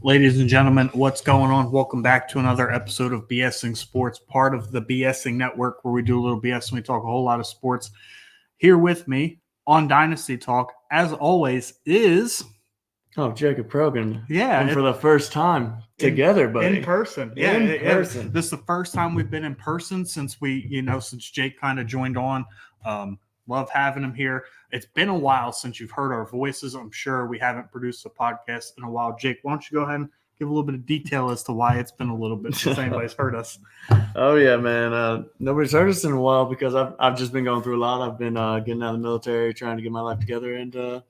Ladies and gentlemen, what's going on? Welcome back to another episode of BSing Sports, part of the BSing Network, where we do a little BS and we talk a whole lot of sports. Here with me on Dynasty Talk, as always, is... Jacob Progan. Yeah. And for the first time together, buddy. In person. In person. This is the first time we've been in person since since Jake kind of joined on. Love having him here. It's been a while since you've heard our voices. I'm sure we haven't produced a podcast in a while. Jake, why don't you go ahead and give a little bit of detail as to why it's been a little bit since anybody's heard us. Oh, yeah, man. Nobody's heard us in a while because I've just been going through a lot. I've been getting out of the military, trying to get my life together, and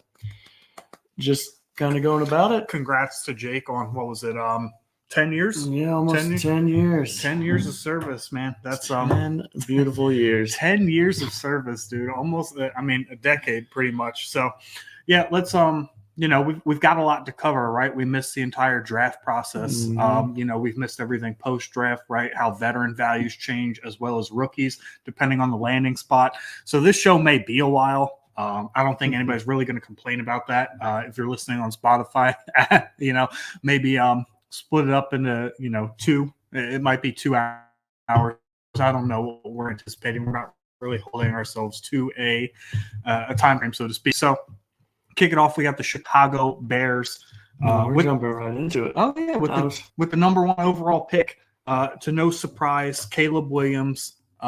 just kind of going about it. Congrats to Jake on, 10 years? Yeah, almost 10 years. 10 years of service, man. That's 10 beautiful years. 10 years of service, dude. Almost, a decade pretty much. So, yeah, let's we've got a lot to cover, right? We missed the entire draft process. Mm-hmm. We've missed everything post-draft, right? How veteran values change as well as rookies, depending on the landing spot. So this show may be a while. I don't think anybody's really going to complain about that. If you're listening on Spotify, maybe split it up into, two. It might be 2 hours. I don't know what we're anticipating. We're not really holding ourselves to a time frame, so to speak. So kick it off. We got the Chicago Bears. We're jumping right into it. Oh, yeah, with the number one overall pick. To no surprise, Caleb Williams. They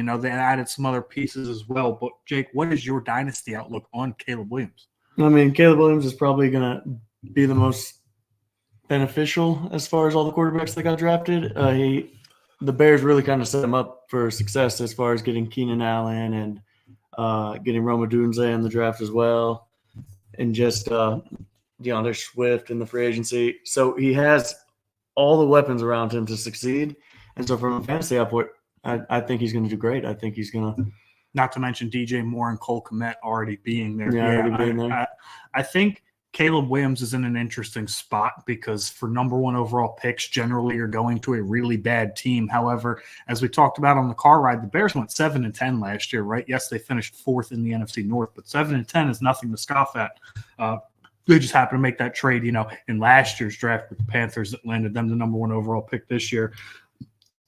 added some other pieces as well. But, Jake, what is your dynasty outlook on Caleb Williams? Caleb Williams is probably going to be the most beneficial as far as all the quarterbacks that got drafted. The Bears really kind of set him up for success as far as getting Keenan Allen and getting Roma Dunze in the draft as well, and just DeAndre Swift in the free agency. So he has all the weapons around him to succeed. And so from a fantasy output, I think he's going to do great. I think he's going to – not to mention DJ Moore and Cole Kmet already being there. Already being there. I think Caleb Williams is in an interesting spot because for number one overall picks, generally you're going to a really bad team. However, as we talked about on the car ride, the Bears went 7-10 last year, right? Yes, they finished fourth in the NFC North, but 7-10 is nothing to scoff at. They just happened to make that trade, in last year's draft with the Panthers that landed them the number one overall pick this year.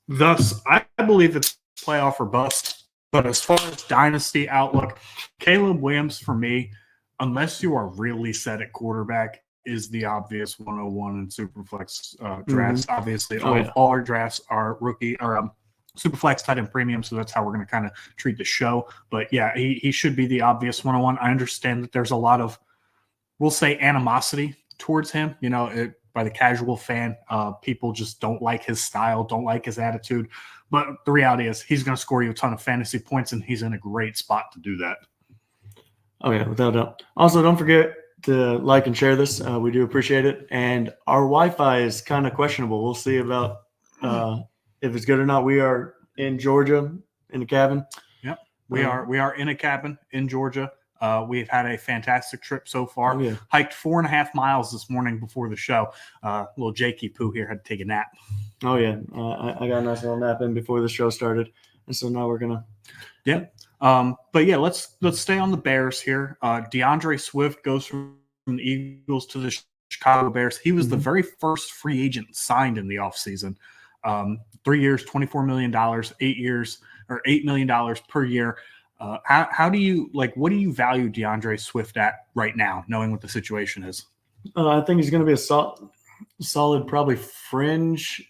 Thus, I believe it's playoff or bust. But as far as dynasty outlook, Caleb Williams, for me, unless you are really set at quarterback, is the obvious 101 in Superflex drafts. Mm-hmm. Obviously, all our drafts are rookie or Superflex tight end premium, so that's how we're going to kind of treat the show. But, yeah, he should be the obvious 101. I understand that there's a lot of, we'll say, animosity towards him. By the casual fan, people just don't like his style, don't like his attitude. But the reality is he's going to score you a ton of fantasy points, and he's in a great spot to do that. Oh, yeah, without a doubt. Also, don't forget to like and share this. We do appreciate it. And our Wi-Fi is kind of questionable. We'll see about if it's good or not. We are in Georgia in a cabin. Yep, we are in a cabin in Georgia. We've had a fantastic trip so far. Oh, yeah. Hiked 4.5 miles this morning before the show. Little Jakey Poo here had to take a nap. Oh, yeah. I got a nice little nap in before the show started. And so now we're going to – Yeah. But, yeah, let's stay on the Bears here. DeAndre Swift goes from the Eagles to the Chicago Bears. He was the very first free agent signed in the offseason. 3 years, $24 million, 8 years, or $8 million per year. How do you what do you value DeAndre Swift at right now, knowing what the situation is? I think he's going to be a solid, probably fringe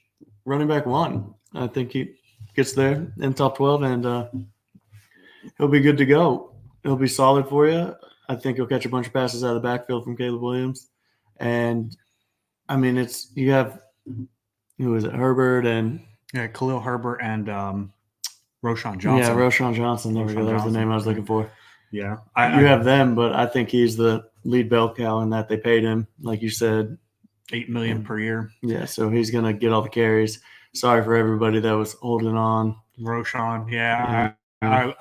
running back one. I think he gets there in top 12, and he'll be good to go. He'll be solid for you. I think he'll catch a bunch of passes out of the backfield from Caleb Williams. And, you have – who is it, Herbert and – Yeah, Khalil Herbert and Roschon Johnson. Yeah, Roschon Johnson. There we go. That was the name I was looking for. Yeah. You have them, but I think he's the lead bell cow in that they paid him, like you said. $8 million per year. Yeah, so he's going to get all the carries. Sorry for everybody that was holding on. Roschon, yeah. I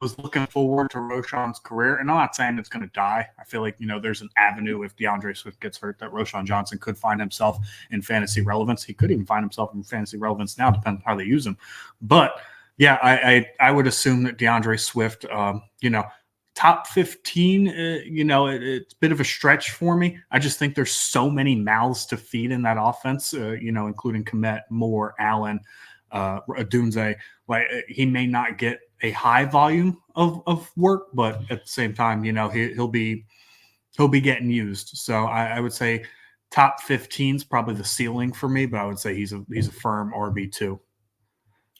was looking forward to Roschon's career, and I'm not saying it's going to die. I feel like, there's an avenue if DeAndre Swift gets hurt that Roschon Johnson could find himself in fantasy relevance. He could even find himself in fantasy relevance now, depending on how they use him. But, yeah, I would assume that DeAndre Swift, top 15, it's a bit of a stretch for me. I just think there's so many mouths to feed in that offense, including Komet, Moore, Allen, Adunze. Like, he may not get a high volume of work, but at the same time, he'll be getting used. So I would say top 15 is probably the ceiling for me, but I would say he's a firm RB2.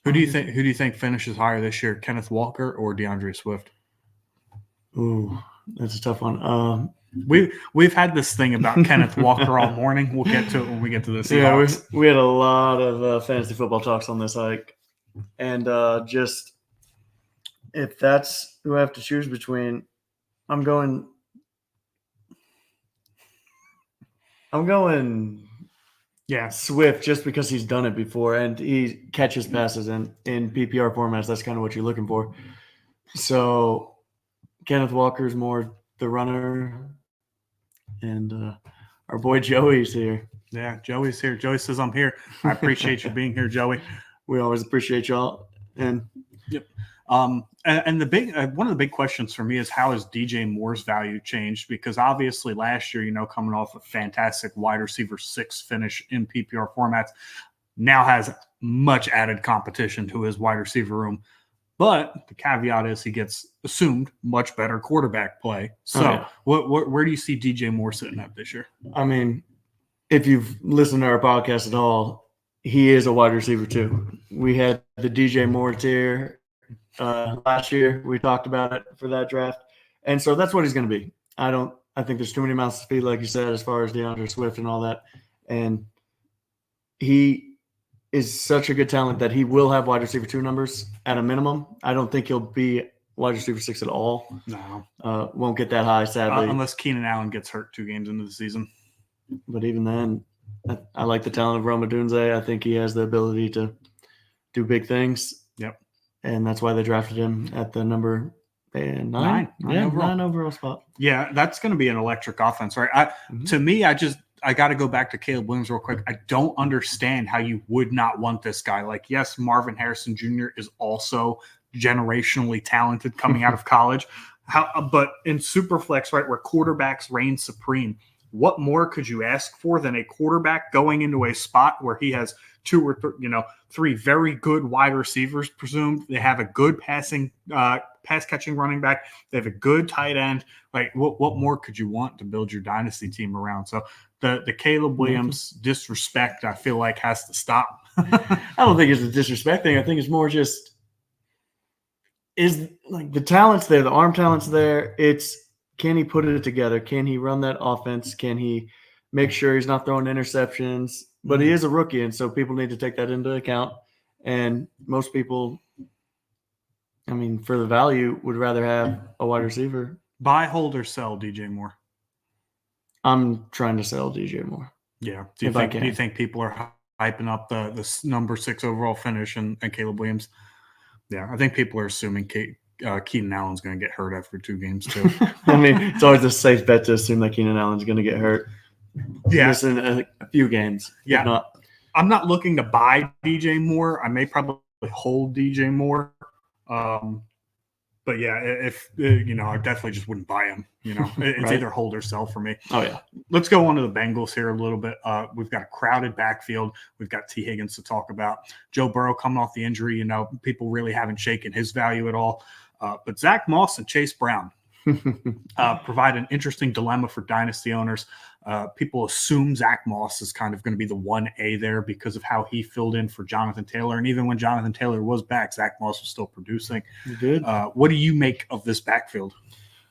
Who do you think finishes higher this year, Kenneth Walker or DeAndre Swift? Ooh, that's a tough one. We've had this thing about Kenneth Walker all morning. We'll get to it when we get to the Seahawks. Yeah, we had a lot of fantasy football talks on this hike, and just if that's who I have to choose between, I'm going. Yeah, Swift, just because he's done it before and he catches passes in PPR formats. That's kind of what you're looking for. So Kenneth Walker's more the runner, and our boy Joey's here. Yeah, Joey's here. Joey says, I'm here. I appreciate you being here, Joey. We always appreciate y'all. And yep. And the big one of the big questions for me is, how has DJ Moore's value changed? Because obviously last year, coming off a fantastic wide receiver 6 finish in PPR formats, now has much added competition to his wide receiver room. But the caveat is he gets assumed much better quarterback play. So where do you see DJ Moore sitting at this year? I mean, if you've listened to our podcast at all, he is a wide receiver too. We had the DJ Moore tier last year. We talked about it for that draft. And so that's what he's going to be. I think there's too many mouths to feed, like you said, as far as DeAndre Swift and all that. And he is such a good talent that he will have wide receiver 2 numbers at a minimum. I don't think he'll be wide receiver 6 at all. No. Won't get that high, sadly. Unless Keenan Allen gets hurt 2 games into the season. But even then, I like the talent of Rome Odunze. I think he has the ability to do big things. Yep. And that's why they drafted him at the number 9 overall spot. Yeah, that's going to be an electric offense, right? To me, I got to go back to Caleb Williams real quick. I don't understand how you would not want this guy. Like, yes, Marvin Harrison Jr. is also generationally talented coming out of college. But in Superflex, right, where quarterbacks reign supreme, what more could you ask for than a quarterback going into a spot where he has 2 or 3 very good wide receivers presumed? They have a good pass catching running back. They have a good tight end. Like, what more could you want to build your dynasty team around? So the Caleb Williams disrespect, I feel like, has to stop. I don't think it's a disrespect thing. I think it's more just is like the talent's there, the arm talent's there. It's, can he put it together? Can he run that offense? Can he make sure he's not throwing interceptions? But he is a rookie, and so people need to take that into account. And most people, I mean, for the value, would rather have a wide receiver. Buy, hold, or sell DJ Moore? I'm trying to sell DJ Moore. Yeah. Do you think people are hyping up the number 6 overall finish and Caleb Williams? Yeah, I think people are assuming Keenan Allen's going to get hurt after 2 games too. I mean, it's always a safe bet to assume that Keenan Allen's going to get hurt. Yeah, missing a few games. Yeah, I'm not looking to buy DJ Moore. I may probably hold DJ Moore. But yeah, if I definitely just wouldn't buy him. It's right. Either hold or sell for me. Oh yeah. Let's go on to the Bengals here a little bit. We've got a crowded backfield. We've got T. Higgins to talk about. Joe Burrow coming off the injury. People really haven't shaken his value at all. But Zach Moss and Chase Brown provide an interesting dilemma for dynasty owners. People assume Zach Moss is kind of going to be the 1A there because of how he filled in for Jonathan Taylor. And even when Jonathan Taylor was back, Zach Moss was still producing. Good. What do you make of this backfield?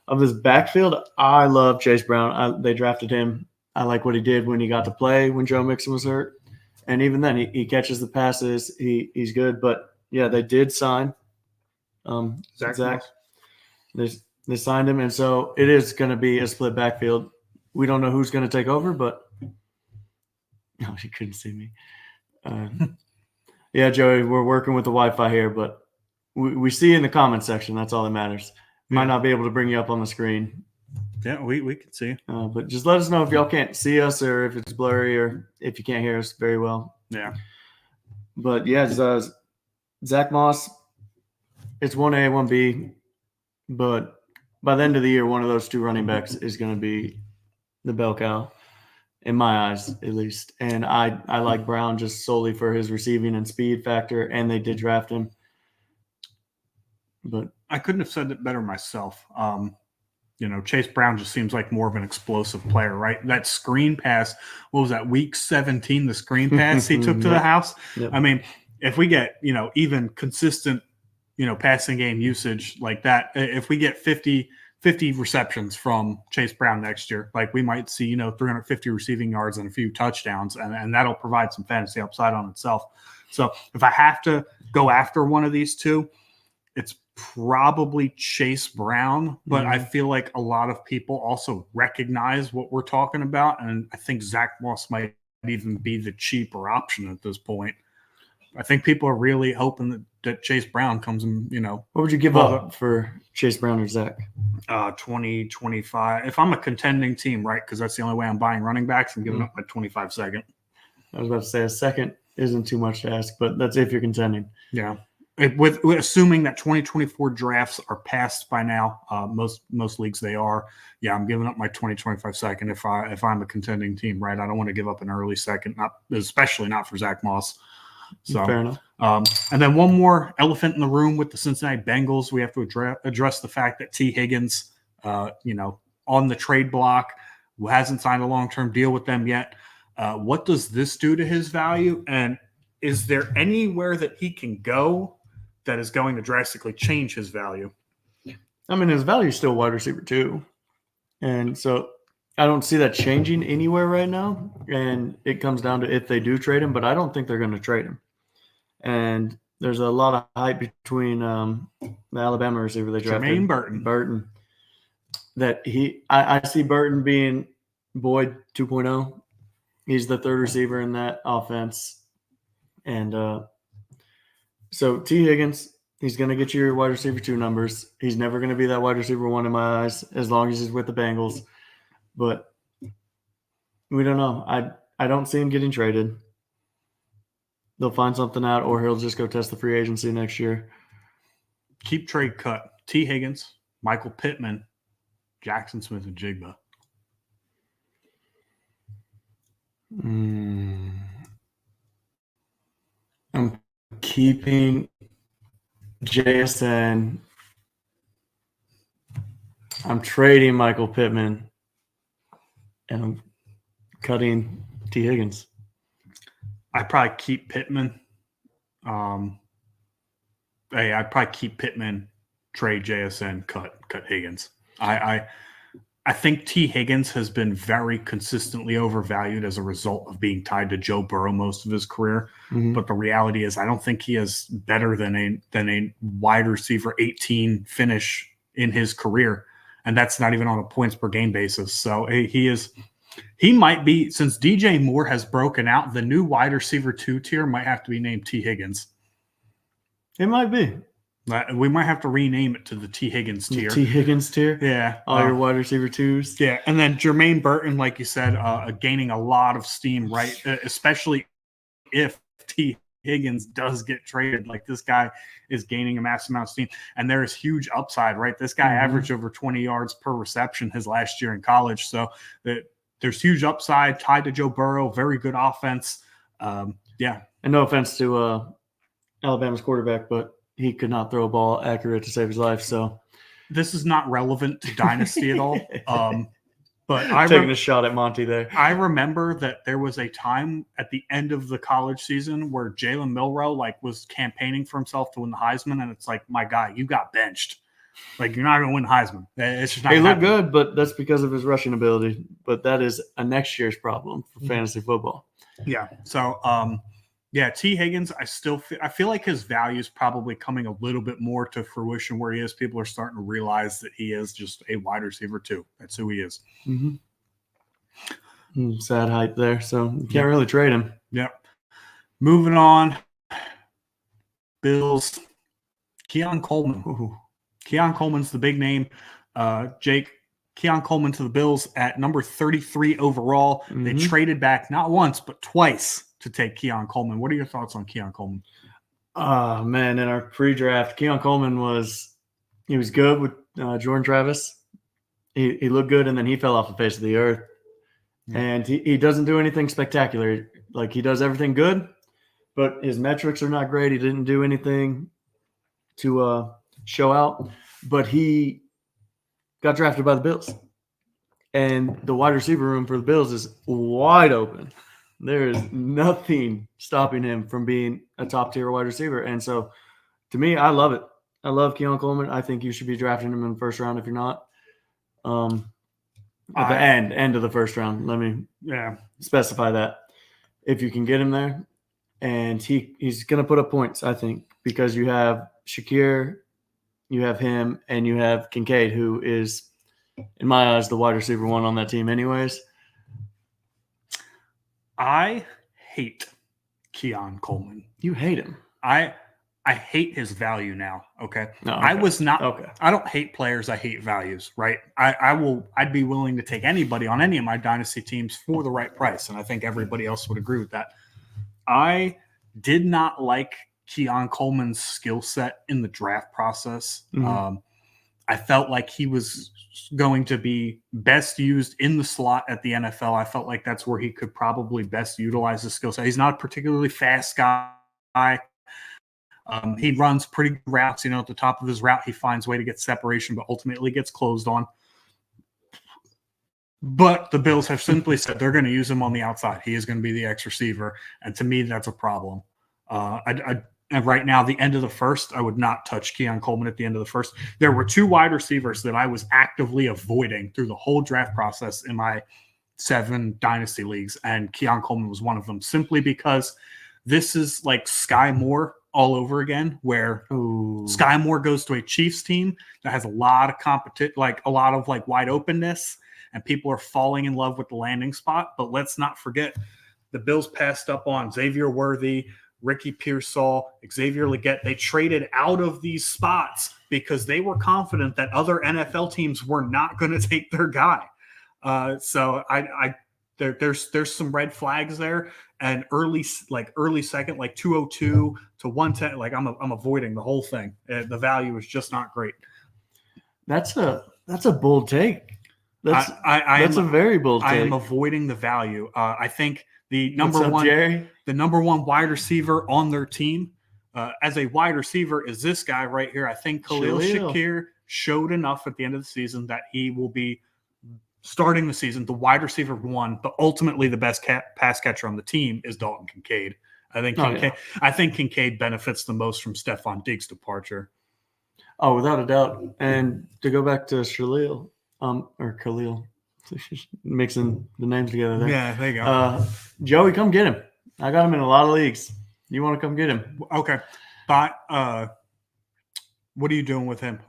I love Chase Brown. They drafted him. I like what he did when he got to play when Joe Mixon was hurt. And even then, he catches the passes. He's good. But, yeah, they did sign Zach. They signed him, and so it is going to be a split backfield. We don't know who's going to take over, but no, you couldn't see me. Yeah, Joey, we're working with the Wi-Fi here, but we see in the comments section. That's all that matters. Might not be able to bring you up on the screen. Yeah, we can see. But just let us know if y'all can't see us or if it's blurry or if you can't hear us very well. Yeah. But, yeah, Zach Moss, it's 1A, 1B, but by the end of the year, one of those two running backs is going to be the bell cow, in my eyes, at least. And I like Brown just solely for his receiving and speed factor, and they did draft him. But I couldn't have said it better myself. Chase Brown just seems like more of an explosive player, right? That screen pass, what was that, week 17, the screen pass he took to the house? Yep. I mean, if we get, even consistent, passing game usage like that, if we get 50 receptions from Chase Brown next year, like we might see, 350 receiving yards and a few touchdowns, and that'll provide some fantasy upside on itself. So if I have to go after one of these two, it's probably Chase Brown, but I feel like a lot of people also recognize what we're talking about, and I think Zach Moss might even be the cheaper option at this point. I think people are really hoping that Chase Brown comes in, what would you give up for Chase Brown or Zach? 20, 25. If I'm a contending team, right, because that's the only way I'm buying running backs, I'm giving up my 25 second. I was about to say a second isn't too much to ask, but that's if you're contending. Yeah. With assuming that 2024 drafts are passed by now, most leagues they are. Yeah, I'm giving up my 20-25 second if I'm a contending team, right? I don't want to give up an early second, especially not for Zach Moss. So fair enough. And then one more elephant in the room with the Cincinnati Bengals. We have to address the fact that T. Higgins, on the trade block, who hasn't signed a long-term deal with them yet. What does this do to his value? And is there anywhere that he can go that is going to drastically change his value? I mean, his value is still wide receiver too. And so I don't see that changing anywhere right now. And it comes down to if they do trade him, but I don't think they're going to trade him. And there's a lot of hype between the Alabama receiver they drafted, Jermaine Burton. That I see Burton being Boyd 2.0. He's the third receiver in that offense. And so T. Higgins, he's going to get you your wide receiver 2 numbers. He's never going to be that wide receiver 1 in my eyes as long as he's with the Bengals. But we don't know. I don't see him getting traded. They'll find something out, or he'll just go test the free agency next year. Keep trade cut. T. Higgins, Michael Pittman, Jackson Smith, and Jigba. I'm keeping JSN. I'm trading Michael Pittman. And I'm cutting T. Higgins. I'd probably keep Pittman. I'd probably keep Pittman, trade JSN, cut Higgins. I think T. Higgins has been very consistently overvalued as a result of being tied to Joe Burrow most of his career. Mm-hmm. But the reality is I don't think he is better than a wide receiver 18 finish in his career. And that's not even on a points per game basis. So he might be, since DJ Moore has broken out, the new wide receiver 2 tier might have to be named T. Higgins. It might be. We might have to rename it to the T. Higgins tier. T. Higgins tier? Yeah. All your wide receiver 2s? Yeah. And then Jermaine Burton, like you said, gaining a lot of steam, right? Especially if T. Higgins does get traded. Like, this guy is gaining a massive amount of steam. And there is huge upside, right? This guy averaged over 20 yards per reception his last year in college. So there's huge upside tied to Joe Burrow, very good offense. Yeah. And no offense to Alabama's quarterback, but he could not throw a ball accurate to save his life. So this is not relevant to Dynasty at all. But taking a shot at Monty there. I remember that there was a time at the end of the college season where Jalen Milroe was campaigning for himself to win the Heisman, and it's like, my guy, you got benched. Like, you're not going to win the Heisman. It's just not. He looked good, but that's because of his rushing ability. But that is a next year's problem for fantasy football. Yeah. So, T. Higgins, I feel like his value is probably coming a little bit more to fruition where he is. People are starting to realize that he is just a wide receiver 2. That's who he is. Mm-hmm. Sad hype there, so you can't really trade him. Yep. Moving on. Bills. Keon Coleman. Ooh. Keon Coleman's the big name. Jake, Keon Coleman to the Bills at number 33 overall. Mm-hmm. They traded back not once, but twice to take Keon Coleman. What are your thoughts on Keon Coleman? Man, in our pre-draft, Keon Coleman was good with Jordan Travis. He looked good, and then he fell off the face of the earth. Yeah. And he doesn't do anything spectacular. Like, he does everything good, but his metrics are not great. He didn't do anything to show out, but he got drafted by the Bills. And the wide receiver room for the Bills is wide open. There is nothing stopping him from being a top-tier wide receiver. And so, to me, I love it. I love Keon Coleman. I think you should be drafting him in the first round if you're not. At the end of the first round, let me specify that. If you can get him there, and he's going to put up points, I think, because you have Shakir, you have him, and you have Kincaid, who is, in my eyes, the wide receiver one on that team anyways. I hate Keon Coleman. You hate him. I hate his value now. Okay. No, okay. I was not. Okay. I don't hate players. I hate values. Right. I'd be willing to take anybody on any of my dynasty teams for the right price, and I think everybody else would agree with that. I did not like Keon Coleman's skill set in the draft process. Mm-hmm. I felt like he was going to be best used in the slot at the NFL. I felt like that's where he could probably best utilize his skill set. He's not a particularly fast guy. He runs pretty good routes. At the top of his route, he finds a way to get separation, but ultimately gets closed on. But the Bills have simply said they're going to use him on the outside. He is going to be the X receiver. And to me, that's a problem. And right now, the end of the first, I would not touch Keon Coleman at the end of the first. There were two wide receivers that I was actively avoiding through the whole draft process in my 7 dynasty leagues, and Keon Coleman was one of them, simply because this is like Sky Moore all over again, where Sky Moore goes to a Chiefs team that has a lot of competition, like a lot of like wide openness, and people are falling in love with the landing spot. But let's not forget, the Bills passed up on Xavier Worthy, Ricky Pearsall, Xavier Legette. They traded out of these spots because they were confident that other NFL teams were not going to take their guy. So there's some red flags there, and early second, like 202 to 110, like I'm avoiding the whole thing. The value is just not great. That's a bold take. That's a very bold take. I am avoiding the value. I think the number one wide receiver on their team, as a wide receiver, is this guy right here. I think Khalil Shakir showed enough at the end of the season that he will be starting the season the wide receiver one, but ultimately the best pass catcher on the team is Dalton Kincaid. I think Kincaid benefits the most from Stephon Diggs' departure. Oh, without a doubt. And to go back to Khalil, mixing the names together there. Yeah, there you go. Joey, come get him. I got him in a lot of leagues. You want to come get him? Okay. But what are you doing with him?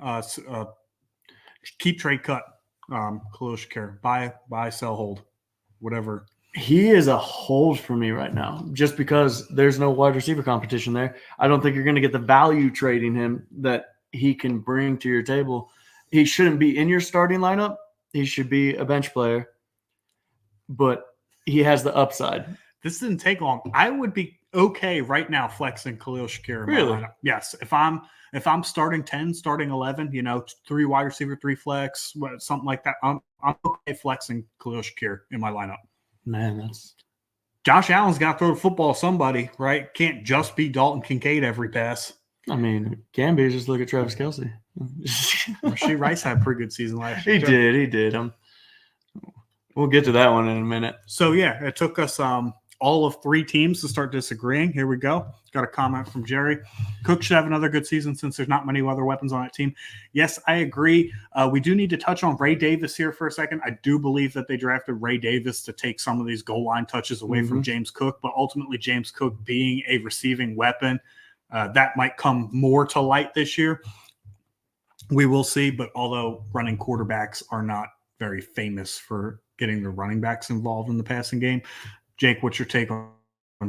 Keep, trade, cut. Khalil Shakir. Buy, sell, hold. Whatever. He is a hold for me right now, just because there's no wide receiver competition there. I don't think you're going to get the value trading him that he can bring to your table. He shouldn't be in your starting lineup. He should be a bench player, but he has the upside. This didn't take long. I would be okay right now flexing Khalil Shakir in really? my lineup. Yes. If I'm starting 10, starting 11, 3 wide receiver, 3 flex, something like that, I'm okay flexing Khalil Shakir in my lineup. Man, that's Josh Allen's got to throw the football to somebody, right? Can't just be Dalton Kincaid every pass. I mean, can be. Just look at Travis Kelce. Rasheed Rice had a pretty good season last year. He did. We'll get to that one in a minute. So, yeah, it took us all of 3 teams to start disagreeing. Here we go. Got a comment from Jerry. Cook should have another good season since there's not many other weapons on that team. Yes, I agree. We do need to touch on Ray Davis here for a second. I do believe that they drafted Ray Davis to take some of these goal line touches away from James Cook, but ultimately James Cook being a receiving weapon, that might come more to light this year. We will see, but although running quarterbacks are not very famous for getting their running backs involved in the passing game, Jake, what's your take on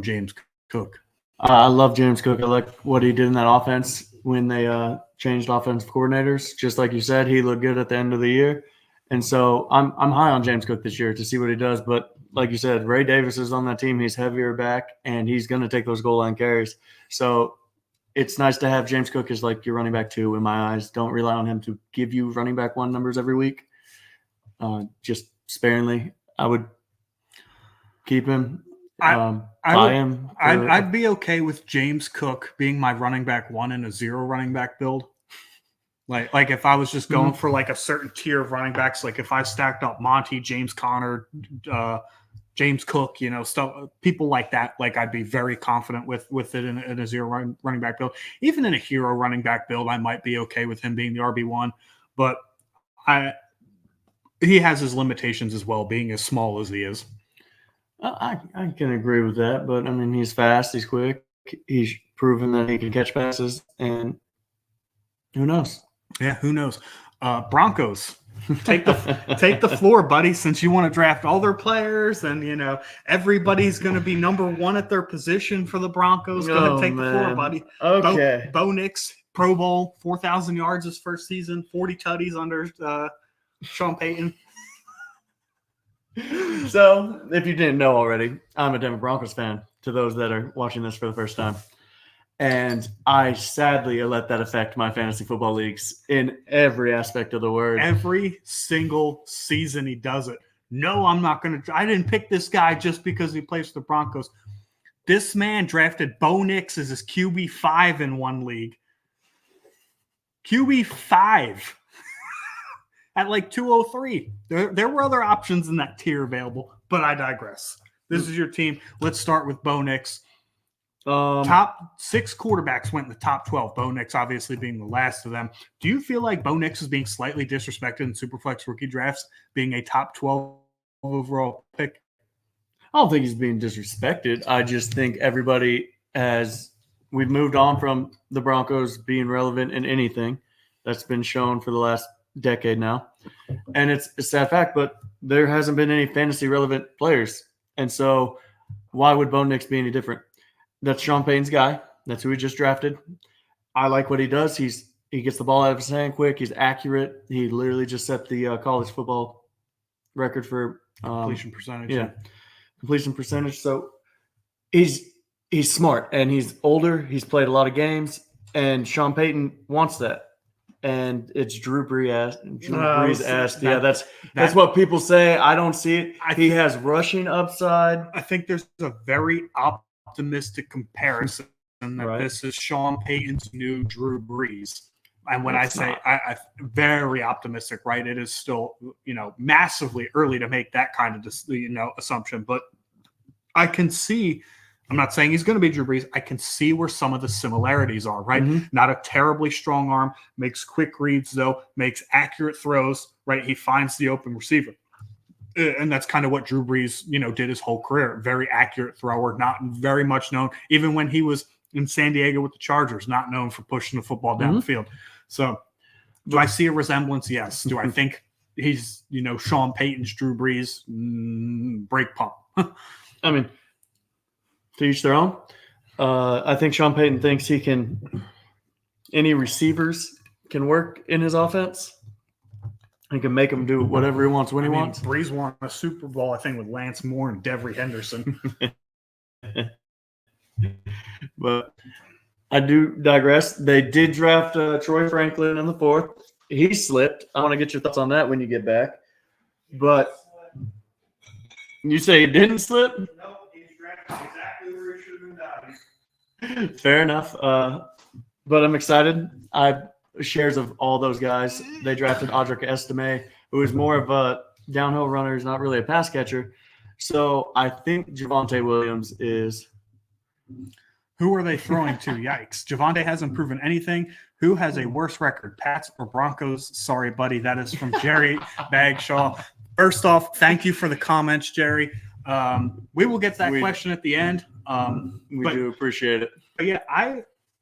James Cook? I love James Cook. I like what he did in that offense when they changed offensive coordinators. Just like you said, he looked good at the end of the year. And so I'm high on James Cook this year to see what he does. But like you said, Ray Davis is on that team. He's heavier back, and he's going to take those goal line carries. So it's nice to have James Cook as like your running back 2 in my eyes. Don't rely on him to give you running back 1 numbers every week. Just sparingly. I would keep him. I'd be okay with James Cook being my running back 1 in a 0 running back build. Like if I was just going for like a certain tier of running backs, like if I stacked up Monty, James Conner, James Cook, stuff, people like that, like I'd be very confident with it in a 0 running back build. Even in a hero running back build, I might be okay with him being the RB1, but he has his limitations as well, being as small as he is. I can agree with that, but I mean, he's fast, he's quick, he's proven that he can catch passes, and who knows? Yeah, who knows? Broncos, take the floor, buddy. Since you want to draft all their players, and everybody's going to be number 1 at their position for the Broncos. Go ahead, take the floor, buddy. Okay. Bo Nix, Pro Bowl, 4,000 yards his first season, 40 tutties under Sean Payton. So, if you didn't know already, I'm a Denver Broncos fan. To those that are watching this for the first time. And I sadly let that affect my fantasy football leagues in every aspect of the word. Every single season he does it. No, I'm not going to. I didn't pick this guy just because he plays for the Broncos. This man drafted Bo Nix as his QB5 in one league. QB5 at like 203. There were other options in that tier available, but I digress. This is your team. Let's start with Bo Nix. Top 6 quarterbacks went in the top 12. Bo Nix obviously being the last of them. Do you feel like Bo Nix is being slightly disrespected in Superflex rookie drafts, being a top 12 overall pick? I don't think he's being disrespected. I just think we've moved on from the Broncos being relevant in anything. That's been shown for the last decade now. And it's a sad fact, but there hasn't been any fantasy relevant players. And so why would Bo Nix be any different? That's Sean Payton's guy. That's who he just drafted. I like what he does. He gets the ball out of his hand quick. He's accurate. He literally just set the college football record for completion percentage. Yeah, completion percentage. So he's smart and he's older. He's played a lot of games, and Sean Payton wants that. And it's Drew Brees-esque. Yeah, that's what people say. I don't see it. He has rushing upside. I think there's a very optimistic comparison that this is Sean Payton's new Drew Brees. And when I say I very optimistic, right? It is still, massively early to make that kind of, assumption. But I can see, I'm not saying he's going to be Drew Brees. I can see where some of the similarities are, right? Mm-hmm. Not a terribly strong arm, makes quick reads, though, makes accurate throws, right? He finds the open receiver. And that's kind of what Drew Brees, did his whole career. Very accurate thrower, not very much known, even when he was in San Diego with the Chargers, not known for pushing the football down the field. So do I see a resemblance? Yes. Do I think he's, Sean Payton's Drew Brees? Break pump. I mean, to each their own. I think Sean Payton thinks any receivers can work in his offense. He can make him do whatever he wants when he wants. Brees won a Super Bowl, I think, with Lance Moore and Devery Henderson. But I do digress. They did draft Troy Franklin in the 4th. He slipped. I want to get your thoughts on that when you get back. But you say he didn't slip? No, he's drafted exactly where he should have been done. Fair enough. But I'm excited. I have shares of all those guys. They drafted Audric Estime, who is more of a downhill runner. He's not really a pass catcher. So I think Javonte Williams is. Who are they throwing to? Yikes. Javonte hasn't proven anything. Who has a worse record, Pats or Broncos? Sorry, buddy. That is from Jerry Bagshaw. First off, thank you for the comments, Jerry. We will get to that question at the end. We do appreciate it. But yeah,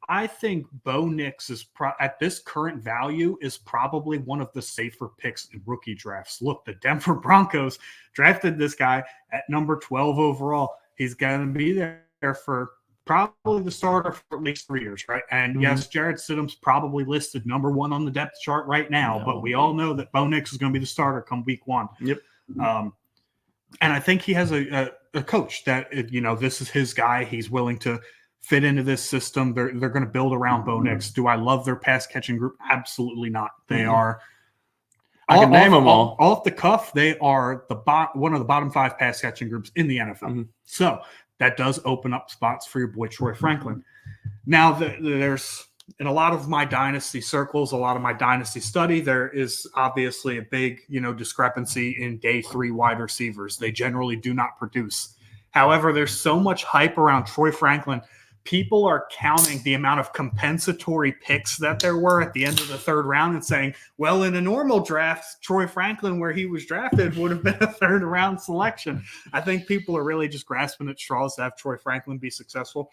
I think Bo Nix is at this current value is probably one of the safer picks in rookie drafts. Look, the Denver Broncos drafted this guy at number 12 overall. He's going to be there for probably the starter for at least 3 years, right? And yes, Jared Stidham's probably listed number 1 on the depth chart right now, but we all know that Bo Nix is going to be the starter come week 1. Yep. And I think he has a coach that, this is his guy. He's willing to fit into this system. They're going to build around Bo Nix. Do I love their pass catching group? Absolutely not. They are. I can name them all. Off the cuff, they are one of the bottom 5 pass catching groups in the NFL. So that does open up spots for your boy Troy Franklin. Now, there's in a lot of my dynasty circles, a lot of my dynasty study, there is obviously a big, discrepancy in day 3 wide receivers. They generally do not produce. However, there's so much hype around Troy Franklin. People are counting the amount of compensatory picks that there were at the end of the 3rd round and saying, well, in a normal draft, Troy Franklin, where he was drafted, would have been a 3rd round selection. I think people are really just grasping at straws to have Troy Franklin be successful.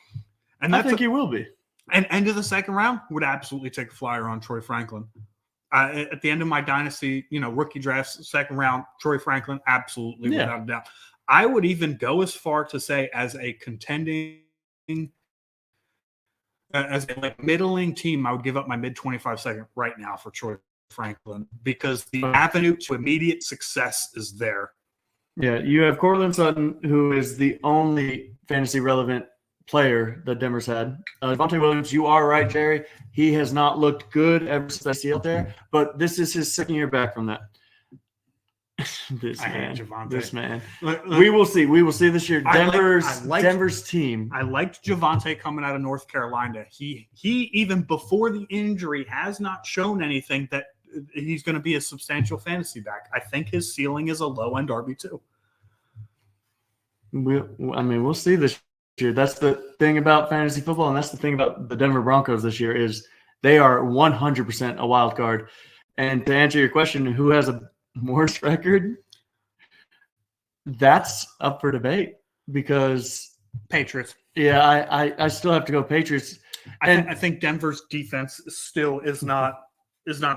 And I think he will be. And end of the 2nd round, would absolutely take a flyer on Troy Franklin. At the end of my dynasty, rookie drafts, 2nd round, Troy Franklin, absolutely, without a doubt. I would even go as far to say as a contending as a middling team, I would give up my mid-25 second right now for Troy Franklin because the avenue to immediate success is there. Yeah, you have Cortland Sutton, who is the only fantasy relevant player that Denver's had. Devontae Williams, you are right, Jerry. He has not looked good ever since I see out there, but this is his 2nd year back from that. This man. We will see. We will see this year. Denver's team. I liked Javonte coming out of North Carolina. He even before the injury has not shown anything that he's going to be a substantial fantasy back. I think his ceiling is a low end RB2. We'll see this year. That's the thing about fantasy football, and that's the thing about the Denver Broncos this year is they are 100% a wild card. And to answer your question, who has a worst record? That's up for debate because Patriots. Yeah, I still have to go Patriots. I think Denver's defense still is not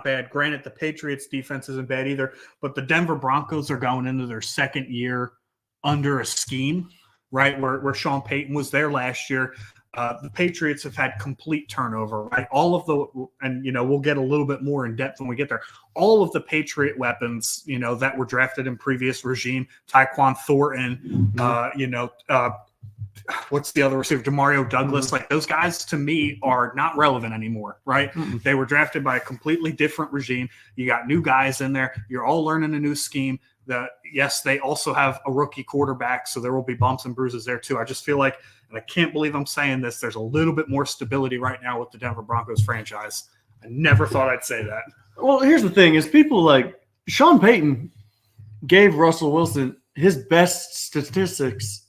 bad. Granted, the Patriots defense isn't bad either, but the Denver Broncos are going into their 2nd year under a scheme, right? Where Sean Payton was there last year. The Patriots have had complete turnover, right? We'll get a little bit more in depth when we get there. All of the Patriot weapons, that were drafted in previous regime, Tyquan Thornton, what's the other receiver? Demario Douglas. Like those guys to me are not relevant anymore, right? They were drafted by a completely different regime. You got new guys in there. You're all learning a new scheme. Yes, they also have a rookie quarterback, so there will be bumps and bruises there too. I just feel like, and I can't believe I'm saying this, there's a little bit more stability right now with the Denver Broncos franchise. I never thought I'd say that. Well, here's the thing is people like Sean Payton gave Russell Wilson his best statistics.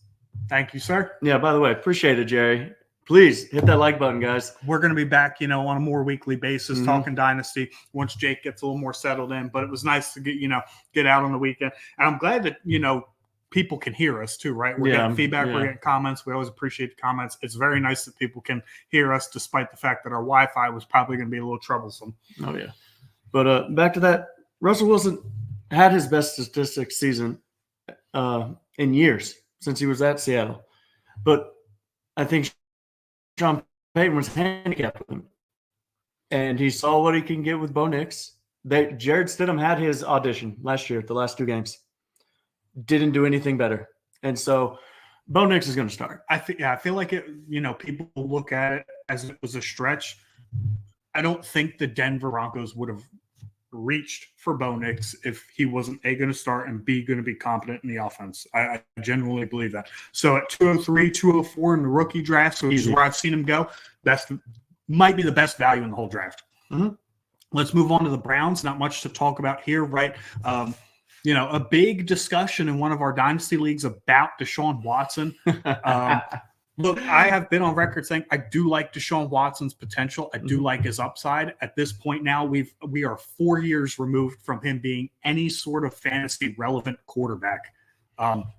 Thank you, sir. Yeah, by the way, appreciate it, Jerry. Please hit that like button, guys. We're going to be back, on a more weekly basis talking Dynasty once Jake gets a little more settled in. But it was nice to get out on the weekend. And I'm glad that, people can hear us too, right? We're getting feedback. We're getting comments. We always appreciate the comments. It's very nice that people can hear us despite the fact that our Wi-Fi was probably going to be a little troublesome. Oh, yeah. But back to that, Russell Wilson had his best statistics season in years since he was at Seattle. But I think Sean Payton was handicapped with him. And he saw what he can get with Bo Nix. Jared Stidham had his audition last year, the last 2 games. Didn't do anything better. And so Bo Nix is going to start. I feel like it, people look at it as it was a stretch. I don't think the Denver Broncos would have reached for Bo Nix if he wasn't A, going to start, and B, going to be competent in the offense. I genuinely believe that. So at 203, 204 in the rookie draft, which is where I've seen him go, might be the best value in the whole draft. Let's move on to the Browns. Not much to talk about here, right? A big discussion in one of our dynasty leagues about Deshaun Watson. Look, I have been on record saying I do like Deshaun Watson's potential. I do like his upside. At this point now, we are 4 years removed from him being any sort of fantasy relevant quarterback.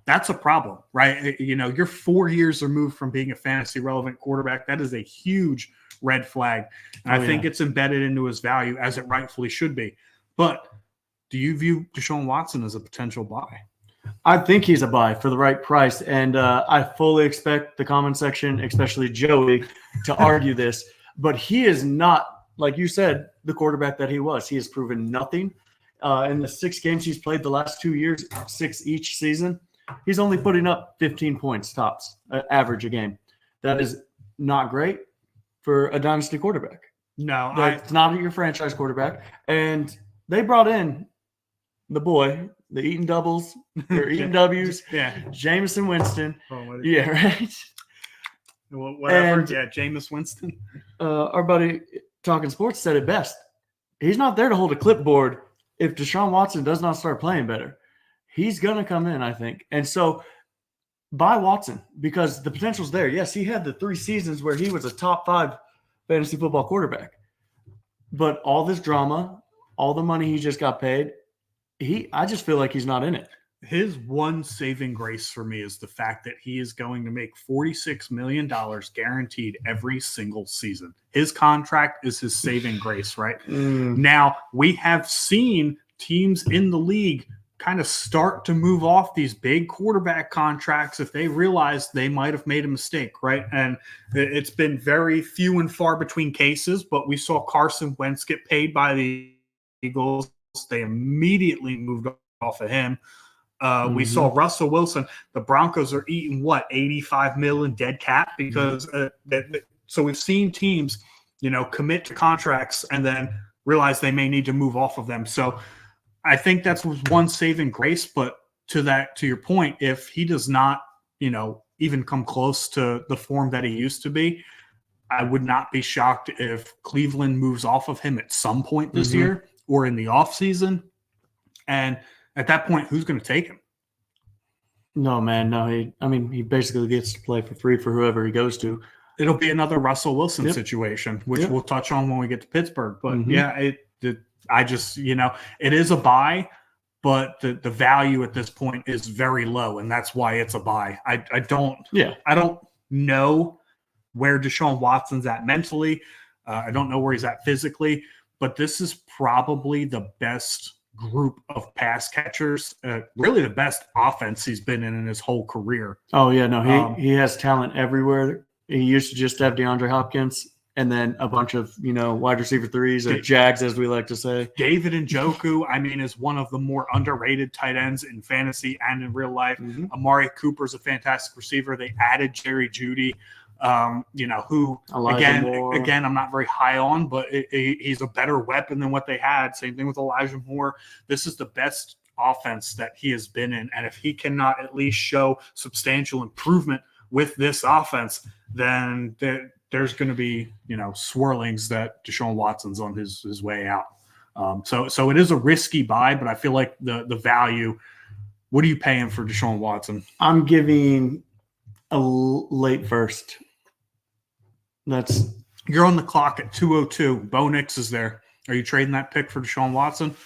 That's a problem, right? You're 4 years removed from being a fantasy relevant quarterback. That is a huge red flag. And I think it's embedded into his value as it rightfully should be. But do you view Deshaun Watson as a potential buy? I think he's a buy for the right price. And I fully expect the comment section, especially Joey, to argue this. But he is not, like you said, the quarterback that he was. He has proven nothing. In the 6 games he's played the last 2 years, 6 each season, he's only putting up 15 points tops, average a game. That is not great for a dynasty quarterback. No, That's not your franchise quarterback. And they brought in the boy, the Eaton doubles or Eaton W's, Jameson Winston. Yeah, right. Whatever. And, Jameis Winston. Our buddy Talking Sports said it best. He's not there to hold a clipboard if Deshaun Watson does not start playing better. He's going to come in, I think. And so buy Watson because the potential's there. Yes, he had the 3 seasons where he was a top 5 fantasy football quarterback. But all this drama, all the money he just got paid, I just feel like he's not in it. His one saving grace for me is the fact that he is going to make $46 million guaranteed every single season. His contract is his saving grace, right? Now, we have seen teams in the league kind of start to move off these big quarterback contracts if they realize they might have made a mistake, right? And it's been very few and far between cases, but we saw Carson Wentz get paid by the Eagles. They immediately moved off of him. We saw Russell Wilson. The Broncos are eating $85 million dead cap because so we've seen teams, commit to contracts and then realize they may need to move off of them. So I think that's one saving grace. But to your point, if he does not, even come close to the form that he used to be, I would not be shocked if Cleveland moves off of him at some point this year or in the offseason. And at that point, who's going to take him? No, man. No, he basically gets to play for free for whoever he goes to. It'll be another Russell Wilson situation, which we'll touch on when we get to Pittsburgh. But I just, it is a buy, but the value at this point is very low, and that's why it's a buy. I don't know where Deshaun Watson's at mentally. I don't know where he's at physically, but this is probably the best group of pass catchers, really the best offense he's been in his whole career. Oh, yeah, no, he has talent everywhere. He used to just have DeAndre Hopkins and then a bunch of, wide receiver threes or Jags, as we like to say. David Njoku, is one of the more underrated tight ends in fantasy and in real life. Amari Cooper's a fantastic receiver. They added Jerry Jeudy. Who again, I'm not very high on, but he's a better weapon than what they had. Same thing with Elijah Moore. This is the best offense that he has been in. And if he cannot at least show substantial improvement with this offense, then there's going to be, swirlings that Deshaun Watson's on his way out. So it is a risky buy, but I feel like the value, what are you paying for Deshaun Watson? I'm giving a late first. You're on the clock at 2:02. Bo Nix is there. Are you trading that pick for Deshaun Watson?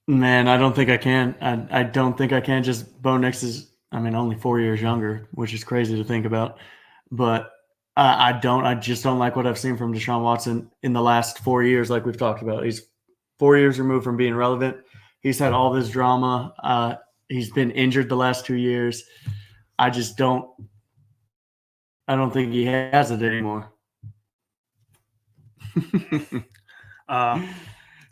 Man, I don't think I can. I don't think I can. Just Bo Nix is, only 4 years younger, which is crazy to think about. But I just don't like what I've seen from Deshaun Watson in the last 4 years, like we've talked about. He's 4 years removed from being relevant. He's had all this drama. He's been injured the last 2 years. I don't think he has it anymore.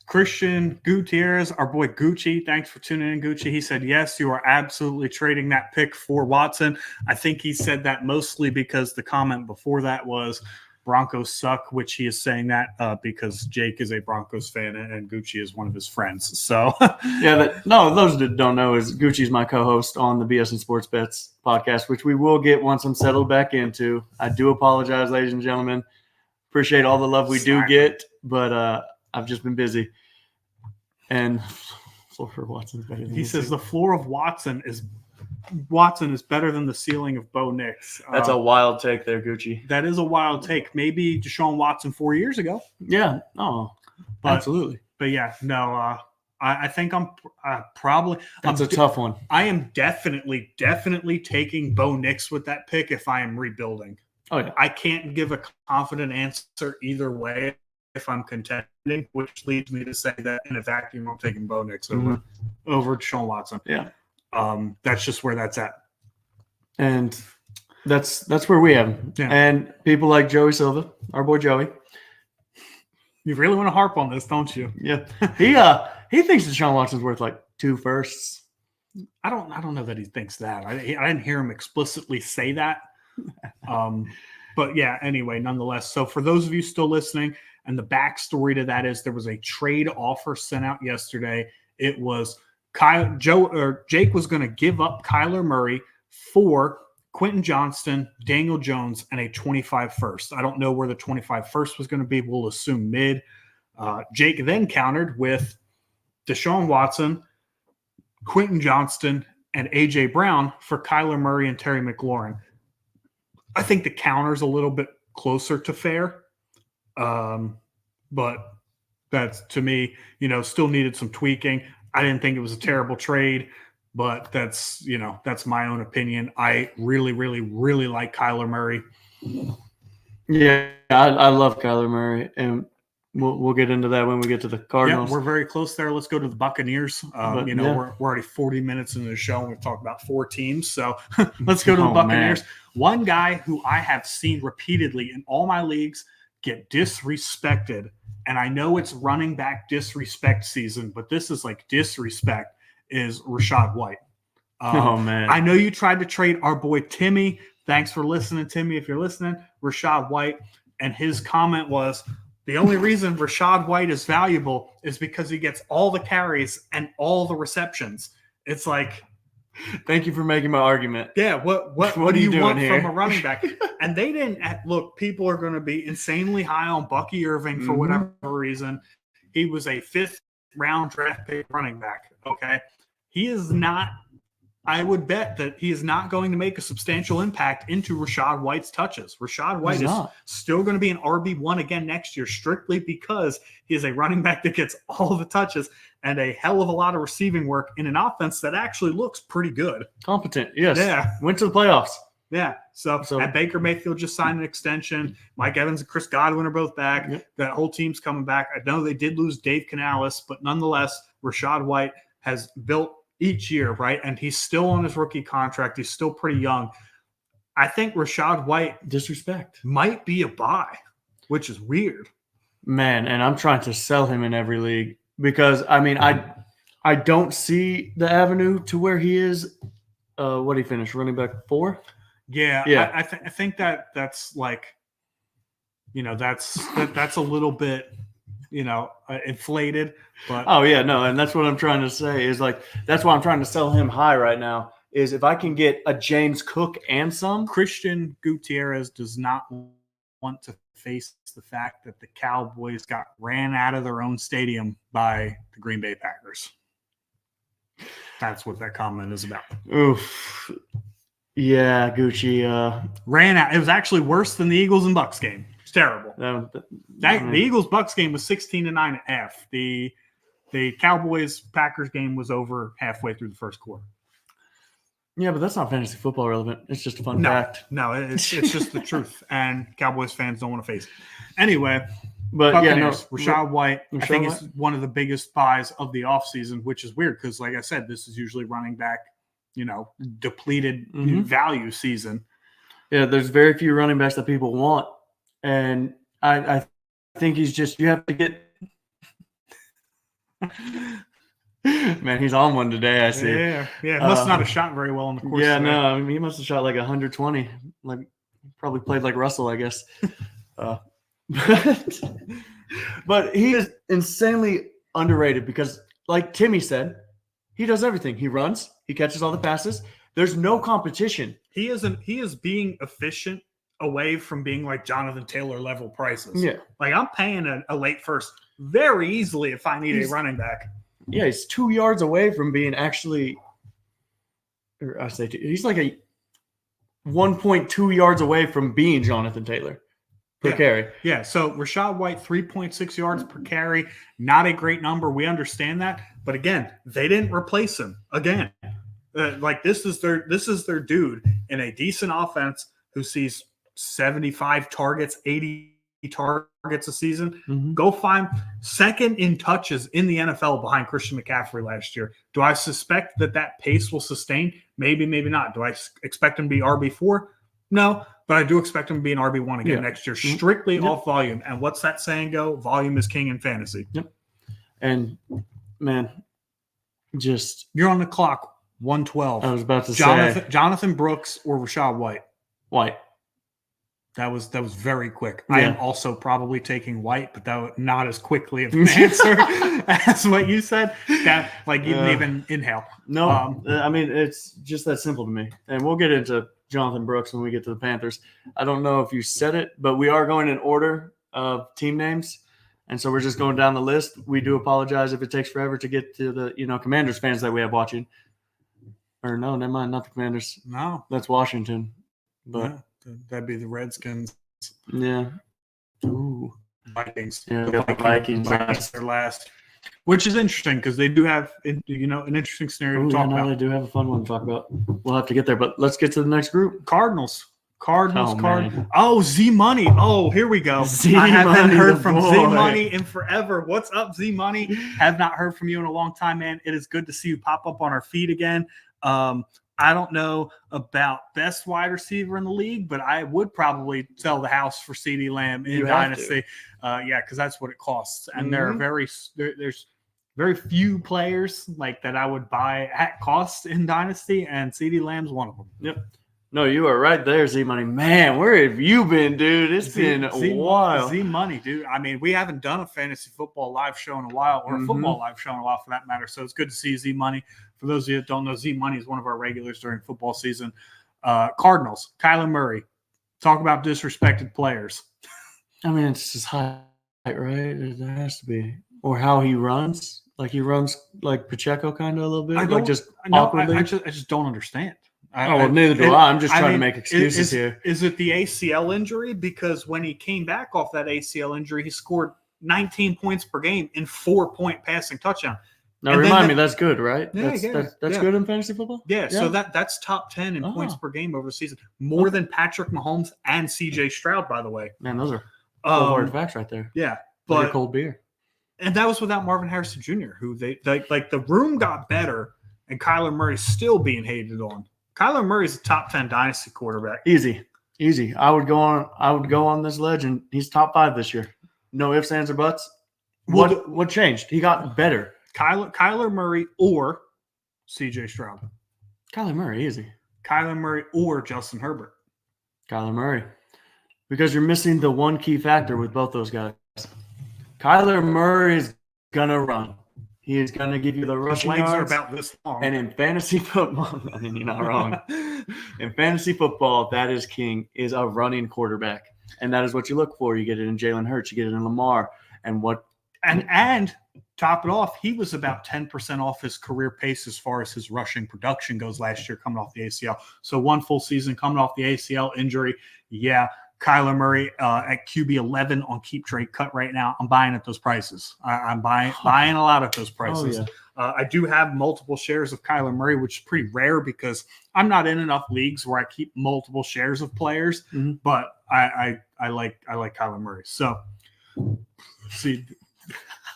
Christian Gutierrez, our boy Gucci, thanks for tuning in, Gucci. He said, yes, you are absolutely trading that pick for Watson. I think he said that mostly because the comment before that was Broncos suck, which he is saying that because Jake is a Broncos fan and Gucci is one of his friends. So, those that don't know is Gucci's my co-host on the BS and Sports Bets podcast, which we will get once I'm settled back into. I do apologize, ladies and gentlemen. Appreciate all the love we do get, but I've just been busy. And floor for Watson's better than he says the floor of Watson is better than the ceiling of Bo Nix. That's a wild take there, Gucci. That is a wild take. Maybe Deshaun Watson 4 years ago. Yeah. Oh, absolutely. But yeah, no. I think I'm probably. That's a tough one. I am definitely taking Bo Nix with that pick if I am rebuilding. Oh yeah. I can't give a confident answer either way if I'm contending, which leads me to say that in a vacuum, I'm taking Bo Nix over Deshaun Watson. Yeah. That's just where that's at. And that's where we have him. Yeah. And people like Joey Silva, our boy Joey. You really want to harp on this, don't you? Yeah. He thinks Deshaun Watson's worth like 2 firsts. I don't know that he thinks that. I didn't hear him explicitly say that. But yeah, anyway, nonetheless. So for those of you still listening, and the backstory to that is there was a trade offer sent out yesterday. It was Jake was going to give up Kyler Murray for Quentin Johnston, Daniel Jones, and a 25 first. I don't know where the 25 first was going to be. We'll assume mid. Jake then countered with Deshaun Watson, Quentin Johnston, and A.J. Brown for Kyler Murray and Terry McLaurin. I think the counter's a little bit closer to fair. But that's, to me, still needed some tweaking. I didn't think it was a terrible trade, but that's my own opinion. I really, really, really like Kyler Murray. Yeah, I love Kyler Murray, and we'll get into that when we get to the Cardinals. Yeah, we're very close there. Let's go to the Buccaneers. We're already 40 minutes into the show, and we've talked about 4 teams. So let's go to the Buccaneers. Man. One guy who I have seen repeatedly in all my leagues get disrespected, and I know it's running back disrespect season, but this is like disrespect, is Rachaad White. Man. I know you tried to trade our boy Timmy. Thanks for listening, Timmy, if you're listening. Rachaad White, and his comment was, the only reason Rachaad White is valuable is because he gets all the carries and all the receptions. It's like, thank you for making my argument. Yeah, what do you want here? from a running back? And they didn't look. People are going to be insanely high on Bucky Irving for whatever reason. He was a 5th round draft pick running back. Okay, he is not. I would bet that he is not going to make a substantial impact into Rachaad White's touches. Rachaad White is still going to be an RB1 again next year, strictly because he is a running back that gets all the touches and a hell of a lot of receiving work in an offense that actually looks pretty good. Competent, yes. Yeah. Went to the playoffs. Yeah. So and Baker Mayfield just signed an extension. Mike Evans and Chris Godwin are both back. Yep. That whole team's coming back. I know they did lose Dave Canales, but nonetheless, Rachaad White has built each year, right? And he's still on his rookie contract. He's still pretty young. I think Rachaad White disrespect might be a buy, which is weird. Man, and I'm trying to sell him in every league because, I don't see the avenue to where he is. What did he finish? Running back 4? Yeah. I think that's like, that's a little bit – inflated, but and that's what I'm trying to say is like that's why I'm trying to sell him high right now is if I can get a James Cook and some. Christian Gutierrez does not want to face the fact that the Cowboys got ran out of their own stadium by the Green Bay Packers. That's what that comment is about. Oof. Yeah, Gucci ran out. It was actually worse than the Eagles and Bucks game. It's terrible. The Eagles-Bucks game was 16-9 at half. The Cowboys-Packers game was over halfway through the first quarter. Yeah, but that's not fantasy football relevant. It's just a fun fact. No, it's just the truth, and Cowboys fans don't want to face it. Anyway, but Rachaad White, I think is one of the biggest buys of the offseason, which is weird because, like I said, this is usually running back, depleted value season. Yeah, there's very few running backs that people want. And I think he's just – you have to get – man, he's on one today, I see. Yeah. Must not have shot very well on the course. Yeah, no, he must have shot like 120. Like probably played like Russell, I guess. But he is insanely underrated because, like Timmy said, he does everything. He runs. He catches all the passes. There's no competition. He is being efficient away from being like Jonathan Taylor level prices. Yeah. Like I'm paying a late first very easily if I need a running back. Yeah, he's 2 yards away from being actually – or I say he's like a 1.2 yards away from being Jonathan Taylor per carry. Yeah, so Rachaad White, 3.6 yards per carry, not a great number. We understand that. But again, they didn't replace him. Again, this is their dude in a decent offense who sees 75 targets, 80 targets a season. Mm-hmm. Go find second in touches in the NFL behind Christian McCaffrey last year. Do I suspect that pace will sustain? Maybe, maybe not. Do I expect him to be RB4? No, but I do expect him to be an RB1 again next year, strictly off volume. And what's that saying go? Volume is king in fantasy. Yep. And man, just You're on the clock. 112. I was about to say Jonathan Brooks or Rashad White. White. That was very quick. Yeah. I am also probably taking White, but that was not as quickly of an answer as what you said. That you didn't even inhale. No, I mean it's just that simple to me. And we'll get into Jonathan Brooks when we get to the Panthers. I don't know if you said it, but we are going in order of team names. And so we're just going down the list. We do apologize if it takes forever to get to the Commanders fans that we have watching. Or no, never mind, not the Commanders. No. That's Washington. But yeah, that'd be the Redskins. Yeah. Ooh. Vikings. Yeah, the Vikings are last. Which is interesting because they do have an interesting scenario to talk about. They do have a fun one to talk about. We'll have to get there, but let's get to the next group. Cardinals. Man. Oh, Z Money. Oh, here we go. I haven't heard from Z Money in forever. What's up, Z Money? Have not heard from you in a long time, man. It is good to see you pop up on our feed again. I don't know about best wide receiver in the league, but I would probably sell the house for CeeDee Lamb in Dynasty. Yeah, because that's what it costs. And there's very few players like that I would buy at cost in Dynasty, and CeeDee Lamb's one of them. Yep. No, you are right there, Z Money. Man, where have you been, dude? It's been a while. Z Money, dude. I mean, we haven't done a fantasy football live show in a while, or a football live show in a while for that matter. So it's good to see Z Money. For those of you that don't know, Z Money is one of our regulars during football season. Cardinals, Kyler Murray. Talk about disrespected players. I mean, it's his height, right? There has to be. Or how he runs. Like he runs like Pacheco kind of a little bit. Awkwardly. I just don't understand. Neither do I. I'm just trying to make excuses here. Is it the ACL injury? Because when he came back off that ACL injury, he scored 19 points per game in 4-point passing touchdown. Now, remind me, that's good, right? Yeah, that's good in fantasy football? Yeah, so that's top 10 in points per game over the season. More than Patrick Mahomes and CJ Stroud, by the way. Man, those are hard facts right there. Yeah. But cold beer. And that was without Marvin Harrison Jr., who the room got better, and Kyler Murray's still being hated on. Kyler Murray's a top 10 dynasty quarterback. Easy. I would go on this legend. He's top 5 this year. No ifs, ands, or buts. What changed? He got better. Kyler Murray or CJ Stroud. Kyler Murray, easy. Kyler Murray or Justin Herbert. Kyler Murray. Because you're missing the one key factor with both those guys. Kyler Murray is gonna run. He is going to give you the rushing yards. Legs are about this long. And in fantasy football, I mean, you're not wrong. In fantasy football, that is king, is a running quarterback. And that is what you look for. You get it in Jalen Hurts. You get it in Lamar. And top it off, he was about 10% off his career pace as far as his rushing production goes last year coming off the ACL. So one full season coming off the ACL injury. Yeah. Kyler Murray at QB 11 on Keep Trade Cut right now. I'm buying at those prices. I'm buying a lot at those prices. Oh, yeah. I do have multiple shares of Kyler Murray, which is pretty rare because I'm not in enough leagues where I keep multiple shares of players. Mm-hmm. But I like Kyler Murray. So see.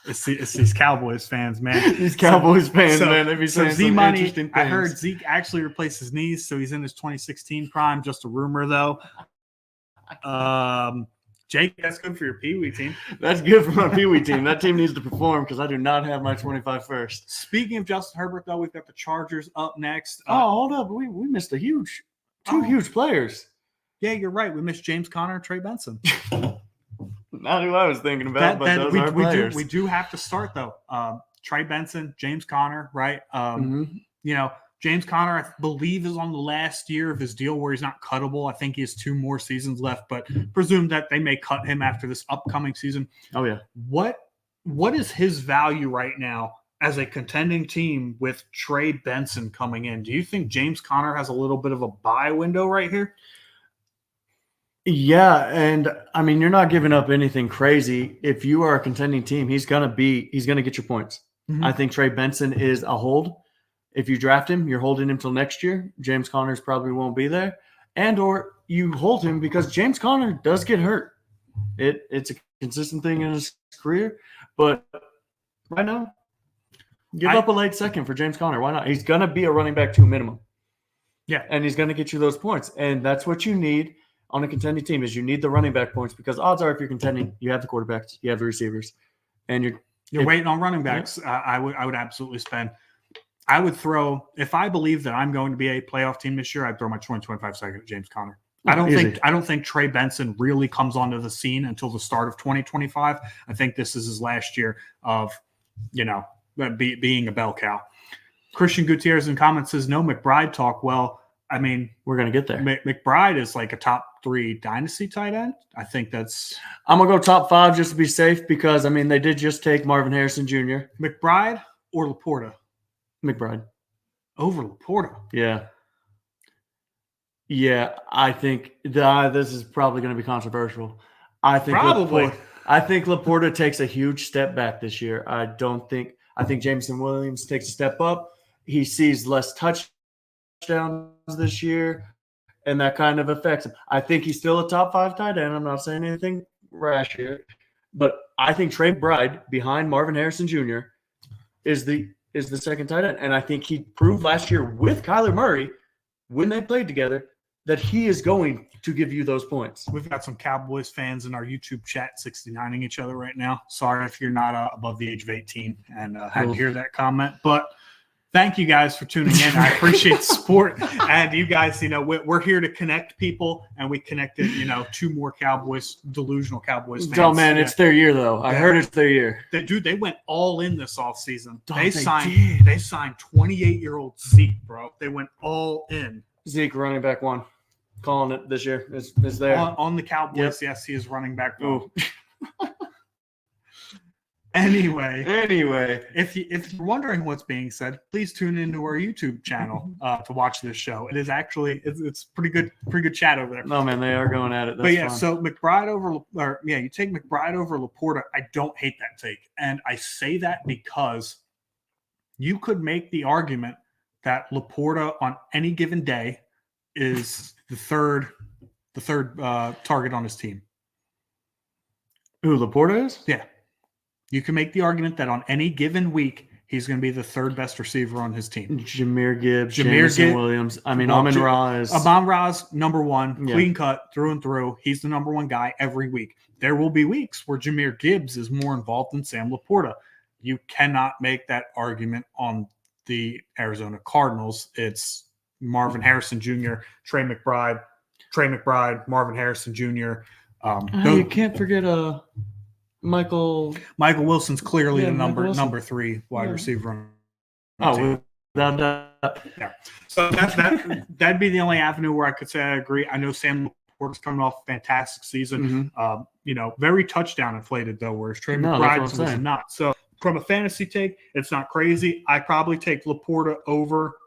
It's these Cowboys fans, man. These Cowboys fans, man. They be saying Z Money. I heard Zeke actually replaced his knees, so he's in his 2016 prime. Just a rumor, though. Jake, that's good for your Pee Wee team. That's good for my Pee Wee team. That team needs to perform because I do not have my 25 first. Speaking of Justin Herbert, though, we've got the Chargers up next. Hold up. We missed two huge players. Yeah, you're right. We missed James Conner and Trey Benson. Not who I was thinking about, but those are players. We do have to start, though. Trey Benson, James Conner, right? James Conner, I believe, is on the last year of his deal where he's not cuttable. I think he has 2 more seasons left, but presume that they may cut him after this upcoming season. Oh, yeah. What is his value right now as a contending team with Trey Benson coming in? Do you think James Conner has a little bit of a buy window right here? Yeah, and I mean, you're not giving up anything crazy. If you are a contending team, he's gonna get your points. Mm-hmm. I think Trey Benson is a hold. If you draft him, you're holding him till next year. James Conner probably won't be there. And or you hold him because James Conner does get hurt. It's a consistent thing in his career. But right now, give up a late second for James Conner. Why not? He's going to be a running back 2 minimum. Yeah. And he's going to get you those points. And that's what you need on a contending team is you need the running back points because odds are if you're contending, you have the quarterbacks, you have the receivers, and You're waiting on running backs. I would absolutely spend. I would throw, if I believe that I'm going to be a playoff team this year, I'd throw my 2025 second at James Conner. I don't think Trey Benson really comes onto the scene until the start of 2025. I think this is his last year of, being a bell cow. Christian Gutierrez in comments says no McBride talk. Well, I mean, we're gonna get there. McBride is like a top 3 dynasty tight end. I think that's. I'm gonna go top 5 just to be safe because they did just take Marvin Harrison Jr. McBride or Laporta. McBride over Laporta. Yeah, I think this is probably going to be controversial. I think Laporta takes a huge step back this year. I think Jameson Williams takes a step up. He sees less touchdowns this year, and that kind of affects him. I think he's still a top 5 tight end. I'm not saying anything rash here, but I think Trey McBride behind Marvin Harrison Jr. is the second tight end, and I think he proved last year with Kyler Murray when they played together that he is going to give you those points. We've got some Cowboys fans in our YouTube chat 69ing each other right now. Sorry if you're not above the age of 18 and had to hear that comment. But thank you guys for tuning in. I appreciate the support. And you guys, we're here to connect people, and we connected, 2 more delusional Cowboys fans. Oh, man, it's their year, though. I heard it's their year. They went all in this offseason. They signed 28-year-old Zeke, bro. They went all in. Zeke, running back 1. Calling it this year. Is there. On the Cowboys, yes, he is running back 1. Anyway, if you're wondering what's being said, please tune into our YouTube channel to watch this show. It is actually it's pretty good chat over there. No, man, they are going at it. That's fun. So McBride you take McBride over Laporta. I don't hate that take, and I say that because you could make the argument that Laporta on any given day is the third target on his team. Who, Laporta is? Yeah. You can make the argument that on any given week, he's going to be the 3rd best receiver on his team. Jahmyr Gibbs, Jameson Williams. Amon-Ra is... Amon-Ra's number 1, clean cut, through and through. He's the number 1 guy every week. There will be weeks where Jahmyr Gibbs is more involved than Sam Laporta. You cannot make that argument on the Arizona Cardinals. It's Marvin Harrison Jr., Trey McBride, Marvin Harrison Jr. You can't forget Michael Wilson's clearly the number 3 wide receiver. Without that. Yeah. So that'd be the only avenue where I could say I agree. I know Sam Laporta's coming off a fantastic season. Very touchdown inflated though, whereas Trey McBride was not. So from a fantasy take, it's not crazy. I probably take Laporta over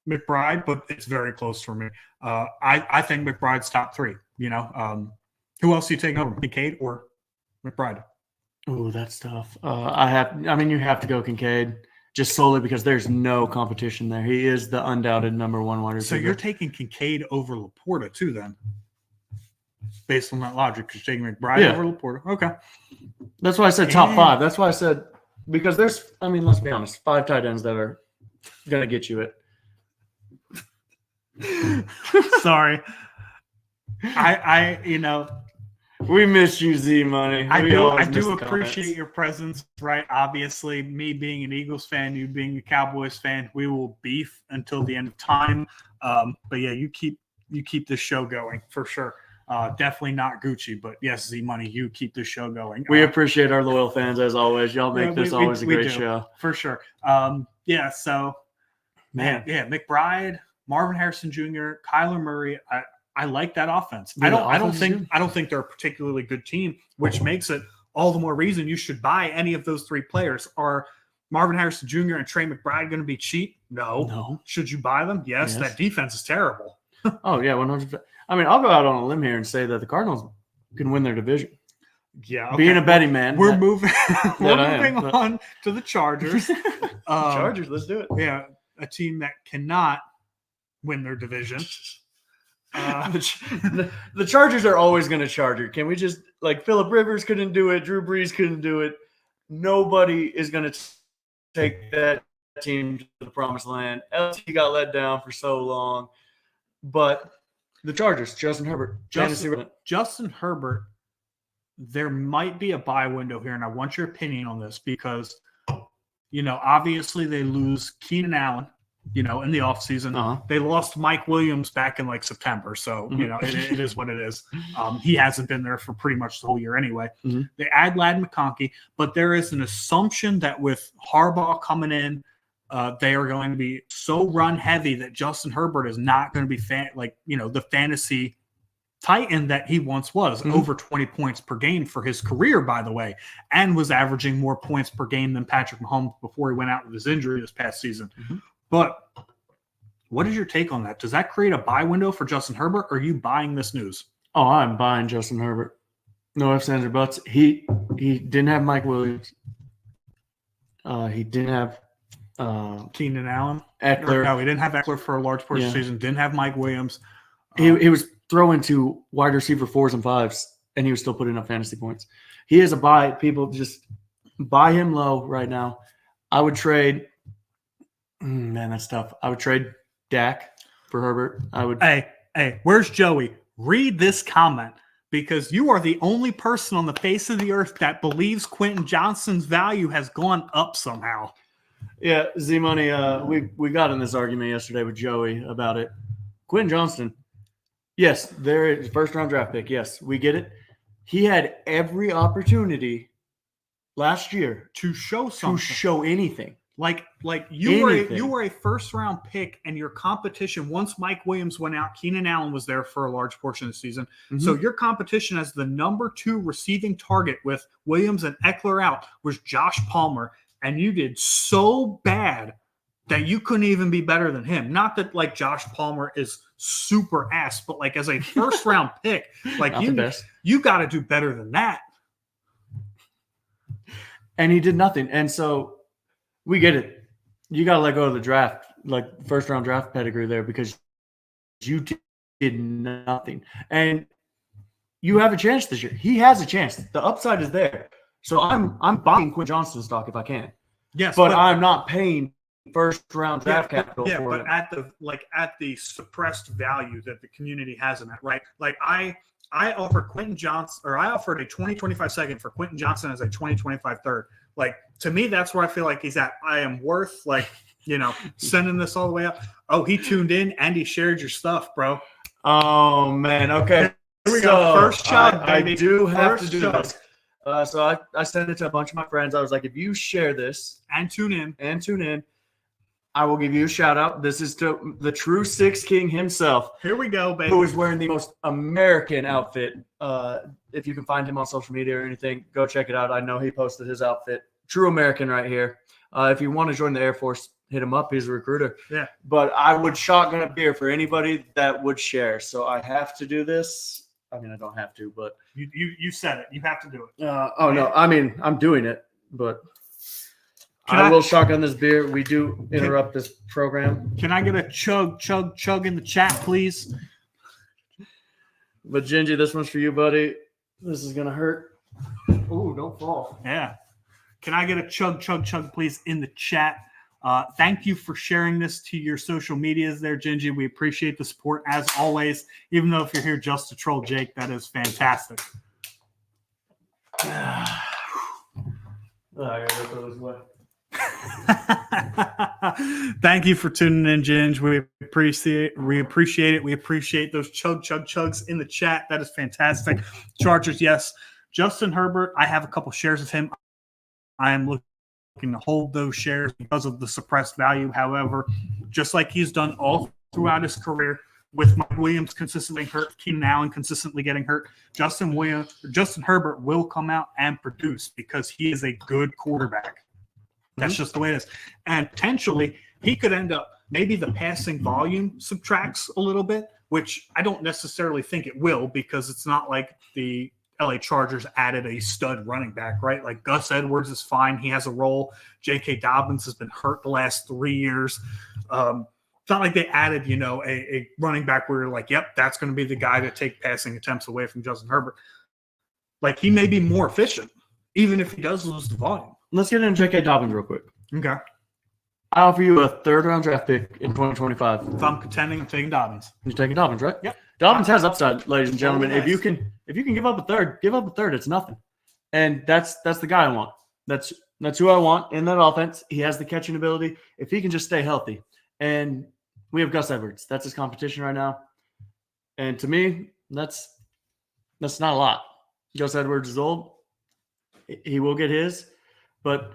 McBride, but it's very close for me. I think McBride's top 3. Who else are you taking over, Kincaid or McBride? Oh, that's tough. You have to go Kincaid just solely because there's no competition there. He is the undoubted number 1 wide receiver. So you're taking Kincaid over Laporta too, then, based on that logic. You're taking McBride over Laporta. Okay. That's why I said top 5. That's why I said because there's. Let's be honest. 5 tight ends that are gonna get you it. Sorry. We miss you, Z Money. I do appreciate your presence, right? Obviously, me being an Eagles fan, you being a Cowboys fan, we will beef until the end of time. But yeah, you keep this show going for sure. Definitely not Gucci, but yes, Z Money, you keep this show going. We appreciate our loyal fans as always. Y'all make this always a great show. For sure. So McBride, Marvin Harrison Jr., Kyler Murray, I like that offense. I don't think they're a particularly good team, which makes it all the more reason you should buy any of those 3 players. Are Marvin Harrison Jr. and Trey McBride going to be cheap? No. Should you buy them? Yes. That defense is terrible. Oh yeah, 100%. I'll go out on a limb here and say that the Cardinals can win their division. Yeah, okay. Being a betting man, we're moving on to the Chargers. Chargers, let's do it. Yeah, a team that cannot win their division. The Chargers are always going to Charger. Can we just Phillip Rivers couldn't do it, Drew Brees couldn't do it. Nobody is going to take that team to the promised land. LT got let down for so long, but the Chargers, Justin Herbert, Justin Herbert there might be a buy window here, and I want your opinion on this because, obviously they lose Keenan Allen, in the offseason. Uh-huh. They lost Mike Williams back in September. So, it is what it is. He hasn't been there for pretty much the whole year anyway. Mm-hmm. They add Lad McConkey, but there is an assumption that with Harbaugh coming in, they are going to be so run heavy that Justin Herbert is not going to be the fantasy titan that he once was, over 20 points per game for his career, by the way, and was averaging more points per game than Patrick Mahomes before he went out with his injury this past season. But what is your take on that? Does that create a buy window for Justin Herbert, or are you buying this news? Oh, I'm buying Justin Herbert. No ifs, ands, or buts. He didn't have Mike Williams. He didn't have Keenan Allen. Eckler. No, he didn't have Eckler for a large portion of the season. Didn't have Mike Williams. He was throwing to wide receiver 4s and 5s, and he was still putting up fantasy points. He is a buy. People just buy him low right now. I would trade man, that's tough. I would trade Dak for Herbert. Hey, where's Joey? Read this comment, because you are the only person on the face of the earth that believes Quentin Johnston's value has gone up somehow. Yeah, Z-Money, we got in this argument yesterday with Joey about it. Quentin Johnston, yes, there is first-round draft pick. Yes, we get it. He had every opportunity last year to show anything. Like you were a first round pick, and your competition, once Mike Williams went out, Keenan Allen was there for a large portion of the season. So your competition as the number 2 receiving target with Williams and Eckler out was Josh Palmer, and you did so bad that you couldn't even be better than him. Not that Josh Palmer is super ass, but as a first round pick, you got to do better than that. And he did nothing. And so we get it. You got to let go of the draft, first round draft pedigree there, because you did nothing. And you have a chance this year. He has a chance. The upside is there. So I'm buying Quentin Johnston stock if I can. Yes, but I'm not paying first round draft capital for it. At the suppressed value that the community has in that, right? I offered I offered a 2025 second for Quentin Johnston as a 2025 third. To me, that's where I feel like he's at. I am worth sending this all the way up. Oh, he tuned in and he shared your stuff, bro. Oh man, okay. Here we go. First chug, baby. I do have to do this. So I sent it to a bunch of my friends. I was like, if you share this and tune in, I will give you a shout out. This is to the true Six King himself. Here we go, baby. Who is wearing the most American outfit. If you can find him on social media or anything, go check it out. I know he posted his outfit. True American right here. If you want to join the Air Force, hit him up. He's a recruiter. Yeah. But I would shotgun a beer for anybody that would share. So I have to do this. I mean, I don't have to, but you said it. You have to do it. No. I mean, I'm doing it, but I will shotgun this beer. We do interrupt this program. Can I get a chug in the chat, please? But Gingy, this one's for you, buddy. This is gonna hurt. Ooh, don't fall. Yeah. Can I get a chug, please, in the chat? Thank you for sharing this to your social medias there, Gingy. We appreciate the support as always. Even though if you're here just to troll Jake, that is fantastic. I gotta go throw this away. Thank you for tuning in, Ginge. We appreciate it. We appreciate those chugs in the chat. That is fantastic. Chargers, yes. Justin Herbert, I have a couple shares of him. I am looking to hold those shares because of the suppressed value. However, just like he's done all throughout his career, with Mike Williams consistently hurt, Keenan Allen consistently getting hurt, Justin Herbert will come out and produce because he is a good quarterback. That's just the way it is. And potentially, he could end up, maybe the passing volume subtracts a little bit, which I don't necessarily think it will, because it's not like the LA Chargers added a stud running back, right? Gus Edwards is fine. He has a role. J.K. Dobbins has been hurt the last 3 years. It's not like they added, a running back where you're like, yep, that's going to be the guy to take passing attempts away from Justin Herbert. He may be more efficient, even if he does lose the volume. Let's get into J.K. Dobbins real quick. Okay. I offer you a third-round draft pick in 2025. If I'm contending, I'm taking Dobbins. You're taking Dobbins, right? Yep. Dobbins has upside, ladies and gentlemen. Nice. If you can give up a third, It's nothing. And that's the guy I want. That's who I want in that offense. He has the catching ability. If he can just stay healthy. And we have Gus Edwards. That's his competition right now. And to me, that's not a lot. Gus Edwards is old. He will get his. But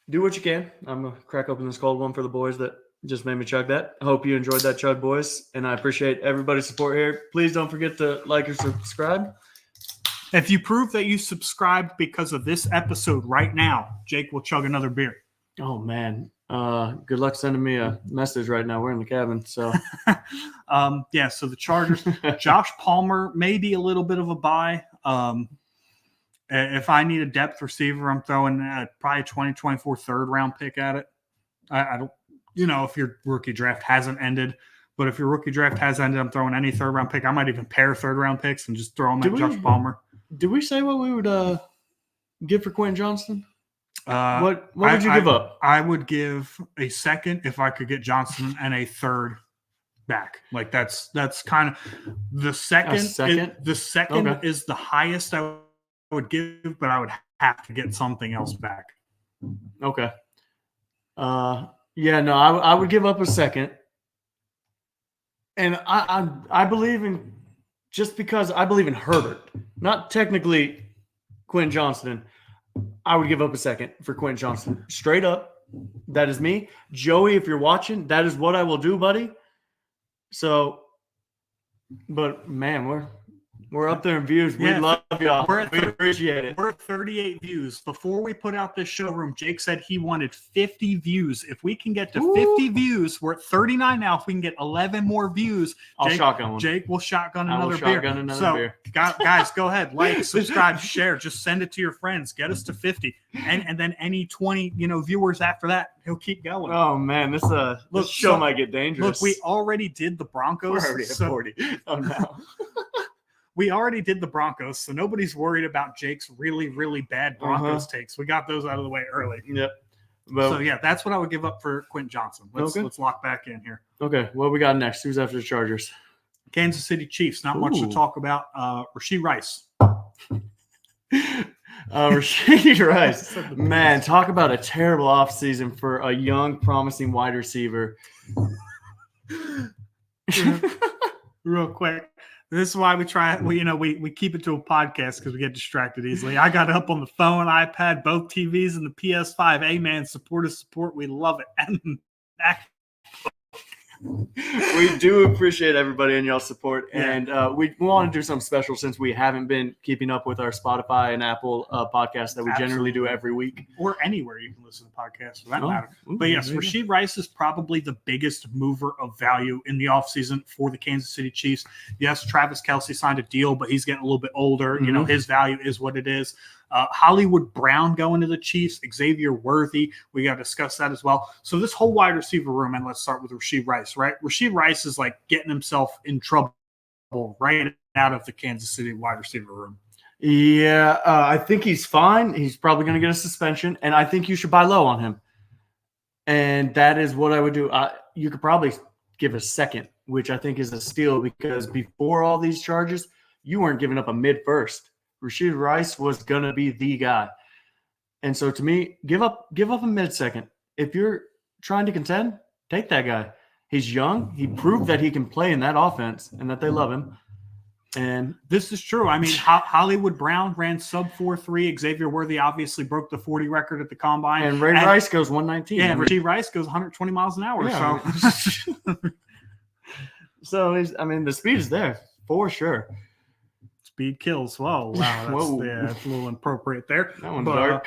do what you can. I'm going to crack open this cold one for the boys that just made me chug that. I hope you enjoyed that chug, boys. And I appreciate everybody's support here. Please don't forget to like or subscribe. If you prove that you subscribed because of this episode right now, Jake will chug another beer. Oh, man. Good luck sending me a message right now. We're in the cabin. So, so the Chargers, Josh Palmer, maybe a little bit of a buy. If I need a depth receiver, I'm throwing probably a 2024 third round pick at it. I don't, if your rookie draft hasn't ended, but if your rookie draft has ended, I'm throwing any third round pick. I might even pair third round picks and just throw them at Josh Palmer. Did we say what we would give for Quentin Johnston? What would you give up? I would give a second if I could get Johnson and a third back. Like that's kind of the second. The second is the highest I would give, but I would have to get something else back. Okay. I would give up a second. And I believe in, just because I believe in Herbert, not technically Quentin Johnston, I would give up a second for Quentin Johnston. Straight up. That is me. Joey, if you're watching, that is what I will do, buddy. So, but man, we're up there in views. We love y'all. We appreciate it. We're at 38 views. Before we put out this showroom, Jake said he wanted 50 views. If we can get to 50 views, we're at 39 now. If we can get 11 more views, I'll shotgun one. Jake will shotgun another beer. Guys, go ahead. Like, subscribe, share. Just send it to your friends. Get us to 50. And then any 20 viewers after that, he'll keep going. Oh, man. This show might get dangerous. Look, we already did the Broncos. We're already at 40. Oh, no. We already did the Broncos, so nobody's worried about Jake's really, really bad Broncos takes. We got those out of the way early. Yep. That's what I would give up for Quentin Johnson. Let's lock back in here. Okay, what we got next? Who's after the Chargers? Kansas City Chiefs. Not much to talk about. Rashee Rice. Rashee Rice. Man, talk about a terrible offseason for a young, promising wide receiver. Real quick. This is why we try. We keep it to a podcast because we get distracted easily. I got it up on the phone, iPad, both TVs, and the PS5. Hey, man, support is support. We love it. And we do appreciate everybody and y'all's support. And we want to do something special since we haven't been keeping up with our Spotify and Apple podcasts that we generally do every week. Or anywhere you can listen to podcasts for that matter. But yes, Rashee Rice is probably the biggest mover of value in the offseason for the Kansas City Chiefs. Yes, Travis Kelce signed a deal, but he's getting a little bit older. Mm-hmm. His value is what it is. Hollywood Brown going to the Chiefs, Xavier Worthy. We got to discuss that as well. So this whole wide receiver room, and let's start with Rashee Rice, right? Rashee Rice is like getting himself in trouble right out of the Kansas City wide receiver room. Yeah, I think he's fine. He's probably going to get a suspension, and I think you should buy low on him. And that is what I would do. You could probably give a second, which I think is a steal because before all these charges, you weren't giving up a mid-first. Rashee Rice was going to be the guy. And so to me, give up a mid-second. If you're trying to contend, take that guy. He's young. He proved that he can play in that offense and that they love him. And this is true. I mean, Hollywood Brown ran sub 4.3. Xavier Worthy obviously broke the 40 record at the combine. And Rice goes 119. Yeah, Rashee Rice goes 120 miles an hour. Yeah. So the speed is there for sure. Speed kills. Whoa, wow, that's a little inappropriate there. That one's dark.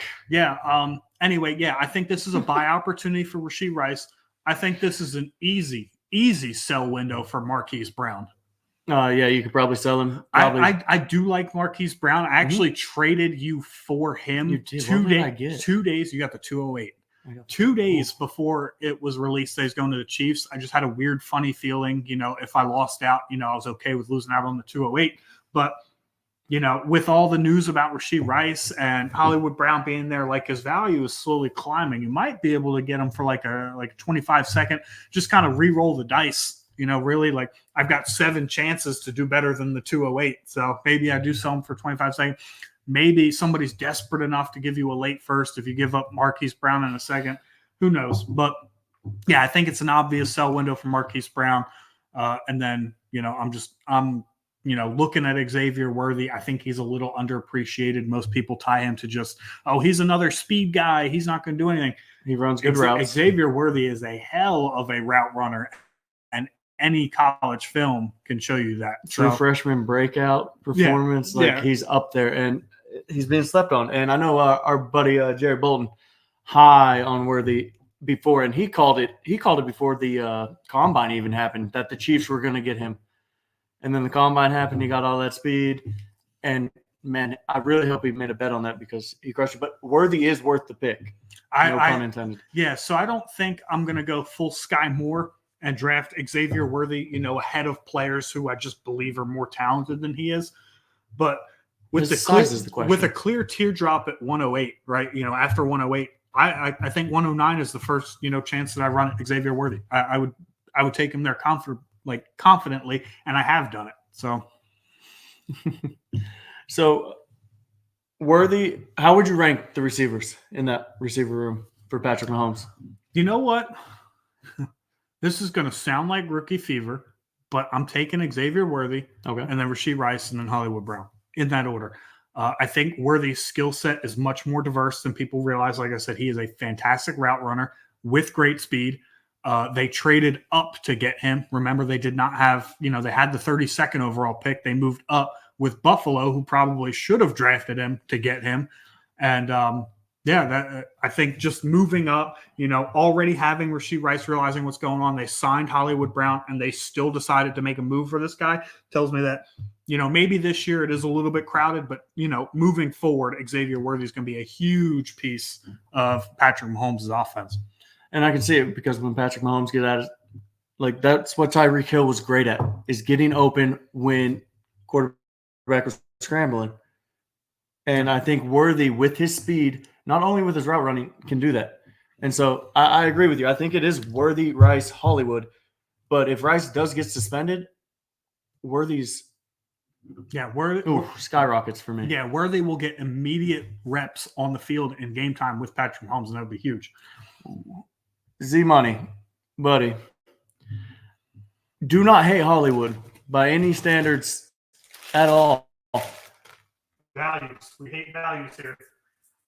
Anyway, I think this is a buy opportunity for Rashee Rice. I think this is an easy sell window for Marquise Brown. You could probably sell him. I do like Marquise Brown. I actually traded you for him. You did. 2 days. You got the 208. 2 days before it was released that he's going to the Chiefs. I just had a weird, funny feeling. If I lost out, I was okay with losing out on the 208. But with all the news about Rashee Rice and Hollywood Brown being there, like his value is slowly climbing. You might be able to get him for like a 25-second, just kind of re-roll the dice really, like, I've got 7 chances to do better than the 208. So maybe I do sell him for 25 seconds. Maybe somebody's desperate enough to give you a late first if you give up Marquise Brown in a second. Who knows? But yeah, I think it's an obvious sell window for Marquise Brown. And then, I'm looking at Xavier Worthy. I think he's a little underappreciated. Most people tie him to just, he's another speed guy. He's not going to do anything. He runs good routes. Xavier Worthy is a hell of a route runner, and any college film can show you that. True freshman breakout performance. He's up there, and he's being slept on. And I know our buddy Jared Bolton, high on Worthy before, and he called it before the combine even happened, that the Chiefs were going to get him. And then the combine happened. He got all that speed. And, man, I really hope he made a bet on that because he crushed it. But Worthy is worth the pick. No pun intended. Yeah, so I don't think I'm going to go full Sky Moore and draft Xavier Worthy, ahead of players who I just believe are more talented than he is. But with a clear teardrop at 108, right? After 108, I think 109 is the first, chance that I run at Xavier Worthy. I would take him there confidently, and I have done it. So Worthy, how would you rank the receivers in that receiver room for Patrick Mahomes? You know what? This is going to sound like rookie fever, but I'm taking Xavier Worthy, and then Rashee Rice, and then Hollywood Brown in that order. I think Worthy's skill set is much more diverse than people realize. Like I said, he is a fantastic route runner with great speed. They traded up to get him. Remember, they did not have, they had the 32nd overall pick. They moved up with Buffalo, who probably should have drafted him to get him. And I think just moving up, already having Rashee Rice realizing what's going on, they signed Hollywood Brown, and they still decided to make a move for this guy, tells me that, maybe this year it is a little bit crowded, but, moving forward, Xavier Worthy is going to be a huge piece of Patrick Mahomes' offense. And I can see it because when Patrick Mahomes get at it, that's what Tyreek Hill was great at, is getting open when quarterback was scrambling. And I think Worthy, with his speed, not only with his route running, can do that. And so I agree with you. I think it is Worthy, Rice, Hollywood. But if Rice does get suspended, Worthy's skyrockets for me. Yeah, Worthy will get immediate reps on the field in game time with Patrick Mahomes, and that would be huge. Z-Money, buddy, do not hate Hollywood by any standards at all. Values. We hate values here.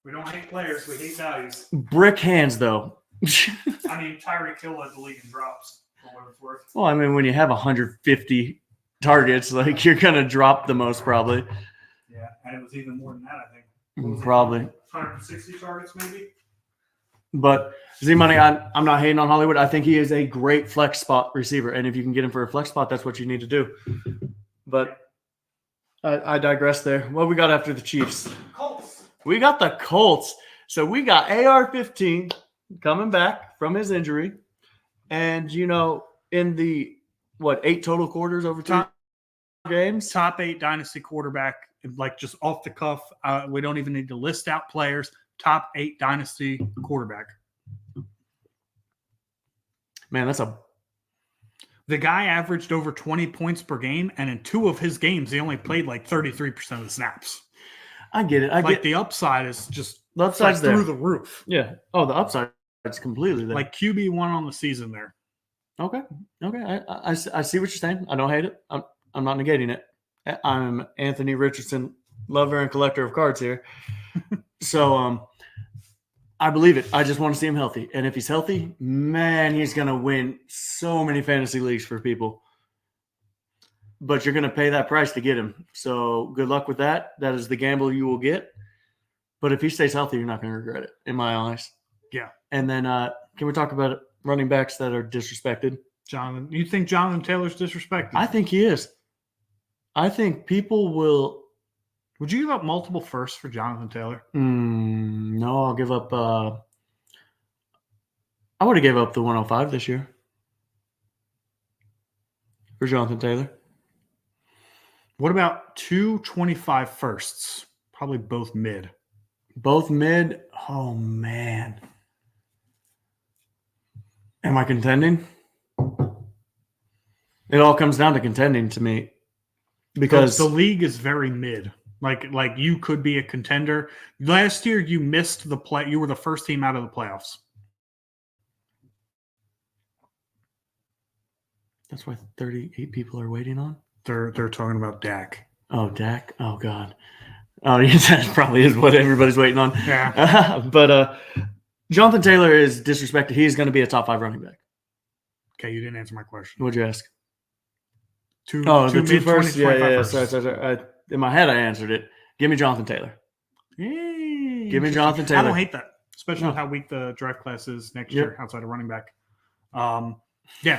We don't hate players. We hate values. Brick hands, though. I mean, Tyreek Hill led the league in drops, for what it's worth. Well, I mean, when you have 150 targets, you're going to drop the most probably. Yeah, and it was even more than that, I think. Probably. 160 targets, maybe? But Z-Money, I'm not hating on Hollywood. I think he is a great flex spot receiver. And if you can get him for a flex spot, that's what you need to do. But I digress there. What we got after the Chiefs? Colts. We got the Colts. So we got AR-15 coming back from his injury. And, in the, 8 total quarters over 2 games? Top 8 Dynasty quarterback, just off the cuff. We don't even need to list out players. Top 8 Dynasty quarterback. Man, the guy averaged over 20 points per game, and in 2 of his games, he only played 33% of the snaps. I get it. The upside is just the upside's there. Through the roof. Yeah. Oh, the upside is completely there. QB1 on the season there. Okay. I see what you're saying. I don't hate it. I'm not negating it. I'm Anthony Richardson, lover and collector of cards here. So I believe it. I just want to see him healthy. And if he's healthy, man, he's going to win so many fantasy leagues for people. But you're going to pay that price to get him. So good luck with that. That is the gamble you will get. But if he stays healthy, you're not going to regret it, in my eyes. Yeah. And then can we talk about running backs that are disrespected? Jonathan, you think Jonathan Taylor's disrespected? I think he is. I think people will. Would you give up multiple firsts for Jonathan Taylor? No, I'll give up. I would have gave up the 105 this year for Jonathan Taylor. What about 225 firsts? Probably both mid. Both mid? Oh, man. Am I contending? It all comes down to contending to me, because the league is very mid. Like you could be a contender. Last year you missed the play. You were the first team out of the playoffs. that's why 38 people are waiting on. They're talking about Dak. Oh, Dak. Oh, God. Oh, yeah, that probably is what everybody's waiting on. Yeah. But Jonathan Taylor is disrespected. He's going to be a top 5 running back. Okay, you didn't answer my question. What'd you ask? Two first? Yeah. First. Sorry. In my head, I answered it. Give me Jonathan Taylor. Give me Jonathan Taylor. I don't hate that, especially with how weak the draft class is next year outside of running back.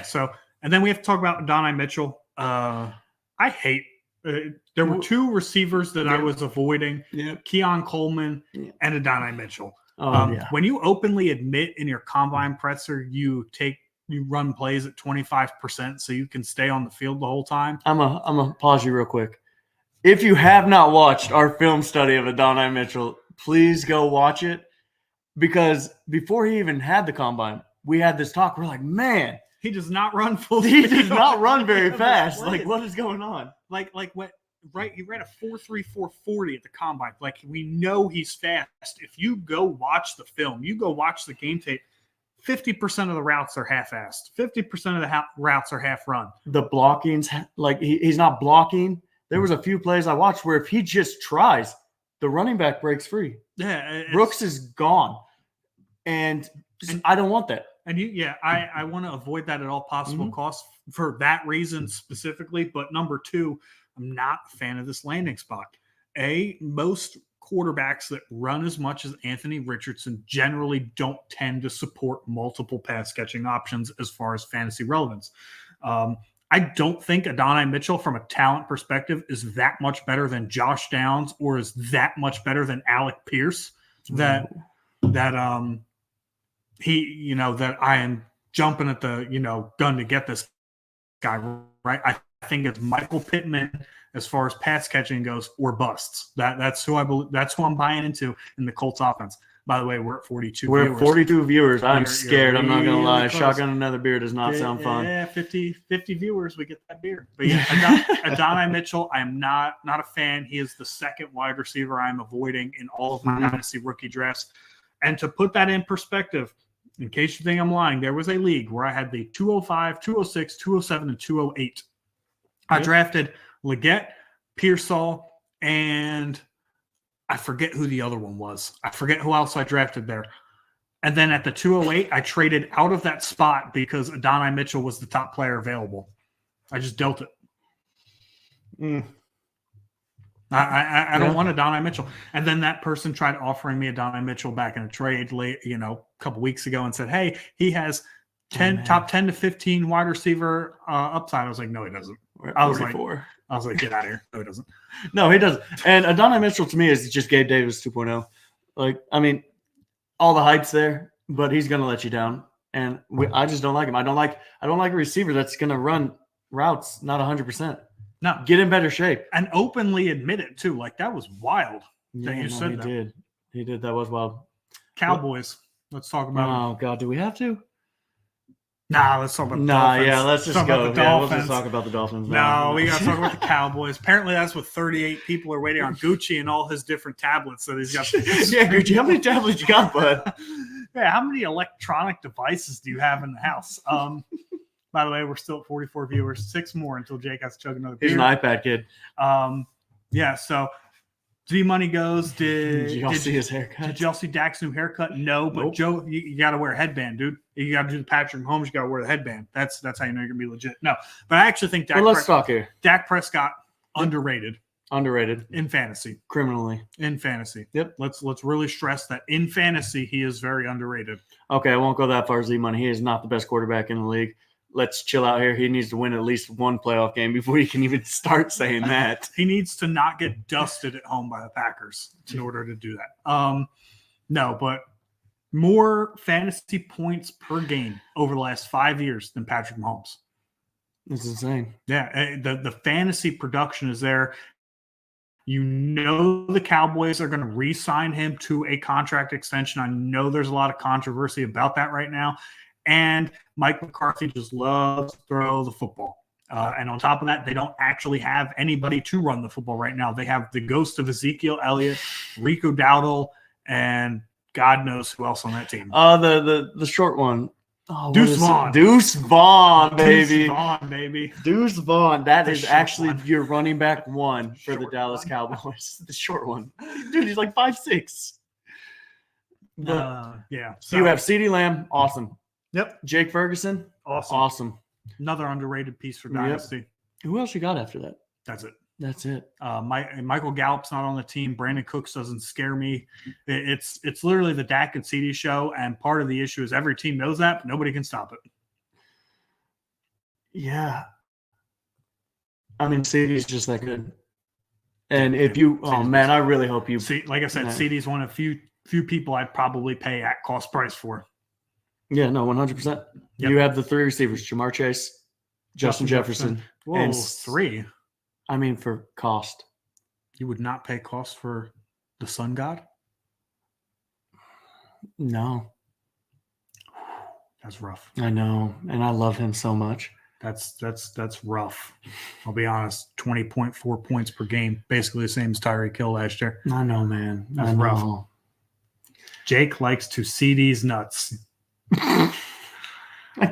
So, and then we have to talk about Adonai Mitchell. I hate there were 2 receivers that I was avoiding, Keon Coleman and Adonai Mitchell. When you openly admit in your combine presser you run plays at 25% so you can stay on the field the whole time. I'm gonna pause you real quick. If you have not watched our film study of Adonai Mitchell, please go watch it, because before he even had the combine, we had this talk. We're like, man, he does not run full. He does not run very fast. Like, what is going on? Like what? Right, he ran a 4.3 4.40 at the combine. Like, we know he's fast. If you go watch the film, you go watch the game tape, 50% of the routes are half-assed. 50% of the routes are half-run. The blocking's like he's not blocking. There was a few plays I watched where if he just tries, the running back breaks free. Yeah, Brooks is gone, and I don't want that. And I want to avoid that at all possible costs for that reason specifically. But number 2, I'm not a fan of this landing spot. Most quarterbacks that run as much as Anthony Richardson generally don't tend to support multiple pass catching options as far as fantasy relevance. I don't think Adonai Mitchell from a talent perspective is that much better than Josh Downs or is that much better than Alec Pierce that I am jumping at the, gun to get this guy, right? I think it's Michael Pittman as far as pass catching goes, or busts. That's who I believe. That's who I'm buying into in the Colts offense. By the way, we're at 42 We're viewers. at 42 viewers. I'm scared. I'm not going to lie. Close. Shotgun another beer does not sound fun. Yeah, 50 viewers, we get that beer. But yeah, Adonai Mitchell, I am not a fan. He is the second wide receiver I'm avoiding in all of my Dynasty rookie drafts. And to put that in perspective, in case you think I'm lying, there was a league where I had the 205, 206, 207, and 208. I drafted Leggett, Pearsall, and I forget who the other one was. I forget who else I drafted there. And then at the 208, I traded out of that spot because Adonai Mitchell was the top player available. I just dealt it. I don't want Adonai Mitchell. And then that person tried offering me Adonai Mitchell back in a trade late, a couple weeks ago and said, hey, he has top 10 to 15 wide receiver upside. I was like, no, he doesn't. I was like, get out of here. No, he doesn't. No, he doesn't. And Adonai Mitchell to me is just Gabe Davis 2.0. Like, I mean, all the hype's there, but he's going to let you down. And I just don't like him. I don't like a receiver that's going to run routes not 100%. No, get in better shape and openly admit it too. Like, that was wild that you said that. He did. That was wild. Cowboys. Let's talk about. Oh God, do we have to? Nah, let's talk about the Dolphins. Yeah, let's just go. Let's just talk about the Dolphins. No, we got to talk about the Cowboys. Apparently, that's what 38 people are waiting on. Gucci and all his different tablets that he's got. Yeah, Gucci, how many tablets you got, bud? Yeah, how many electronic devices do you have in the house? By the way, we're still at 44 viewers. 6 more until Jake has to chug another beer. He's an iPad kid. Yeah, so Z-Money goes, did y'all see his haircut? Did y'all see Dak's new haircut? No, but nope. Joe, you got to wear a headband, dude. You got to do the Patrick Mahomes. You got to wear the headband. That's how you know you're going to be legit. No, but I actually think let's talk here. Dak Prescott, underrated. Underrated. In fantasy. Criminally. In fantasy. Yep. Let's really stress that in fantasy, he is very underrated. Okay, I won't go that far, Z-Money. He is not the best quarterback in the league. Let's chill out here. He needs to win at least one playoff game before he can even start saying that. He needs to not get dusted at home by the Packers in order to do that. No, but more fantasy points per game over the last 5 years than Patrick Mahomes. It's insane. Yeah, the fantasy production is there. You know the Cowboys are going to re-sign him to a contract extension. I know there's a lot of controversy about that right now. And Mike McCarthy just loves to throw the football. And on top of that, they don't actually have anybody to run the football right now. They have the ghost of Ezekiel Elliott, Rico Dowdle, and God knows who else on that team. The short one. Oh, Deuce Vaughn. Deuce Vaughn, baby. Deuce Vaughn, baby. Deuce Vaughn. That The is short actually one. your running back one for the Short Dallas one. Cowboys. The short one. Dude, he's like 5'6". Yeah. So you have CeeDee Lamb, awesome. Yep. Jake Ferguson, awesome. Another underrated piece for Dynasty. Who else you got after that? That's it. That's it. Michael Gallup's not on the team. Brandon Cooks doesn't scare me. It's literally the Dak and CD show, and part of the issue is every team knows that, but nobody can stop it. Yeah. I mean, CD's just that good. And if you, man, I really hope you. See, like I said, CD's one of few people I'd probably pay at cost price for. Yeah, no, 100%. Yep. You have the three receivers: Jamar Chase, Justin Jefferson. Whoa, and 3. I mean, for cost. You would not pay cost for the Sun God? No. That's rough. I know, and I love him so much. That's rough. I'll be honest. 20.4 points per game, basically the same as Tyreek Hill last year. I know, man. That's I know. rough. Jake likes to see these nuts. I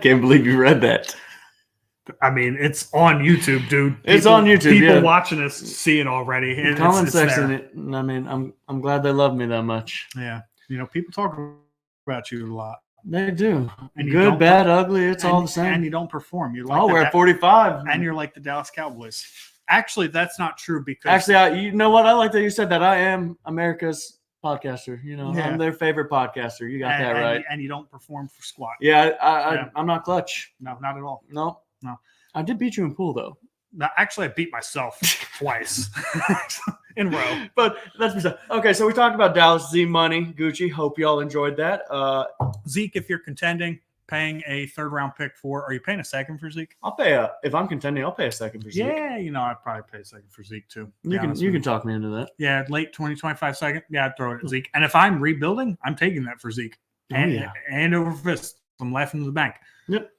can't believe you read that. I mean, it's on YouTube, dude. It's on YouTube. People watching us see it already. Comment section. I mean, I'm glad they love me that much. Yeah, people talk about you a lot. They do. And good, bad, ugly. It's all the same. And you don't perform. You're like I'll wear 45. And you're like the Dallas Cowboys. Actually, that's not true because actually, you know what? I like that you said that. I am America's podcaster. I'm their favorite podcaster. You got that right. And you don't perform for squat. Yeah, I'm not clutch. No, not at all. No. I did beat you in pool though. No, actually, I beat myself twice in a row. But that's beside. Okay, so we talked about Dallas, Z Money, Gucci. Hope y'all enjoyed that. Zeke, if you're contending, paying a 3rd round pick for, are you paying a 2nd for Zeke? I'll pay if I'm contending, I'll pay a 2nd for Zeke. Yeah, I'd probably pay a 2nd for Zeke too. You can talk me into that. Yeah, late 2025 2nd. Yeah, I'd throw it at Zeke. And if I'm rebuilding, I'm taking that for Zeke. And over fist. I'm laughing to the bank. Yep.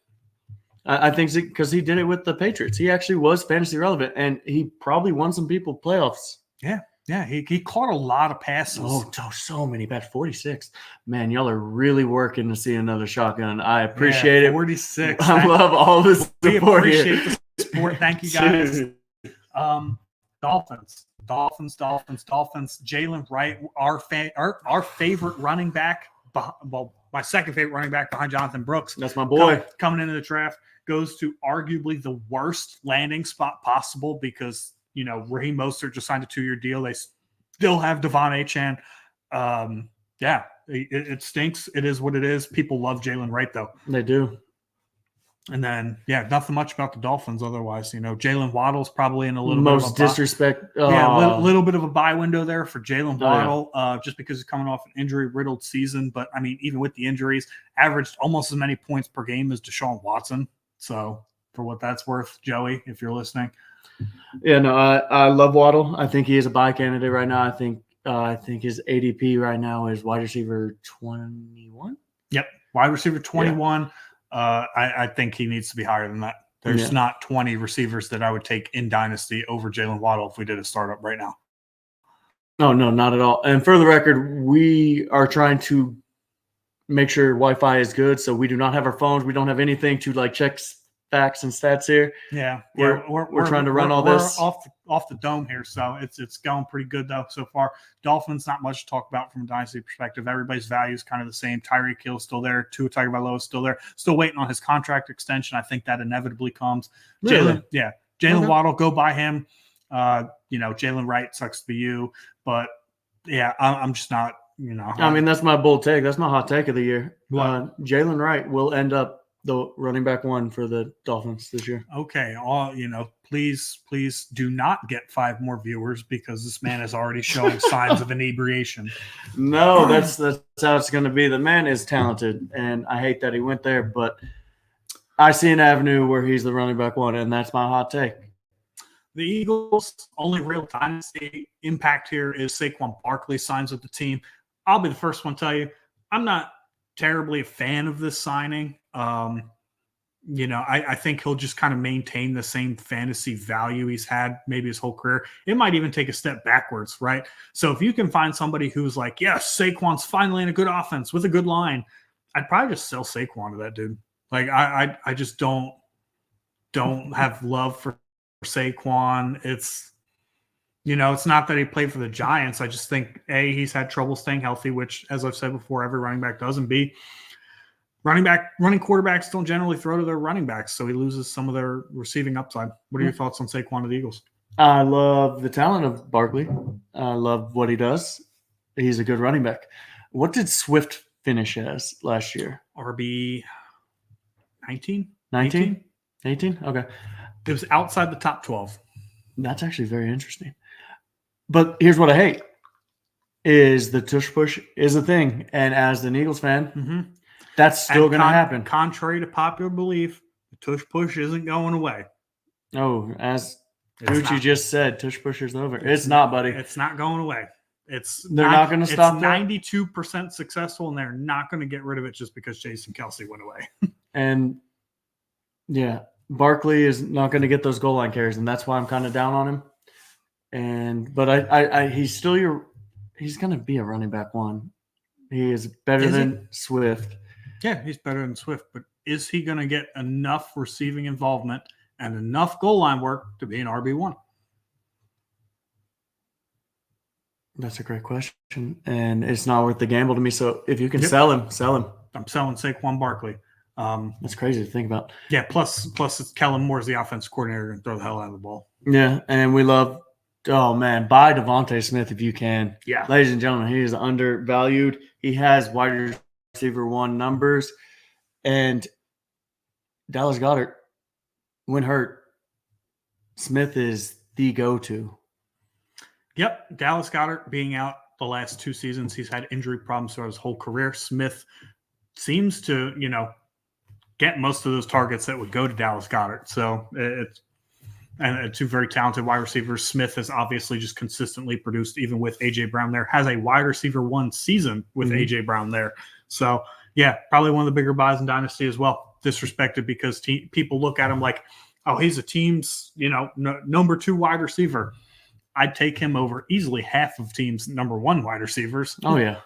I think because he did it with the Patriots. He actually was fantasy relevant, and he probably won some people playoffs. Yeah, he caught a lot of passes. Oh, so many bad. 46. Man, y'all are really working to see another shotgun. I appreciate it. 46. I love all this support. We appreciate the support. Thank you, guys. Dolphins. Jalen Wright, our favorite running back. Well, my second favorite running back behind Jonathan Brooks. That's my boy. Coming into the draft. Goes to arguably the worst landing spot possible because, Raheem Mostert just signed a 2-year deal. They still have Devon Achane. It stinks. It is what it is. People love Jalen Wright, though. They do. And then, nothing much about the Dolphins otherwise. Jalen Waddle's probably in a little most bit of a disrespect. A little bit of a buy window there for Jalen Waddle, just because he's coming off an injury-riddled season. But, I mean, even with the injuries, averaged almost as many points per game as Deshaun Watson. So, for what that's worth, Joey, if you're listening. Yeah, no, I love Waddle. I think he is a buy candidate right now. I think his ADP right now is wide receiver 21. Yep, wide receiver 21. Yeah. I think he needs to be higher than that. There's not 20 receivers that I would take in Dynasty over Jalen Waddle if we did a startup right now. No, not at all. And for the record, we are trying to make sure Wi-Fi is good, so we do not have our phones. We don't have anything to check facts and stats here. Yeah, we're trying to run all this off the dome here, so it's going pretty good though so far. Dolphins, not much to talk about from a dynasty perspective. Everybody's value is kind of the same. Tyreek Hill still there. Tua Tagovailoa is still there. Still waiting on his contract extension. I think that inevitably comes. Really? Jalen Waddle, go buy him. Jalen Wright sucks to be you, but I'm just not. I mean, that's my bold take. That's my hot take of the year. Jalen Wright will end up the running back 1 for the Dolphins this year. Okay. Please do not get 5 more viewers because this man is already showing signs of inebriation. No, that's how it's going to be. The man is talented, and I hate that he went there, but I see an avenue where he's the running back 1, and that's my hot take. The Eagles' only real dynasty impact here is Saquon Barkley signs with the team. I'll be the first one to tell you, I'm not terribly a fan of this signing. I think he'll just kind of maintain the same fantasy value he's had maybe his whole career. It might even take a step backwards, right? So if you can find somebody who's like, yes, Saquon's finally in a good offense with a good line, I'd probably just sell Saquon to that dude. Like I just don't have love for Saquon. It's it's not that he played for the Giants. I just think A, he's had trouble staying healthy, which, as I've said before, every running back does, and B, running quarterbacks don't generally throw to their running backs, so he loses some of their receiving upside. What are your thoughts on Saquon to the Eagles? I love the talent of Barkley. I love what he does. He's a good running back. What did Swift finish as last year? RB 19? 19? 18? Okay. It was outside the top 12. That's actually very interesting. But here's what I hate is the tush push is a thing. And as an Eagles fan, that's still going to happen. Contrary to popular belief, the tush push isn't going away. Oh, as Gucci just said, tush pusher's over. It's not, buddy. It's not going away. They're not going to stop that. 92% successful, and they're not going to get rit of it just because Jason Kelsey went away. And, yeah, Barkley is not going to get those goal line carries, and that's why I'm kind of down on him. But he's still he's going to be a running back one. He is better than Swift. Yeah, he's better than Swift, but is he going to get enough receiving involvement and enough goal line work to be an RB1? That's a great question, and it's not worth the gamble to me. So if you can sell him, sell him. I'm selling Saquon Barkley. That's crazy to think about. Yeah, plus it's Kellen Moore's the offensive coordinator and throw the hell out of the ball. Yeah, and we love buy Devontae Smith if you can. Yeah. Ladies and gentlemen, he is undervalued. He has wide receiver 1 numbers. And Dallas Goedert, when hurt, Smith is the go-to. Yep, Dallas Goedert being out the last 2 seasons, he's had injury problems throughout his whole career. Smith seems to, get most of those targets that would go to Dallas Goedert. So it's two very talented wide receivers. Smith has obviously just consistently produced, even with A.J. Brown there. Has a wide receiver 1 season with A.J. Brown there. So, yeah, probably one of the bigger buys in Dynasty as well. Disrespected because people look at him like, oh, he's a team's, number 2 wide receiver. I'd take him over easily half of teams' number 1 wide receivers. Oh, yeah.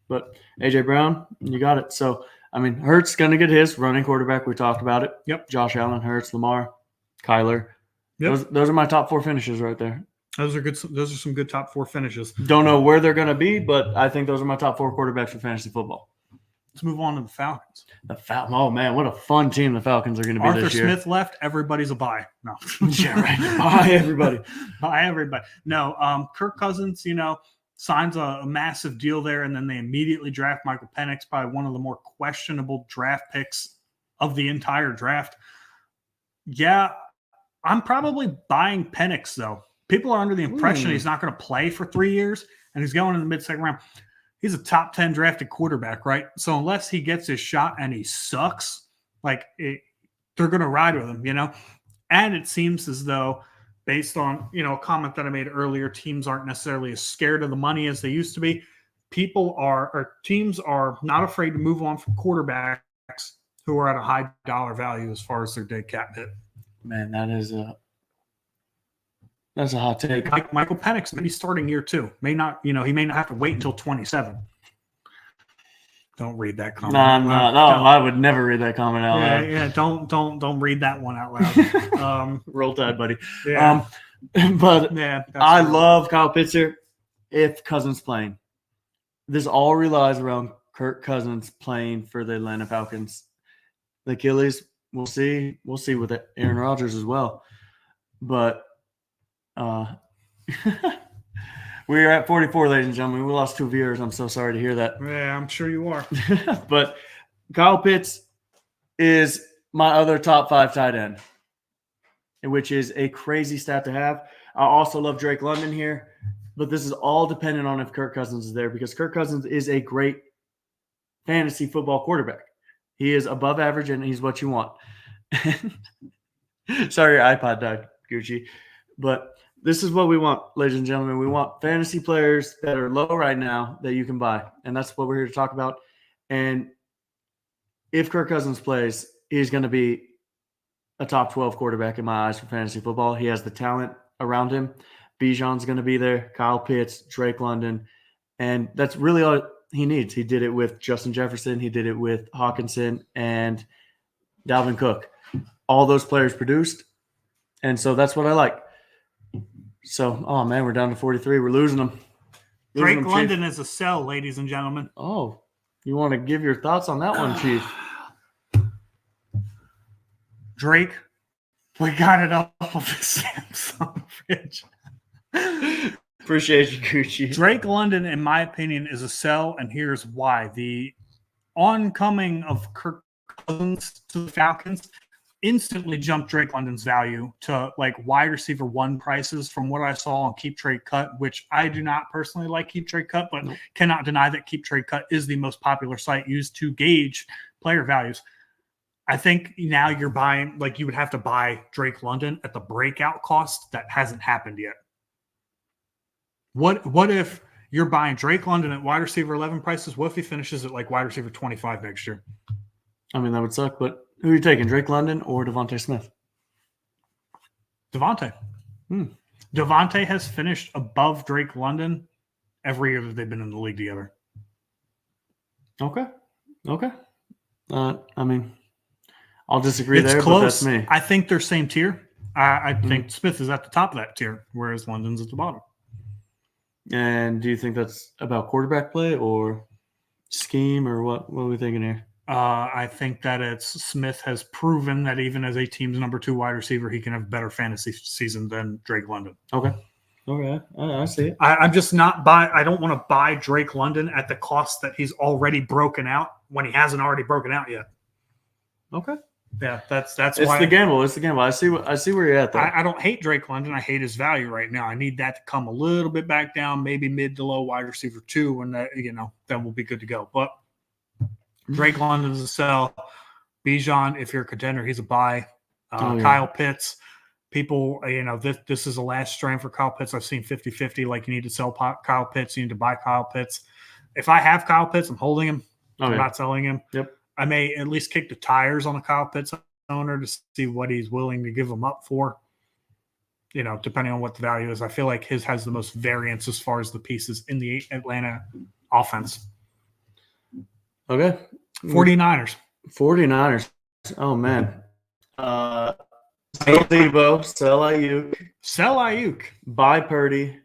But A.J. Brown, you got it. So, Hurts going to get his running quarterback. We talked about it. Yep. Josh Allen, Hurts, Lamar, Kyler. Yep. Those are my top 4 finishes right there. Those are good. Those are some good top 4 finishes. Don't know where they're going to be, but I think those are my top 4 quarterbacks for fantasy football. Let's move on to the Falcons. Oh, man, what a fun team the Falcons are going to be this year. Arthur Smith left. Everybody's a buy. No. Yeah, right. Buy everybody. Buy everybody. No, Kirk Cousins, signs a massive deal there, and then they immediately draft Michael Penix, probably one of the more questionable draft picks of the entire draft. Yeah, I'm probably buying Penix, though. People are under the impression he's not going to play for 3 years, and he's going in the mid-second round. He's a top 10 drafted quarterback, right? So unless he gets his shot and he sucks, they're going to ride with him, And it seems as though, based on, a comment that I made earlier, teams aren't necessarily as scared of the money as they used to be. Teams are not afraid to move on from quarterbacks who are at a high dollar value as far as their dead cap hit. Man, that's a hot take. Like Michael Penix, maybe starting year 2. He may not have to wait until 27. Don't read that comment. No, I would never read that comment out loud. Yeah, don't read that one out loud. Roll Tide, buddy. Yeah. But yeah, I love Kyle Pitts here if Cousins playing. This all relies around Kirk Cousins playing for the Atlanta Falcons. The Achilles, we'll see. We'll see with Aaron Rodgers as well. But we are at 44, ladies and gentlemen. We lost 2 viewers. I'm so sorry to hear that. Yeah, I'm sure you are. But Kyle Pitts is my other top 5 tight end, which is a crazy stat to have. I also love Drake London here, but this is all dependent on if Kirk Cousins is there, because Kirk Cousins is a great fantasy football quarterback. He is above average, and he's what you want. Sorry, your iPod died, Gucci. But this is what we want, ladies and gentlemen. We want fantasy players that are low right now that you can buy. And that's what we're here to talk about. And if Kirk Cousins plays, he's going to be a top 12 quarterback in my eyes for fantasy football. He has the talent around him. Bijan's going to be there, Kyle Pitts, Drake London, and that's really all he needs. He did it with Justin Jefferson. He did it with Hawkinson and Dalvin Cook. All those players produced, and so that's what I like. So, oh, man, we're down to 43. We're losing them. Drake London is a sell, ladies and gentlemen. Oh, you want to give your thoughts on that one, Chief? Drake, we got it off of the Samsung fridge. Appreciate you, Gucci. Drake London, in my opinion, is a sell, and here's why. The oncoming of Kirk Cousins to the Falcons instantly jumped Drake London's value to like wide receiver 1 prices from what I saw on Keep Trade Cut, which I do not personally like Keep Trade Cut, but cannot deny that Keep Trade Cut is the most popular site used to gauge player values. I think now you're buying, like you would have to buy Drake London at the breakout cost that hasn't happened yet. What if you're buying Drake London at wide receiver 11 prices? What if he finishes at like wide receiver 25 next year? I mean, that would suck, but who are you taking, Drake London or Devontae Smith? Devontae. Devontae has finished above Drake London every year that they've been in the league together. Okay. I mean, I'll disagree it's there, close. But that's me. I think they're same tier. I think Smith is at the top of that tier, whereas London's at the bottom. And do you think that's about quarterback play or scheme or what? What are we thinking here? I think that Smith has proven that even as a team's number 2 wide receiver, he can have a better fantasy season than Drake London. Okay. I see it. I'm just not I don't want to buy Drake London at the cost that he's already broken out when he hasn't already broken out yet. Okay. Yeah, that's why it's the gamble. It's the gamble. I see where you're at, though. I don't hate Drake London. I hate his value right now. I need that to come a little bit back down, maybe mid to low wide receiver 2, and that then we'll be good to go. But Drake London is a sell. Bijan, if you're a contender, he's a buy. Kyle Pitts, people, this is the last strand for Kyle Pitts. I've seen 50-50, like you need to sell Kyle Pitts, you need to buy Kyle Pitts. If I have Kyle Pitts, I'm holding him. I'm not selling him. Yep. I may at least kick the tires on a Kyle Pitts owner to see what he's willing to give him up for, depending on what the value is. I feel like his has the most variance as far as the pieces in the Atlanta offense. Okay. 49ers. Oh, man. Sell Debo, sell Ayuk. Sell Ayuk. Buy Purdy.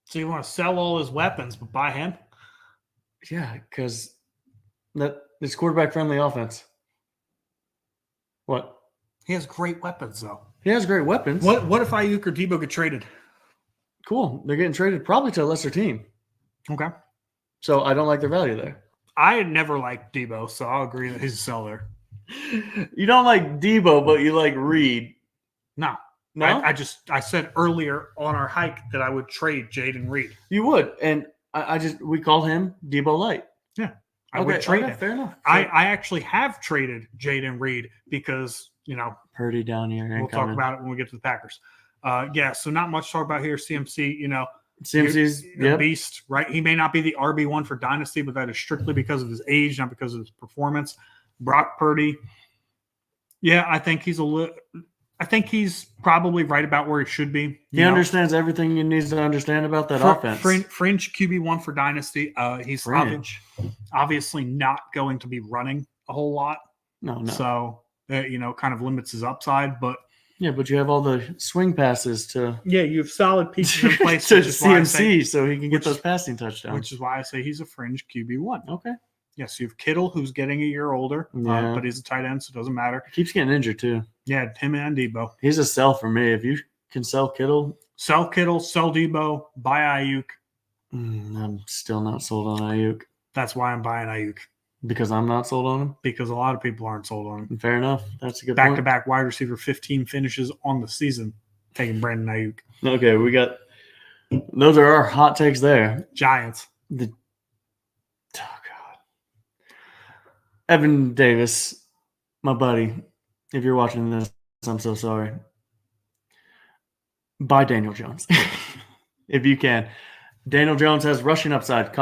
So you want to sell all his weapons, but buy him? Yeah, because it's quarterback-friendly offense. What? He has great weapons, though. He has great weapons. What if Ayuk or Debo get traded? Cool. They're getting traded probably to a lesser team. Okay. So I don't like their value there. I never liked Debo, so I'll agree that he's a sell there. You don't like Debo, but you like Reed. No. I said earlier on our hike that I would trade Jaden Reed. You would, and we call him Debo Light. Yeah, I would trade him. Fair enough. I actually have traded Jaden Reed because Purdy down here. We'll talk about it when we get to the Packers. So not much to talk about here. CMC, CMC's a beast, right? He may not be the RB1 for Dynasty, but that is strictly because of his age, not because of his performance. Brock Purdy, I think he's probably right about where he should be. He understands everything he needs to understand about that offense. Fringe QB1 for Dynasty. He's obviously not going to be running a whole lot. No. So, kind of limits his upside. But but you have all the swing passes to. Yeah, you have solid pieces in place to CMC so he can get those passing touchdowns. Which is why I say he's a fringe QB1. Okay. Yes, you have Kittle, who's getting a year older, but he's a tight end, so it doesn't matter. He keeps getting injured, too. Yeah, him and Debo. He's a sell for me. If you can sell Kittle. Sell Kittle, sell Debo, buy Ayuk. I'm still not sold on Ayuk. That's why I'm buying Ayuk. Because I'm not sold on him? Because a lot of people aren't sold on him. Fair enough. That's a good point. Back-to-back wide receiver 15 finishes on the season, taking Brandon Ayuk. Okay, we got – those are our hot takes there. Giants. Oh, God. Evan Davis, my buddy, if you're watching this, I'm so sorry. Buy Daniel Jones if you can. Daniel Jones has rushing upside,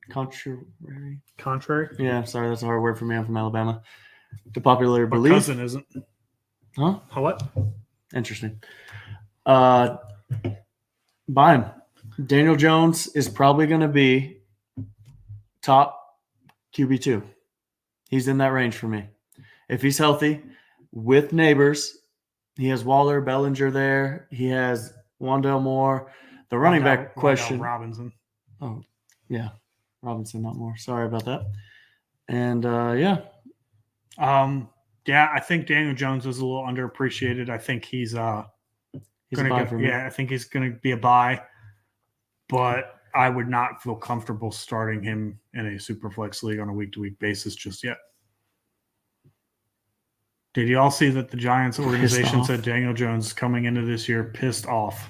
Contrary. Contrary. Yeah, sorry, that's a hard word for me. I'm from Alabama. The popular My belief. cousin isn't. Huh? What? Interesting. Buy him. Daniel Jones is probably going to be top QB2. He's in that range for me. If he's healthy, with neighbors, he has Waller, Bellinger there. He has Wandell Moore. The running back question. Robinson. Oh, yeah. Robinson, not Moore. Sorry about that. And, yeah. Yeah, I think Daniel Jones is a little underappreciated. I think he's He's a buy for me. Yeah, I think he's going to be a buy, but I would not feel comfortable starting him in a super flex league on a week-to-week basis just yet. Did you all see that the Giants organization said Daniel Jones is coming into this year pissed off?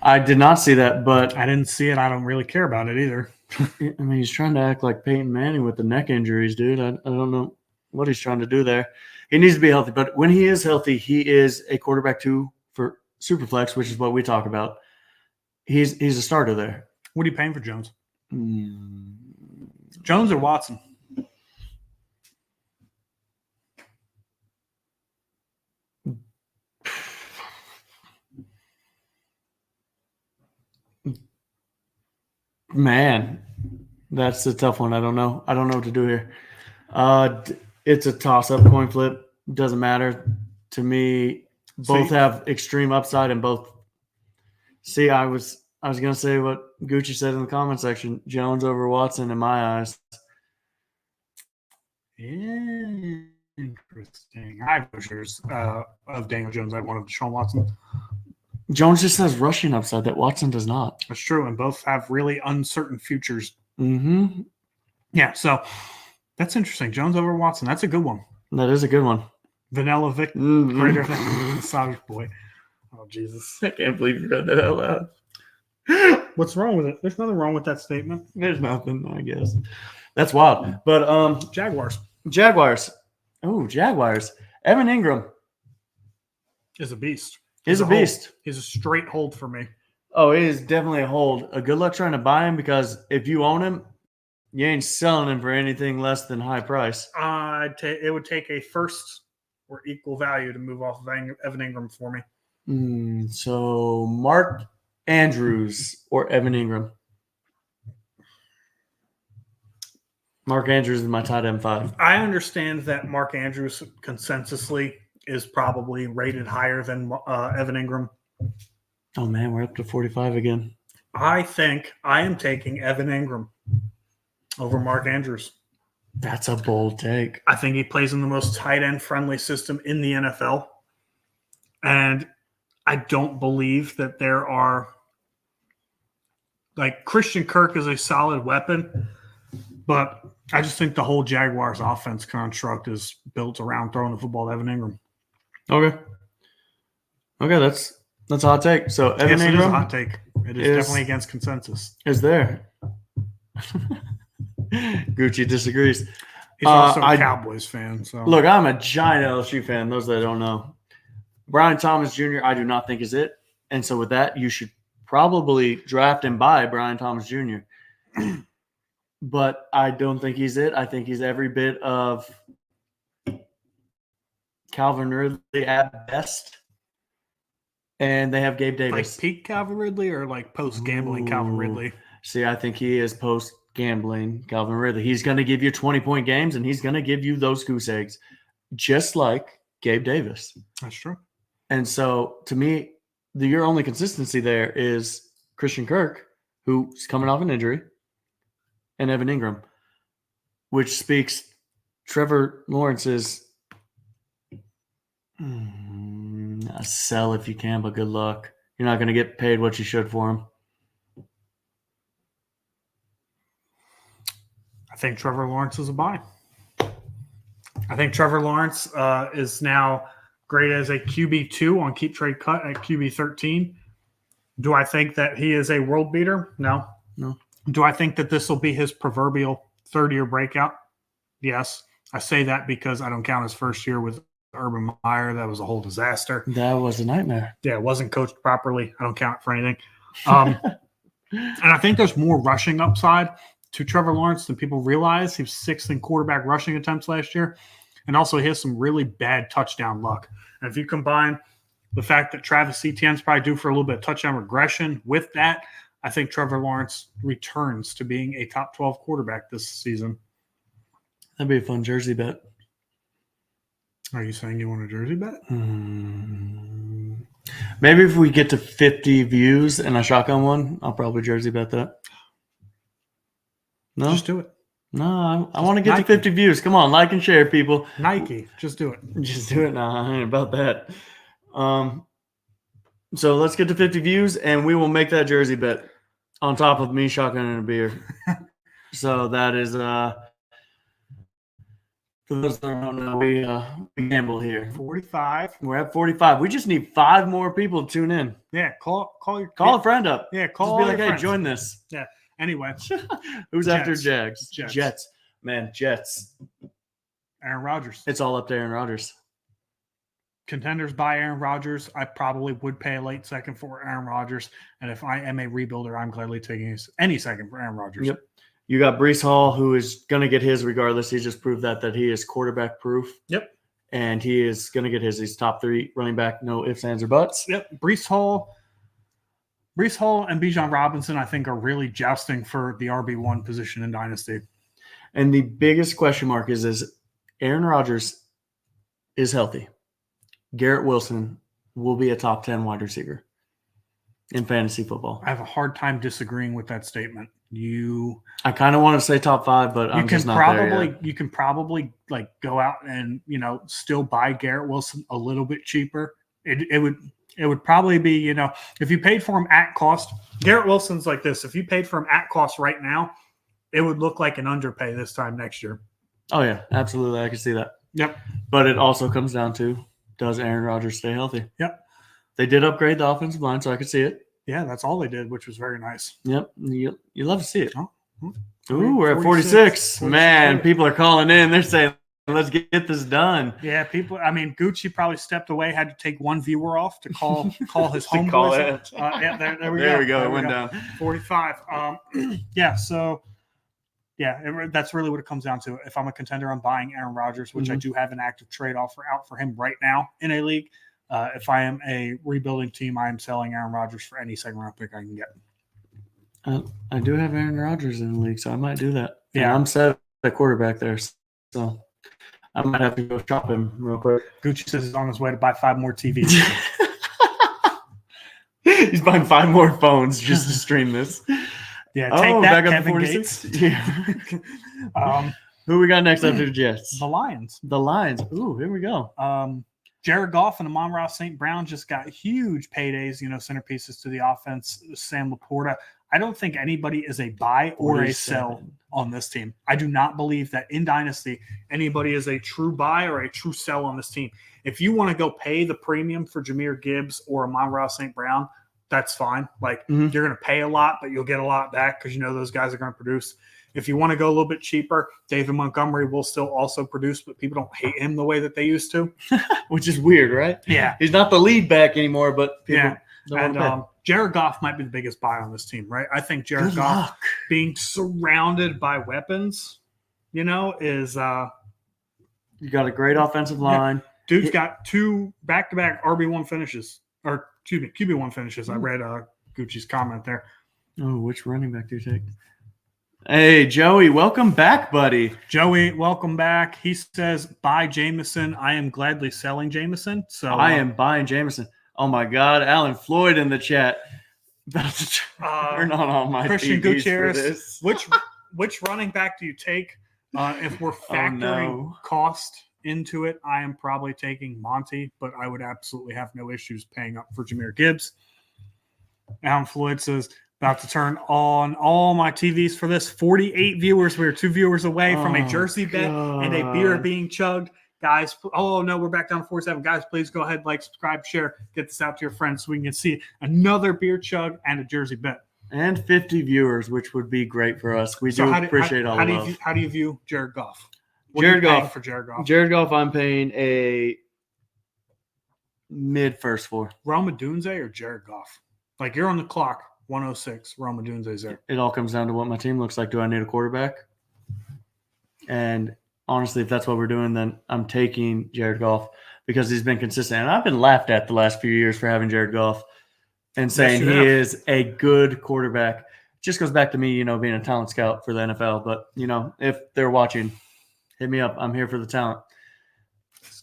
I did not see that, but I didn't see it. I don't really care about it either. I mean, he's trying to act like Peyton Manning with the neck injuries, dude. I don't know what he's trying to do there. He needs to be healthy, but when he is healthy, he is a quarterback 2 for Superflex, which is what we talk about. He's a starter there. What are you paying for Jones? Jones or Watson? Man, that's a tough one. I don't know. I don't know what to do here. It's a toss-up, coin flip. Doesn't matter to me. Both have extreme upside, and both. See, I was gonna say what Gucci said in the comment section: Jones over Watson in my eyes. Interesting. I have pictures of Daniel Jones. I have one of Deshaun Watson. Jones just has rushing upside that Watson does not. That's true, and both have really uncertain futures. Mm-hmm. Yeah, so that's interesting. Jones over Watson. That's a good one. That is a good one. Vanilla Vic, greater than Savage Boy. Oh, Jesus. I can't believe you read that out loud. What's wrong with it? There's nothing wrong with that statement. There's nothing, I guess. That's wild. But Jaguars. Oh, Jaguars. Evan Ingram Is a beast. He's a beast. He's a straight hold for me. Oh, it is definitely a hold. A good luck trying to buy him because if you own him, you ain't selling him for anything less than high price. It would take a first or equal value to move off of Evan Ingram for me. So Mark Andrews or Evan Ingram? Mark Andrews is my tight end 5. I understand that Mark Andrews consensusly is probably rated higher than Evan Ingram. Oh, man, we're up to 45 again. I think I am taking Evan Ingram over Mark Andrews. That's a bold take. I think he plays in the most tight end friendly system in the NFL. And I don't believe that there are like Christian Kirk is a solid weapon, but I just think the whole Jaguars offense construct is built around throwing the football to Evan Ingram. Okay, that's a hot take. So Evan Ingram it is a hot take. It is definitely against consensus. Is there? Gucci disagrees. He's also a Cowboys fan. So look, I'm a giant LSU fan. Those that don't know, Brian Thomas Jr. I do not think is it, and so with that, you should probably draft and buy Brian Thomas Jr. But I don't think he's it. I think he's every bit of Calvin Ridley at best. And they have Gabe Davis. Like peak Calvin Ridley or like post-gambling Calvin Ridley? See, I think he is post-gambling Calvin Ridley. He's going to give you 20-point games, and he's going to give you those goose eggs, just like Gabe Davis. That's true. And so, to me, your only consistency there is Christian Kirk, who's coming off an injury, and Evan Ingram, which speaks Trevor Lawrence's a sell if you can, but good luck. You're not going to get paid what you should for him. I think Trevor Lawrence is a buy. I think Trevor Lawrence is now great as a QB2 on Keep Trade Cut at QB13. Do I think that he is a world beater? No. Do I think that this will be his proverbial third-year breakout? Yes. I say that because I don't count his first year with Urban Meyer. That was a whole disaster. That was a nightmare. Yeah, it wasn't coached properly. I don't count it for anything. And I think there's more rushing upside to Trevor Lawrence than people realize. He was 6th in quarterback rushing attempts last year. And also he has some really bad touchdown luck. And if you combine the fact that Travis Etienne's probably due for a little bit of touchdown regression with that, I think Trevor Lawrence returns to being a top 12 quarterback this season. That'd be a fun jersey bet. Are you saying you want a jersey bet? Maybe if we get to 50 views and I shotgun one, I'll probably jersey bet that. No? Just do it. No, I want to get Nike. to 50 views. Come on, like and share, people. Nike. Just do it. Just do it now. I ain't about that. So let's get to 50 views, and we will make that jersey bet on top of me shotgunning a beer. So that is for those that don't know, we gamble here. 45. We're at 45. We just need 5 more people to tune in. Yeah, call a friend up. Yeah, Just call be all like, your hey, friends. join this. Yeah. Anyway, Who's after Jags? Jets. Man, Jets. Aaron Rodgers. It's all up to Aaron Rodgers. Contenders by Aaron Rodgers. I probably would pay a late second for Aaron Rodgers. And if I am a rebuilder, I'm gladly taking any second for Aaron Rodgers. Yep. You got Breece Hall, who is going to get his regardless. He just proved that he is quarterback proof. Yep. And he is going to get his. He's top 3 running back, no ifs, ands, or buts. Yep. Breece Hall and Bijan Robinson, I think, are really jousting for the RB1 position in Dynasty. And the biggest question mark is Aaron Rodgers is healthy. Garrett Wilson will be a top 10 wide receiver in fantasy football. I have a hard time disagreeing with that statement. I kind of want to say top 5, but I'm just not there yet. You can probably like go out and still buy Garrett Wilson a little bit cheaper. It would probably be if you paid for him at cost. Garrett Wilson's like this. If you paid for him at cost right now, it would look like an underpay this time next year. Oh yeah, absolutely. I can see that. Yep. But it also comes down to, does Aaron Rodgers stay healthy? Yep. They did upgrade the offensive line, so I could see it. Yeah, that's all they did, which was very nice. Yep. You love to see it. Oh. Ooh, we're at 46. Man, people are calling in. They're saying, let's get this done. Yeah, people. I mean, Gucci probably stepped away, had to take one viewer off to call his To homeboys. call it. Yeah, there we There go. we go. It went down. 45. Yeah, so that's really what it comes down to. If I'm a contender, I'm buying Aaron Rodgers, which I do have an active trade offer out for him right now in a league. If I am a rebuilding team, I am selling Aaron Rodgers for any second round pick I can get. I do have Aaron Rodgers in the league, so I might do that. Yeah. And I'm set at quarterback there, so I might have to go shop him real quick. Gucci says he's on his way to buy 5 more TVs. He's buying 5 more phones just to stream this. Yeah, take that, back up to Kevin 46. Gates. Yeah. Who we got next after the Jets? The Lions. The Lions. Ooh, here we go. Jared Goff and Amon-Ra St. Brown just got huge paydays, centerpieces to the offense. Sam Laporta. I don't think anybody is a buy or a sell on this team. I do not believe that in Dynasty anybody is a true buy or a true sell on this team. If you want to go pay the premium for Jahmyr Gibbs or Amon-Ra St. Brown, that's fine. Like you're going to pay a lot, but you'll get a lot back because those guys are going to produce. If you want to go a little bit cheaper, David Montgomery will still also produce, but people don't hate him the way that they used to. Which is weird, right? Yeah. He's not the lead back anymore, but people don't want to Jared Goff might be the biggest buy on this team, right? I think Jared Goff being surrounded by weapons, is you got a great offensive line. Dude's got 2 back-to-back RB1 finishes, or excuse me, QB1 finishes. I read Gucci's comment there. Oh, which running back do you take? Hey, Joey, welcome back, buddy. Joey, welcome back. He says, buy Jameson. I am gladly selling Jameson. So I am buying Jameson. Oh, my God. Alan Floyd in the chat. About to turn on all my Christian TVs Gutierrez. for this. Which running back do you take? If we're factoring cost into it, I am probably taking Monty, but I would absolutely have no issues paying up for Jahmyr Gibbs. Alan Floyd says, about to turn on all my TVs for this. 48 viewers. We are 2 viewers away from a jersey bet and a beer being chugged. Guys, we're back down to 47. Guys, please go ahead, subscribe, share, get this out to your friends so we can see another beer chug and a jersey bet. And 50 viewers, which would be great for us. We appreciate all the love. How do you view Jared Goff? Jared Goff. For Jared Goff. Jared Goff, I'm paying a mid first 4. Rome Odunze or Jared Goff? You're on the clock. 106. Roma Dunze's there. It all comes down to what my team looks like. Do I need a quarterback? And honestly, if that's what we're doing, then I'm taking Jared Goff because he's been consistent. And I've been laughed at the last few years for having Jared Goff and saying you he have. is a good quarterback. Just goes back to me, being a talent scout for the NFL. But, if they're watching, hit me up. I'm here for the talent.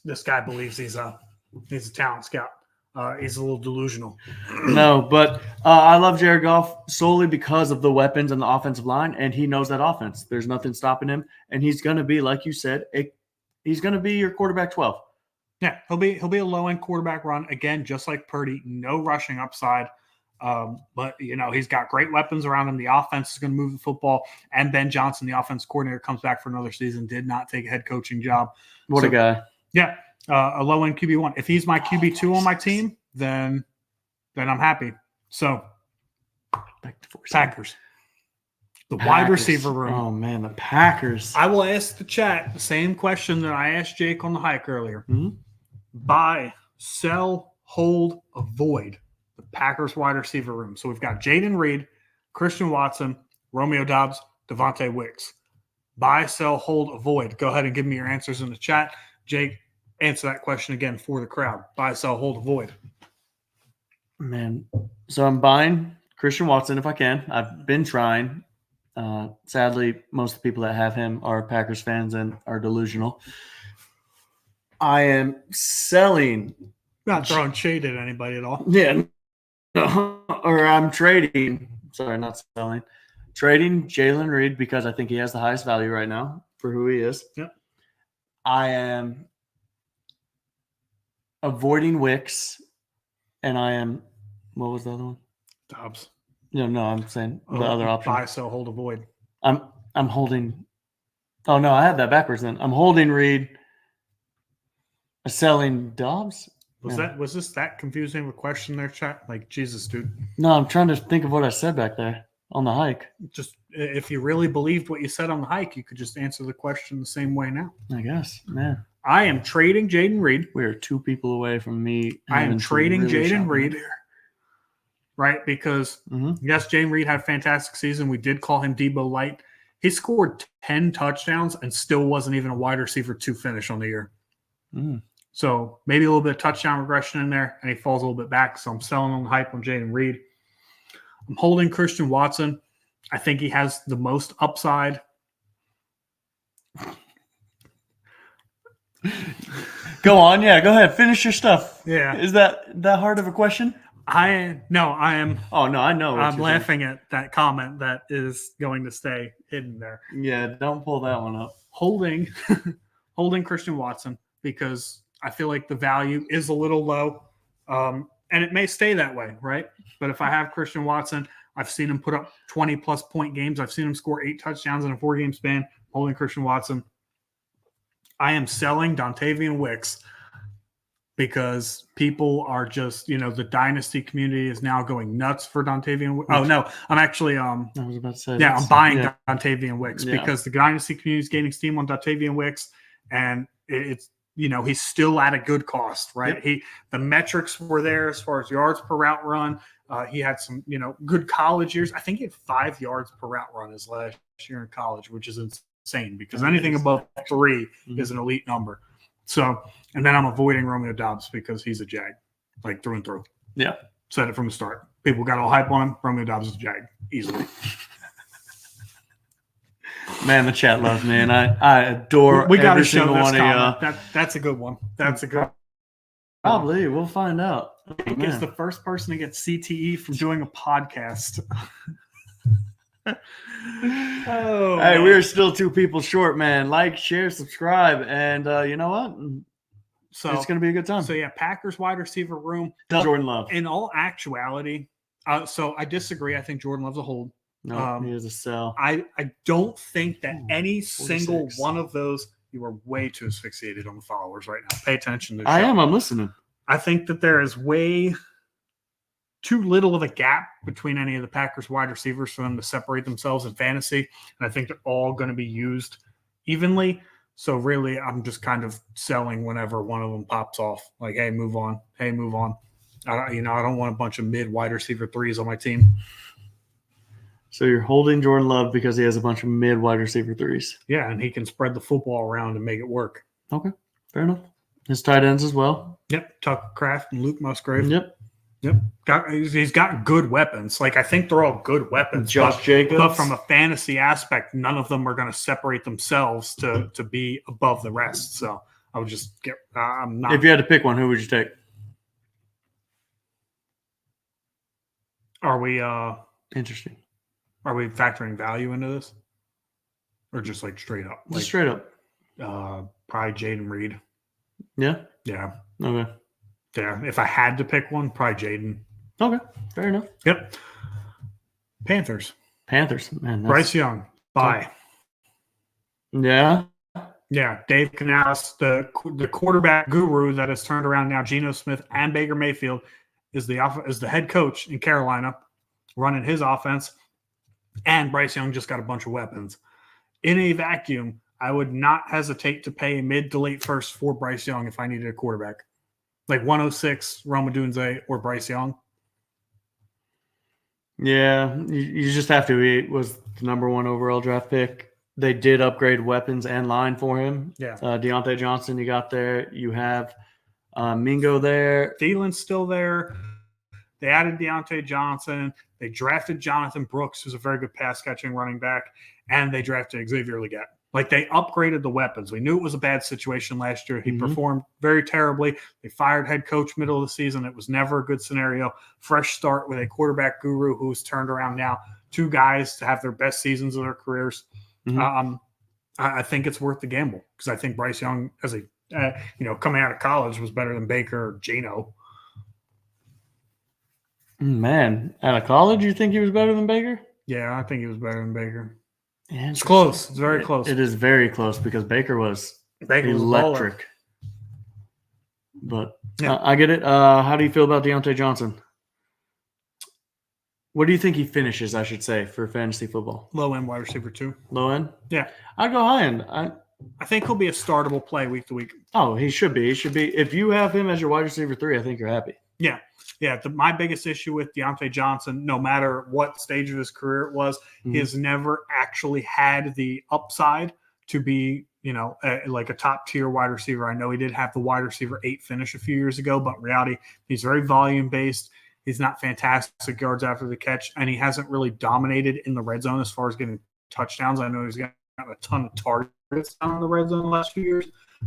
This guy believes he's a talent scout. He's a little delusional. No, but I love Jared Goff solely because of the weapons and the offensive line, and he knows that offense. There's nothing stopping him, and he's going to be, like you said, he's going to be your quarterback 12. Yeah, he'll be a low-end quarterback run again, just like Purdy. No rushing upside, but he's got great weapons around him. The offense is going to move the football, and Ben Johnson, the offense coordinator, comes back for another season. Did not take a head coaching job. What a guy! Yeah. A low-end QB1. If he's my QB2 on my team, then I'm happy. So, Packers. The wide receiver room. Oh, man, the Packers. I will ask the chat the same question that I asked Jake on the hike earlier. Mm-hmm. Buy, sell, hold, avoid the Packers wide receiver room. So we've got Jaden Reed, Christian Watson, Romeo Doubs, Devontae Wicks. Buy, sell, hold, avoid. Go ahead and give me your answers in the chat. Jake, answer that question again for the crowd. Buy, sell, hold, avoid. Man, so I'm buying Christian Watson if I can. I've been trying. Sadly, most of the people that have him are Packers fans and are delusional. I am selling. Not throwing shade at anybody at all. Yeah. Or I'm trading. Sorry, not selling. Trading Jalen Reed because I think he has the highest value right now for who he is. Yep. I am avoiding Wicks, and I am – what was the other one? Dobbs. No, I'm saying the other option. Buy, sell, hold, avoid. I'm holding – oh, no, I had that backwards then. I'm holding Reed, selling Dobbs. Was this that confusing of a question there, chat? Like, Jesus, dude. No, I'm trying to think of what I said back there on the hike. Just if you really believed what you said on the hike, you could just answer the question the same way now. I guess, man. I am trading Jaden Reed. We are 2 people away from me. I am trading really Jaden Reed. Right? Because, yes, Jaden Reed had a fantastic season. We did call him Debo Light. He scored 10 touchdowns and still wasn't even a wide receiver 2 finish on the year. So maybe a little bit of touchdown regression in there, and he falls a little bit back. So I'm selling on the hype on Jaden Reed. I'm holding Christian Watson. I think he has the most upside. Go on. Yeah, go ahead. Finish your stuff. Yeah. Is that hard of a question? I am. Oh, no, I know. I'm laughing at that comment that is going to stay hidden there. Yeah, don't pull that one up. Holding Christian Watson because I feel like the value is a little low. And it may stay that way, right? But if I have Christian Watson, I've seen him put up 20-plus point games. I've seen him score 8 touchdowns in a 4-game span. Holding Christian Watson. I am selling Dontavian Wicks because people are just, the Dynasty community is now going nuts for Dontavian Wicks. Oh, no, I'm actually I was about to say yeah, I'm buying Dontavian Wicks because the Dynasty community is gaining steam on Dontavian Wicks, and it's he's still at a good cost, right? Yep. The metrics were there as far as yards per route run. He had some, good college years. I think he had 5 yards per route run his last year in college, which is insane because anything above 3 is an elite number. So, and then I'm avoiding Romeo Doubs because he's a Jag, like through and through. Yeah. Said it from the start. People got all hype on him. Romeo Doubs is a Jag, easily. Man, the chat loves me, and I adore we got to every show single this one comment. of y'all. That's a good one. That's a good one. Probably. We'll find out. I think it's the first person to get CTE from doing a podcast. Oh, hey, we're still 2 people short, man. Like, share, subscribe, and you know what? So it's going to be a good time. So yeah, Packers wide receiver room. Jordan Love. In all actuality, so I disagree. I think Jordan Love's a hold. No, he is a sell. I don't think that any single one of those. You are way too asphyxiated on the followers right now. Pay attention to the show. I am. I'm listening. I think that there is way too little of a gap between any of the Packers wide receivers for them to separate themselves in fantasy. And I think they're all going to be used evenly. So really, I'm just kind of selling whenever one of them pops off. Like, hey, move on. Hey, move on. I don't want a bunch of mid wide receiver 3s on my team. So you're holding Jordan Love because he has a bunch of mid wide receiver threes. Yeah, and he can spread the football around and make it work. Okay, fair enough. His tight ends as well. Yep, Tucker Kraft and Luke Musgrave. Yep. He's got good weapons. Like, I think they're all good weapons. Josh Jacobs. But from a fantasy aspect, none of them are going to separate themselves to be above the rest. So I would just get. I'm not. If you had to pick one, who would you take? Are we Interesting. factoring value into this, or just like straight up? Just straight up. Probably Jaden Reed. Yeah. Yeah. Okay. Yeah. If I had to pick one, probably Jaden. Okay. Fair enough. Yep. Panthers. Man. Bryce Young. Bye. Yeah. Yeah. Dave Canales, the quarterback guru that has turned around now Geno Smith and Baker Mayfield, is the head coach in Carolina, running his offense. And Bryce Young just got a bunch of weapons. In a vacuum, I would not hesitate to pay a mid to late first for Bryce Young if I needed a quarterback. Like 106, Roma Dunze or Bryce Young. Yeah, you just have to. He was the number 1 overall draft pick. They did upgrade weapons and line for him. Yeah. Deontay Johnson, you got there. You have Mingo there. Thielen's still there. They added Deontay Johnson. They drafted Jonathan Brooks, who's a very good pass-catching running back, and they drafted Xavier Legette. Like, they upgraded the weapons. We knew it was a bad situation last year. He performed very terribly. They fired head coach middle of the season. It was never a good scenario. Fresh start with a quarterback guru who's turned around now 2 guys to have their best seasons of their careers. I think it's worth the gamble because I think Bryce Young, as a coming out of college, was better than Baker or Geno. Man, out of college, you think he was better than Baker? Yeah, I think he was better than Baker. Yeah, it's close. It's very close. It is very close because Baker was electric. But yeah. I get it. How do you feel about Deontay Johnson? What do you think he finishes, I should say, for fantasy football? Low end wide receiver 2. Low end? Yeah. I'd go high end. I think he'll be a startable play week to week. Oh, he should be. He should be. If you have him as your wide receiver 3, I think you're happy. Yeah. Yeah, my biggest issue with Deontay Johnson, no matter what stage of his career it was, he has never actually had the upside to be, like a top-tier wide receiver. I know he did have the wide receiver 8 finish a few years ago, but in reality, he's very volume-based. He's not fantastic yards after the catch, and he hasn't really dominated in the red zone as far as getting touchdowns. I know he's got a ton of targets down in the red zone the last few years,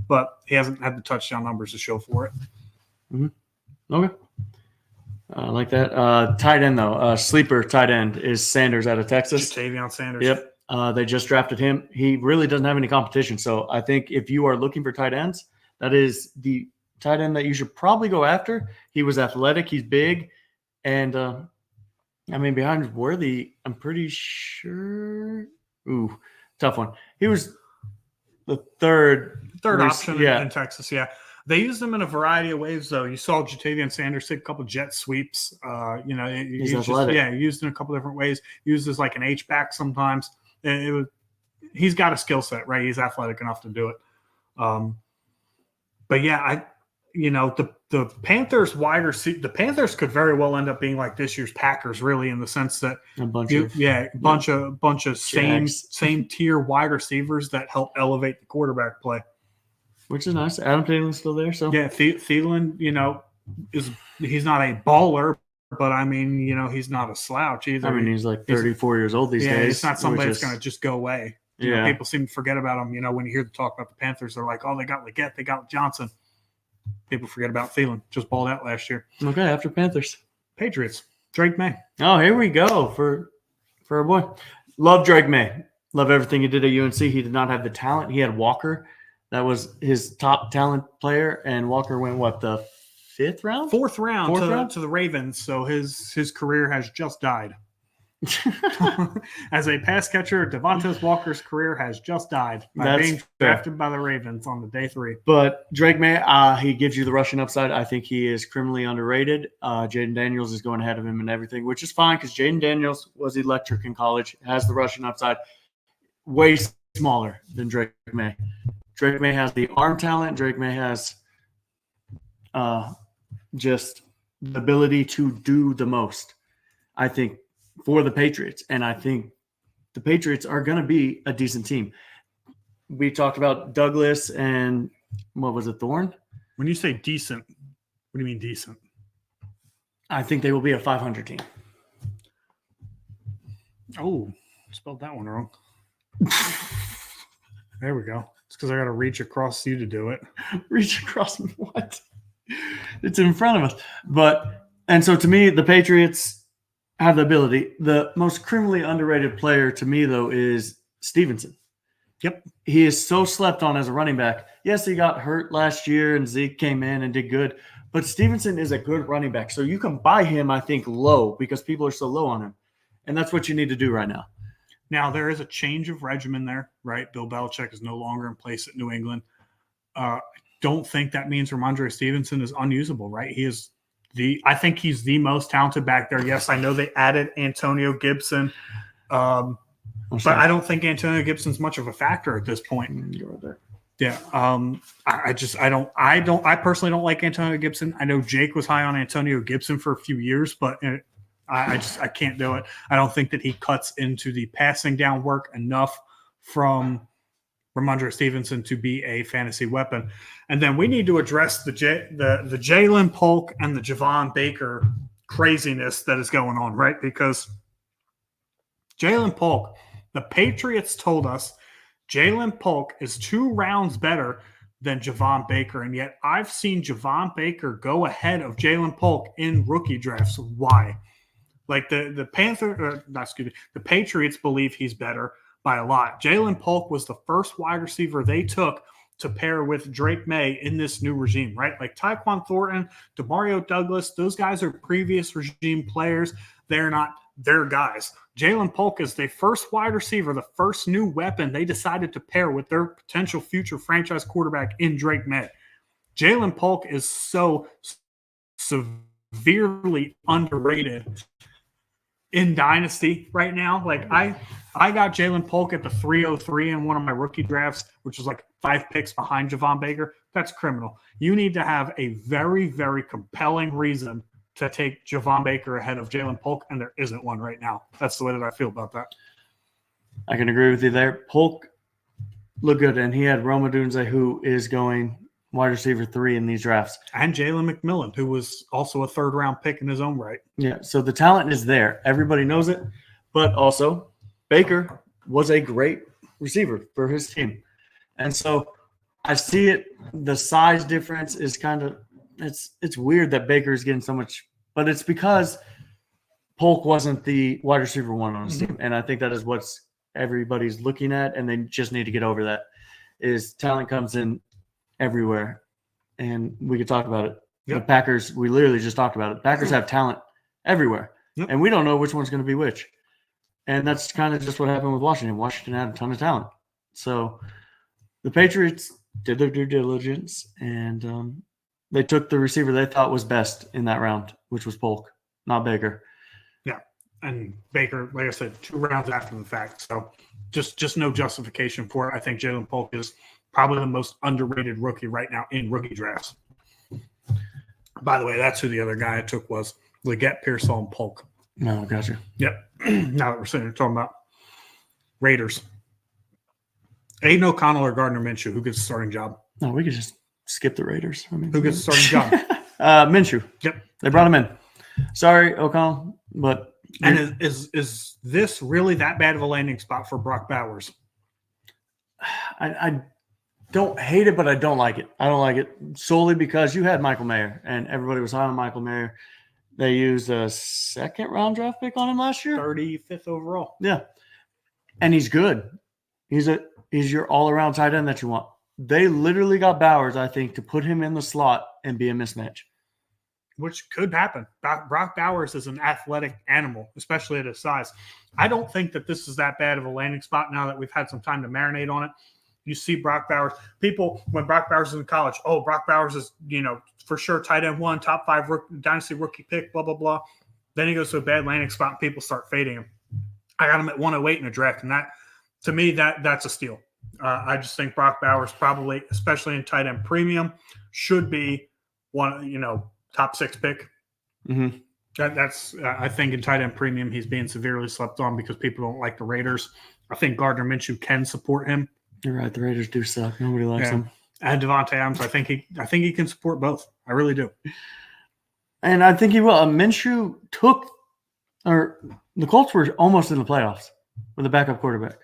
but he hasn't had the touchdown numbers to show for it. Okay. I like that. Tight end, though. Sleeper tight end is Sanders out of Texas. Ja'Tavion Sanders. Yep. They just drafted him. He really doesn't have any competition. So I think if you are looking for tight ends, that is the tight end that you should probably go after. He was athletic. He's big. And, behind Worthy, I'm pretty sure. Ooh, tough one. He was the third option in Texas, yeah. They used him in a variety of ways, though. You saw Ja'Tavion Sanders take a couple jet sweeps. He's athletic. Used in a couple different ways. Used as like an H-back sometimes. He's got a skill set, right? He's athletic enough to do it. But yeah, the Panthers the Panthers could very well end up being like this year's Packers, really, in the sense that a bunch of same tier wide receivers that help elevate the quarterback play. Which is nice. Adam Thielen's still there, so yeah. Thielen, he's not a baller, but he's not a slouch either. He's like 34 years old these days. Yeah, it's not somebody that's going to just go away. People seem to forget about him. When you hear the talk about the Panthers, they're like, "Oh, they got Legette, they got Johnson." People forget about Thielen. Just balled out last year. Okay, after Panthers, Patriots, Drake May. Oh, here we go for our boy. Love Drake May. Love everything he did at UNC. He did not have the talent. He had Walker. That was his top talent player, and Walker went the 5th round? Fourth round to the Ravens. So his career has just died. As a pass catcher, Devontae Walker's career has just died by being drafted by the Ravens on the day 3. But Drake May, he gives you the rushing upside. I think he is criminally underrated. Jaden Daniels is going ahead of him and everything, which is fine because Jaden Daniels was electric in college, has the rushing upside, way smaller than Drake May. Drake May has the arm talent. Drake May has just the ability to do the most. I think for the Patriots. And I think the Patriots are going to be a decent team. We talked about Douglas and what was it, Thorne? When you say decent, what do you mean decent? I think they will be a 500 team. Oh, spelled that one wrong. There we go. It's because I got to reach across you to do it. Reach across what? It's in front of us. And so to me, the Patriots have the ability. The most criminally underrated player to me, though, is Stevenson. Yep. He is so slept on as a running back. Yes, he got hurt last year and Zeke came in and did good. But Stevenson is a good running back. So you can buy him, I think, low because people are so low on him. And that's what you need to do right now. Now, there is a change of regimen there, right? Bill Belichick is no longer in place at New England. Don't think that means Ramondre Stevenson is unusable, right? I think he's the most talented back there. Yes, I know they added Antonio Gibson. But I don't think Antonio Gibson's much of a factor at this point. You're right there. Yeah. I personally don't like Antonio Gibson. I know Jake was high on Antonio Gibson for a few years, but I can't do it. I don't think that he cuts into the passing down work enough from Ramondre Stevenson to be a fantasy weapon. And then we need to address the Jalen Polk and the Javon Baker craziness that is going on, right? Because Jalen Polk, the Patriots told us Jalen Polk is 2 rounds better than Javon Baker, and yet I've seen Javon Baker go ahead of Jalen Polk in rookie drafts. Why? Like the Patriots believe he's better by a lot. Jalen Polk was the first wide receiver they took to pair with Drake May in this new regime, right? Like Tyquan Thornton, Demario Douglas, those guys are previous regime players. They're not their guys. Jalen Polk is the first wide receiver, the first new weapon they decided to pair with their potential future franchise quarterback in Drake May. Jalen Polk is so severely underrated in Dynasty right now. Like I got Jalen Polk at the 303 in one of my rookie drafts, which was like 5 picks behind Javon Baker. That's criminal. You need to have a very, very compelling reason to take Javon Baker ahead of Jalen Polk, and there isn't one right now. That's the way that I feel about that. I can agree with you there. Polk looked good, and he had Roma Dunze, who is going wide receiver 3 in these drafts. And Jalen McMillan, who was also a 3rd-round pick in his own right. Yeah, so the talent is there. Everybody knows it. But also, Baker was a great receiver for his team. And so I see it. The size difference is kind of it's weird that Baker is getting so much, but it's because Polk wasn't the wide receiver 1 on his team. And I think that is what's everybody's looking at, and they just need to get over that, is talent comes in everywhere. And we could talk about it. Yep. The Packers, we literally just talked about it. Packers have talent everywhere. Yep. And we don't know which one's going to be which. And that's kind of just what happened with Washington. Washington had a ton of talent. So the Patriots did their due diligence, and they took the receiver they thought was best in that round, which was Polk, not Baker. Yeah, and Baker, like I said, 2 rounds after the fact. So just no justification for it. I think Jalen Polk is probably the most underrated rookie right now in rookie drafts. By the way, that's who the other guy I took was. Leggett, Pearsall, and Polk. No, gotcha. Yep. Now that we're sitting here talking about Raiders. Aiden O'Connell or Gardner Minshew, who gets the starting job? No, we could just skip the Raiders. I mean, who gets the starting job? Minshew. Yep. They brought him in. Sorry, O'Connell, but and is this really that bad of a landing spot for Brock Bowers? I don't hate it, but I don't like it. I don't like it solely because you had Michael Mayer, and everybody was high on Michael Mayer. They used a 2nd-round draft pick on him last year. 35th overall. Yeah. And he's good. He's your all-around tight end that you want. They literally got Bowers, I think, to put him in the slot and be a mismatch. Which could happen. Brock Bowers is an athletic animal, especially at his size. I don't think that this is that bad of a landing spot now that we've had some time to marinate on it. You see Brock Bowers. People, when Brock Bowers is in college, Brock Bowers is, for sure tight end 1, top 5 dynasty rookie pick, blah, blah, blah. Then he goes to a bad landing spot and people start fading him. I got him at 108 in a draft, and that, to me, that's a steal. I just think Brock Bowers probably, especially in tight end premium, should be one, top 6 pick. Mm-hmm. That's I think in tight end premium he's being severely slept on because people don't like the Raiders. I think Gardner Minshew can support him. You're right. The Raiders do suck. Nobody likes them. And Devontae Adams, I think he can support both. I really do. And I think he will. Minshew the Colts were almost in the playoffs with a backup quarterback.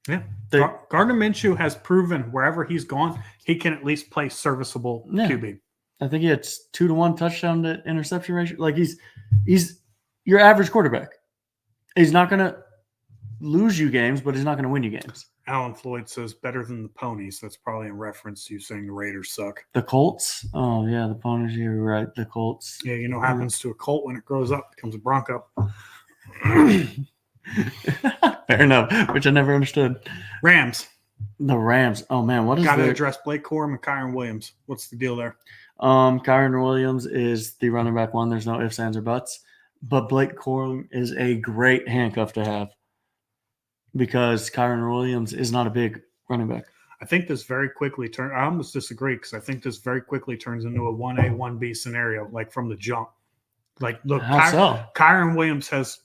Yeah. Gardner Minshew has proven wherever he's gone, he can at least play serviceable QB. I think he had 2-to-1 touchdown to interception ratio. Like he's your average quarterback. He's not going to lose you games, but he's not going to win you games. Alan Floyd says better than the Ponies. That's probably in reference to you saying the Raiders suck. The Colts? Oh, yeah, the Ponies. You're right. The Colts. Yeah, you know what happens to a Colt when it grows up? It becomes a Bronco. Fair enough, which I never understood. Rams. The Rams. Oh, man. What is Got to address Blake Corum and Kyron Williams. What's the deal there? Kyron Williams is the running back one. There's no ifs, ands, or buts. But Blake Corum is a great handcuff to have because Kyron Williams is not a big running back. I think this very quickly I almost disagree because I think this very quickly turns into a 1A, 1B scenario, like from the jump. Like, look, Kyron Williams has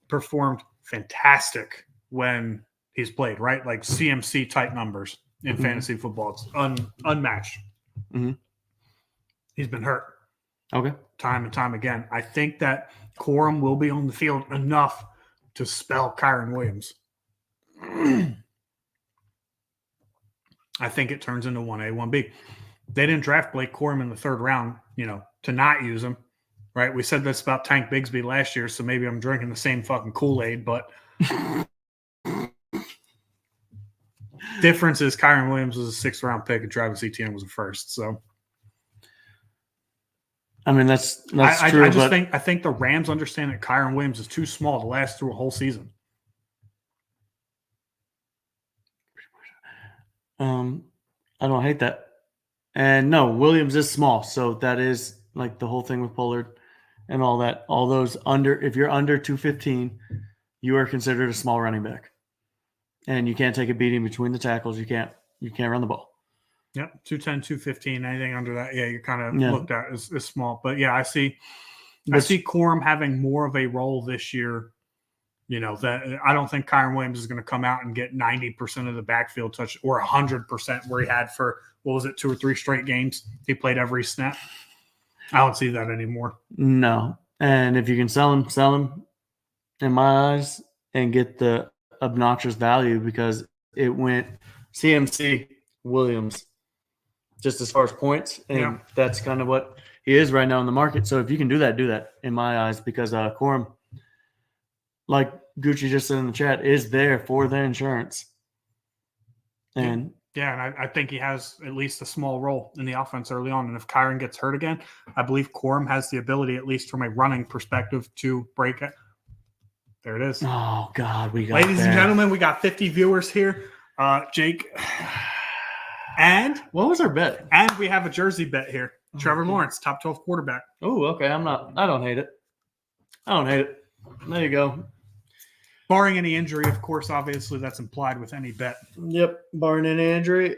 performed fantastic when he's played, right? Like CMC type numbers in fantasy football. It's unmatched. Mm-hmm. He's been hurt. Okay. Time and time again. I think that Corum will be on the field enough to spell Kyron Williams. I think it turns into 1A, 1B. They didn't draft Blake Corum in the third round, to not use him, right? We said this about Tank Bigsby last year, so maybe I'm drinking the same fucking Kool-Aid, but difference is Kyron Williams was a sixth-round pick and Travis Etienne was a first, so. I mean, that's true. I think the Rams understand that Kyron Williams is too small to last through a whole season. I don't hate that. And no, Williams is small, so that is like the whole thing with Pollard and all that. All those if you're under 215, you are considered a small running back, and you can't take a beating between the tackles. You can't run the ball. Yep, 210, 215, anything under that, you're kind of looked at as small. But I see Corum having more of a role this year. That I don't think Kyron Williams is going to come out and get 90% of the backfield touch or 100% where he had for 2 or 3 straight games. He played every snap. I don't see that anymore. No, and if you can sell him in my eyes and get the obnoxious value because it went CMC Williams. Just as far as points, and that's kind of what he is right now in the market. So if you can do that in my eyes, because Corum, like Gucci just said in the chat, is there for the insurance. And and I think he has at least a small role in the offense early on. And if Kyron gets hurt again, I believe Corum has the ability, at least from a running perspective, to break it. There it is. Oh God, ladies and gentlemen, we got 50 viewers here. Jake. And what was our bet? And we have a jersey bet here. Trevor Lawrence, top 12 quarterback. Oh, okay. I don't hate it. There you go. Barring any injury, of course, obviously that's implied with any bet. Yep. Barring any injury.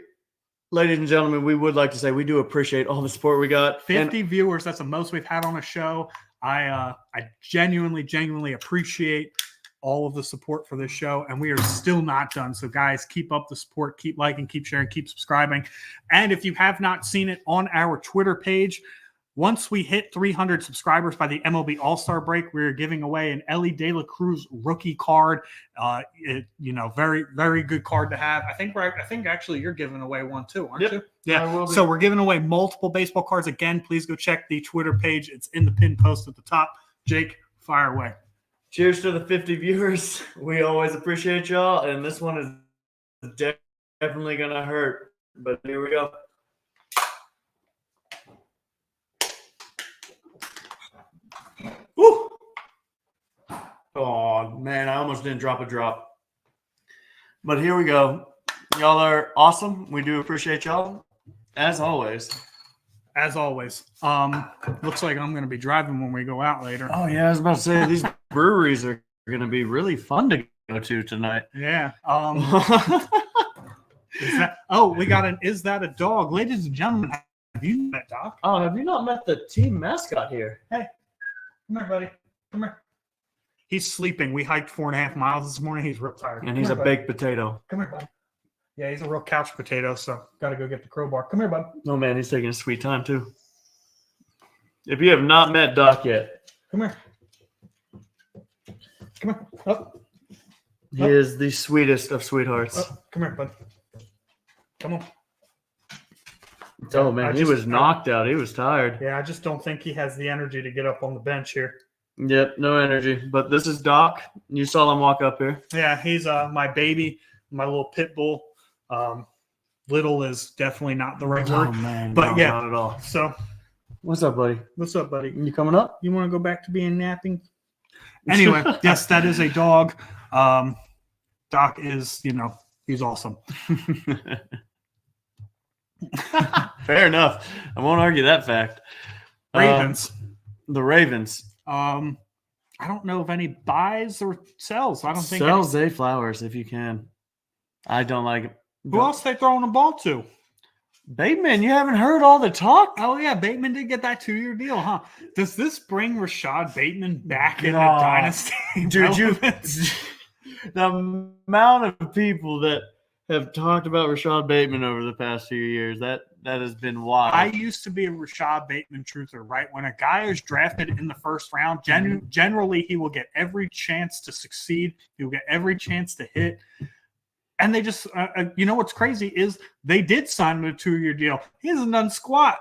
Ladies and gentlemen, we would like to say we do appreciate all the support we got. 50 viewers. That's the most we've had on a show. I genuinely appreciate all of the support for this show, and we are still not done. So guys, keep up the support, keep liking, keep sharing, keep subscribing. And if you have not seen it on our Twitter page, once we hit 300 subscribers by the MLB All-Star break, we're giving away an Ellie De La Cruz rookie card. Very, very good card to have. I think actually you're giving away one too, aren't you? Yeah. So we're giving away multiple baseball cards. Again, please go check the Twitter page. It's in the pinned post at the top. Jake, fire away. Cheers to the 50 viewers. We always appreciate y'all. And this one is definitely going to hurt. But here we go. Woo! Oh, man, I almost didn't drop a drop. But here we go. Y'all are awesome. We do appreciate y'all, as always. As always. Looks like I'm going to be driving when we go out later. Oh, yeah, I was about to say, these breweries are going to be really fun to go to tonight. Yeah. We got an Is That a Dog? Ladies and gentlemen, have you met Doc? Oh, have you not met the team mascot here? Hey. Come here, buddy. Come here. He's sleeping. We hiked 4.5 miles this morning. He's real tired. And he's a bud. baked potato. Come here, bud. Yeah, he's a real couch potato, so got to go get the crowbar. Come here, bud. Oh, man, he's taking a sweet time, too. If you have not met Doc yet, Come here. Come here. Up. he is the sweetest of sweethearts. Come here, bud. Come on. Oh, man, he was knocked out. He was tired. Yeah, I just don't think he has the energy to get up on the bench here. Yep, no energy. But this is Doc. You saw him walk up here. Yeah, he's my baby, my little pit bull. Little is definitely not the right word. Oh, man. But no, yeah. Not at all. So, What's up, buddy? what's up, buddy? You coming up? You want to go back to being napping? Anyway, yes, that is a dog. Doc is, he's awesome. Fair enough. I won't argue that fact. Ravens. The Ravens. I don't know if any buys or sells. I don't think Sell Zay Flowers if you can. I don't like it. Who else they throwing the ball to? Bateman, you haven't heard all the talk? Oh, yeah, Bateman did get that 2-year deal, huh? Does this bring Rashad Bateman back in the No. Dynasty? Dude, the amount of people that have talked about Rashad Bateman over the past few years, that has been wild. I used to be a Rashad Bateman truther, right? When a guy is drafted in the first round, generally he will get every chance to succeed. He will get every chance to hit. And they just, what's crazy is they did sign him to a 2-year deal. He hasn't done squat.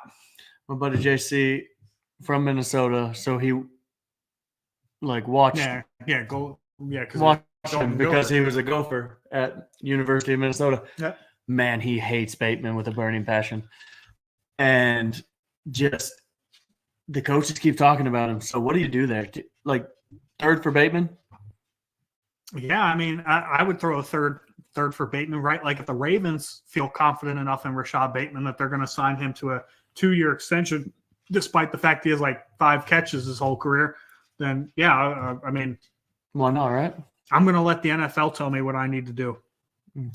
My buddy JC from Minnesota, so he watched him because he was a Gopher at University of Minnesota. Yep. Man, he hates Bateman with a burning passion. And just the coaches keep talking about him. So what do you do there? Third for Bateman? Yeah, I mean, I would throw a third for Bateman, right? Like if the Ravens feel confident enough in Rashad Bateman that they're going to sign him to a 2-year extension, despite the fact he has 5 catches his whole career, then yeah, I mean, Why not, right? I'm going to let the NFL tell me what I need to do.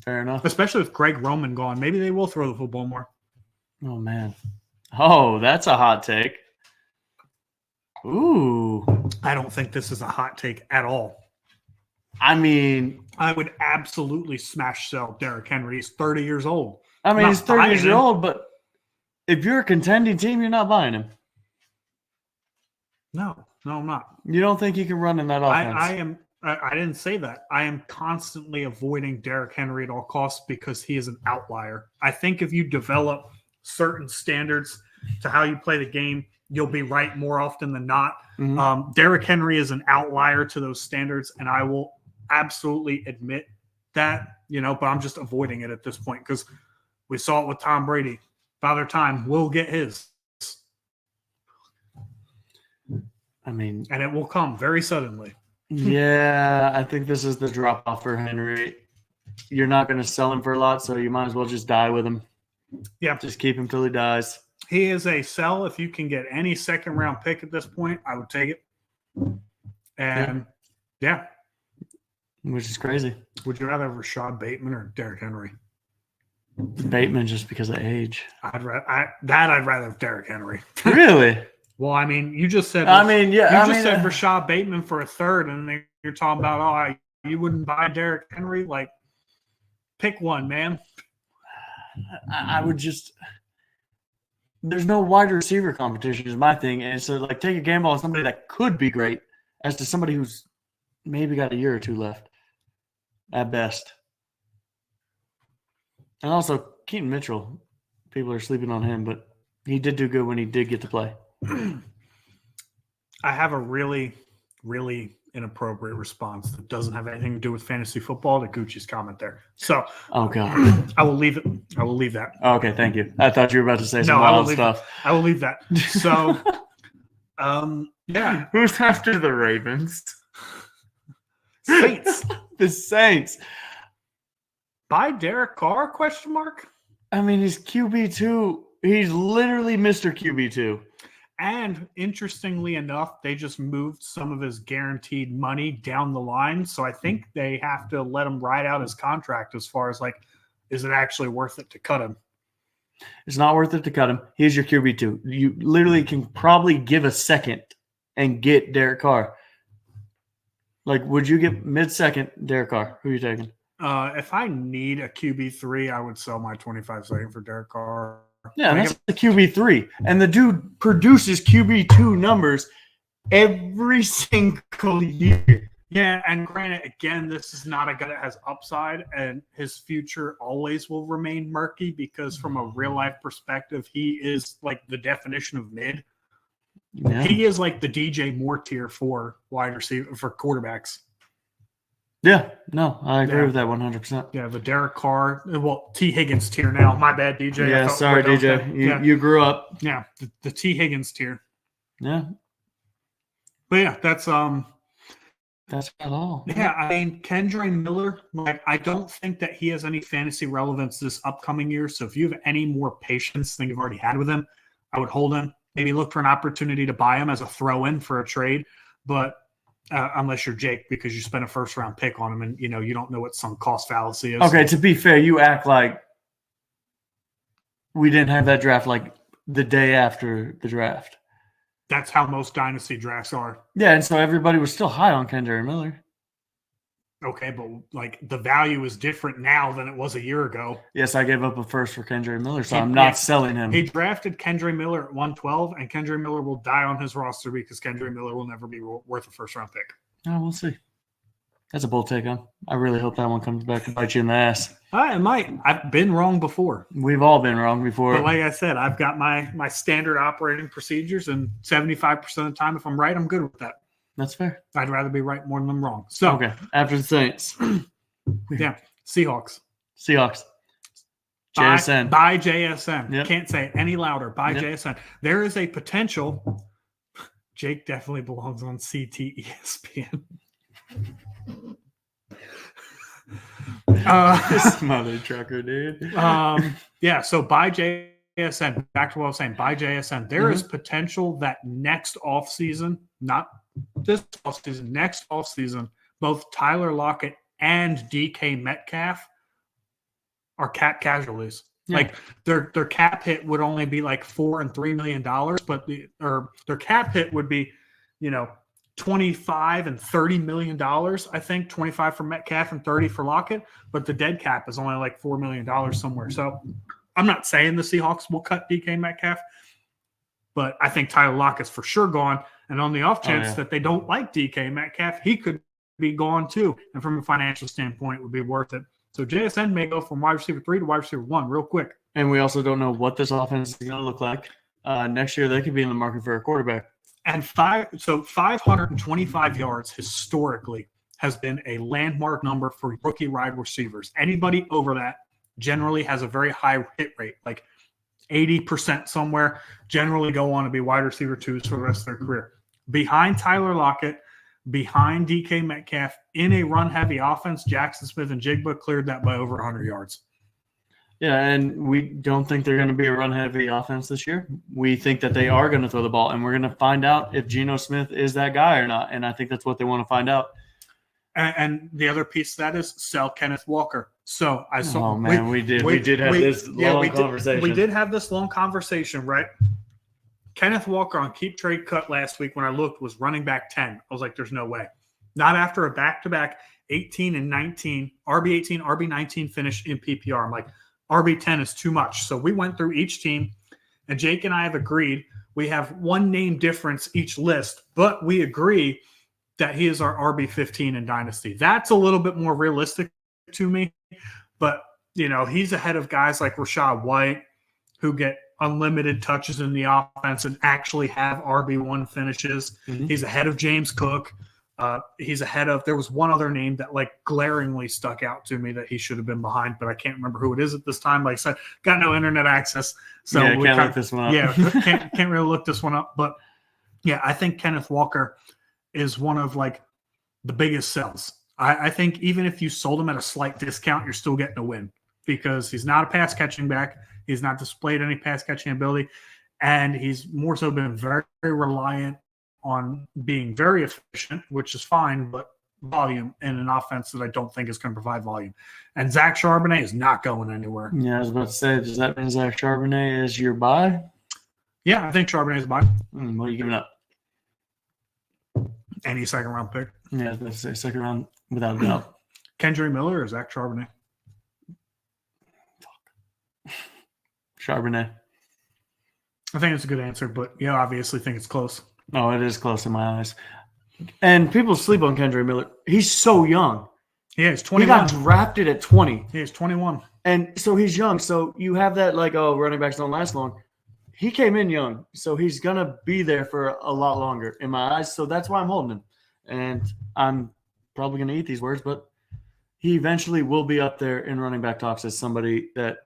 Fair enough. Especially with Greg Roman gone. Maybe they will throw the football more. Oh, man. Oh, that's a hot take. Ooh. I don't think this is a hot take at all. I mean, I would absolutely smash sell Derrick Henry. He's 30 years old. he's 30 years old, but if you're a contending team, you're not buying him. No, I'm not. You don't think he can run in that offense? I didn't say that. I am constantly avoiding Derrick Henry at all costs because he is an outlier. I think if you develop certain standards to how you play the game, you'll be right more often than not. Mm-hmm. Derrick Henry is an outlier to those standards, and I will absolutely admit that, but I'm just avoiding it at this point because we saw it with Tom Brady. Father Time will get his. And it will come very suddenly. Yeah, I think this is the drop off for Henry. You're not going to sell him for a lot, so you might as well just die with him. Yeah. Just keep him till he dies. He is a sell. If you can get any second-round pick at this point, I would take it. And, yeah. Which is crazy. Would you rather have Rashad Bateman or Derrick Henry? Bateman just because of age. I'd rather have Derrick Henry. Really? Well, I mean, you just said said Rashad Bateman for a third, and then you're talking about, you wouldn't buy Derrick Henry? Pick one, man. I would just – there's no wide receiver competition is my thing. And so, take a gamble on somebody that could be great as to somebody who's maybe got a year or two left at best. And also, Keaton Mitchell, people are sleeping on him, but he did do good when he did get to play. I have a really, really inappropriate response that doesn't have anything to do with fantasy football to Gucci's comment there. So, oh god, I will leave it. I will leave that. Okay, thank you. I thought you were about to say some wild stuff. I will leave that. So, yeah. Who's after the Ravens? Saints. The Saints. Buy Derek Carr? Question mark. I mean, he's QB2. He's literally Mr. QB2. And interestingly enough, they just moved some of his guaranteed money down the line. So I think they have to let him ride out his contract as far as is it actually worth it to cut him? It's not worth it to cut him. He's your QB2. You literally can probably give a second and get Derek Carr? Like, would you get mid-second Derek Carr? Who are you taking? If I need a QB3, I would sell my 25 second for Derek Carr. Yeah, that's the QB3. And the dude produces QB2 numbers every single year. Yeah, and granted, again, this is not a guy that has upside, and his future always will remain murky because from a real-life perspective, he is like the definition of mid. Yeah. He is like the DJ Moore tier for wide receiver for quarterbacks. Yeah, no, I agree with that 100%. Yeah, the Derek Carr, well, T. Higgins tier now. My bad, DJ. Yeah, sorry, DJ. You grew up. Yeah, the T. Higgins tier. Yeah. But yeah, that's about all. Yeah, I mean, Kendra Miller, like, I don't think that he has any fantasy relevance this upcoming year. So if you have any more patience than you've already had with him, I would hold him. Maybe look for an opportunity to buy him as a throw-in for a trade. But unless you're Jake, because you spent a first-round pick on him and, you don't know what some cost fallacy is. Okay, to be fair, you act like we didn't have that draft like the day after the draft. That's how most dynasty drafts are. Yeah, and so everybody was still high on Kendra Miller. Okay, but like the value is different now than it was a year ago. Yes, I gave up a first for Kendra Miller, so I'm not selling him. He drafted Kendra Miller at 112, and Kendra Miller will die on his roster because Kendra Miller will never be worth a first-round pick. Oh, we'll see. That's a bold take, huh? I really hope that one comes back to bite you in the ass. It might. I've been wrong before. We've all been wrong before. But like I said, I've got my standard operating procedures, and 75% of the time, if I'm right, I'm good with that. That's fair. I'd rather be right more than I'm wrong. So okay, after the Saints. Yeah, Seahawks. JSN. By JSN. Yep. Can't say it any louder. By JSN. There is a potential. Jake definitely belongs on CT ESPN. This mother trucker, dude. Yeah, so by JSN, back to what I was saying, by JSN, there is potential that next offseason, not this offseason, next offseason, both Tyler Lockett and DK Metcalf are cap casualties. Yeah. Like their cap hit would only be like $4 and $3 million, but their cap hit would be, $25 and $30 million. I think 25 for Metcalf and 30 for Lockett, but the dead cap is only like $4 million somewhere. So I'm not saying the Seahawks will cut DK Metcalf, but I think Tyler Lockett's for sure gone. And on the off chance that they don't like DK Metcalf, he could be gone too. And from a financial standpoint, it would be worth it. So JSN may go from wide receiver 3 to wide receiver 1 real quick. And we also don't know what this offense is going to look like. Next year, they could be in the market for a quarterback. And 525 yards historically has been a landmark number for rookie wide receivers. Anybody over that generally has a very high hit rate, like 80% somewhere, generally go on to be wide receiver 2s for the rest of their career. Behind Tyler Lockett, behind DK Metcalf, in a run-heavy offense, Jackson Smith and Jigba cleared that by over 100 yards. Yeah, and we don't think they're going to be a run-heavy offense this year. We think that they are going to throw the ball, and we're going to find out if Geno Smith is that guy or not, and I think that's what they want to find out. And the other piece of that is sell Kenneth Walker. So I saw. Oh man, we did have this long conversation. We did have this long conversation, right? Kenneth Walker on Keep Trade Cut last week when I looked was running back 10. I was like, there's no way. Not after a back-to-back 18 and 19, RB18, RB19 finish in PPR. I'm like, RB10 is too much. So we went through each team, and Jake and I have agreed we have one name difference each list, but we agree that he is our RB15 in Dynasty. That's a little bit more realistic to me, but he's ahead of guys like Rachaad White who get unlimited touches in the offense and actually have RB1 finishes. Mm-hmm. He's ahead of James Cook. He's ahead of – there was one other name that, glaringly stuck out to me that he should have been behind, but I can't remember who it is at this time. Like I said, got no internet access. So can't look this one up. Yeah, can't really look this one up. But, yeah, I think Kenneth Walker is one of, the biggest sells. I think even if you sold him at a slight discount, you're still getting a win because he's not a pass-catching back. He's not displayed any pass-catching ability, and he's more so been very, very reliant on being very efficient, which is fine, but volume in an offense that I don't think is going to provide volume. And Zach Charbonnet is not going anywhere. Yeah, I was about to say, does that mean Zach Charbonnet is your buy? Yeah, I think Charbonnet is a buy. What are you giving up? Any second round pick. Yeah, that's a second round without a doubt. Kendry Miller or Zach Charbonnet? Charbonnet. I think it's a good answer, but you obviously think it's close. Oh, it is close in my eyes. And people sleep on Kendry Miller. He's so young. Yeah, he's He 21. got drafted at 20. He's 21. And so he's young. So you have that like, oh, running backs don't last long. He came in young. So he's going to be there for a lot longer in my eyes. So that's why I'm holding him. And I'm probably going to eat these words, but he eventually will be up there in running back talks as somebody that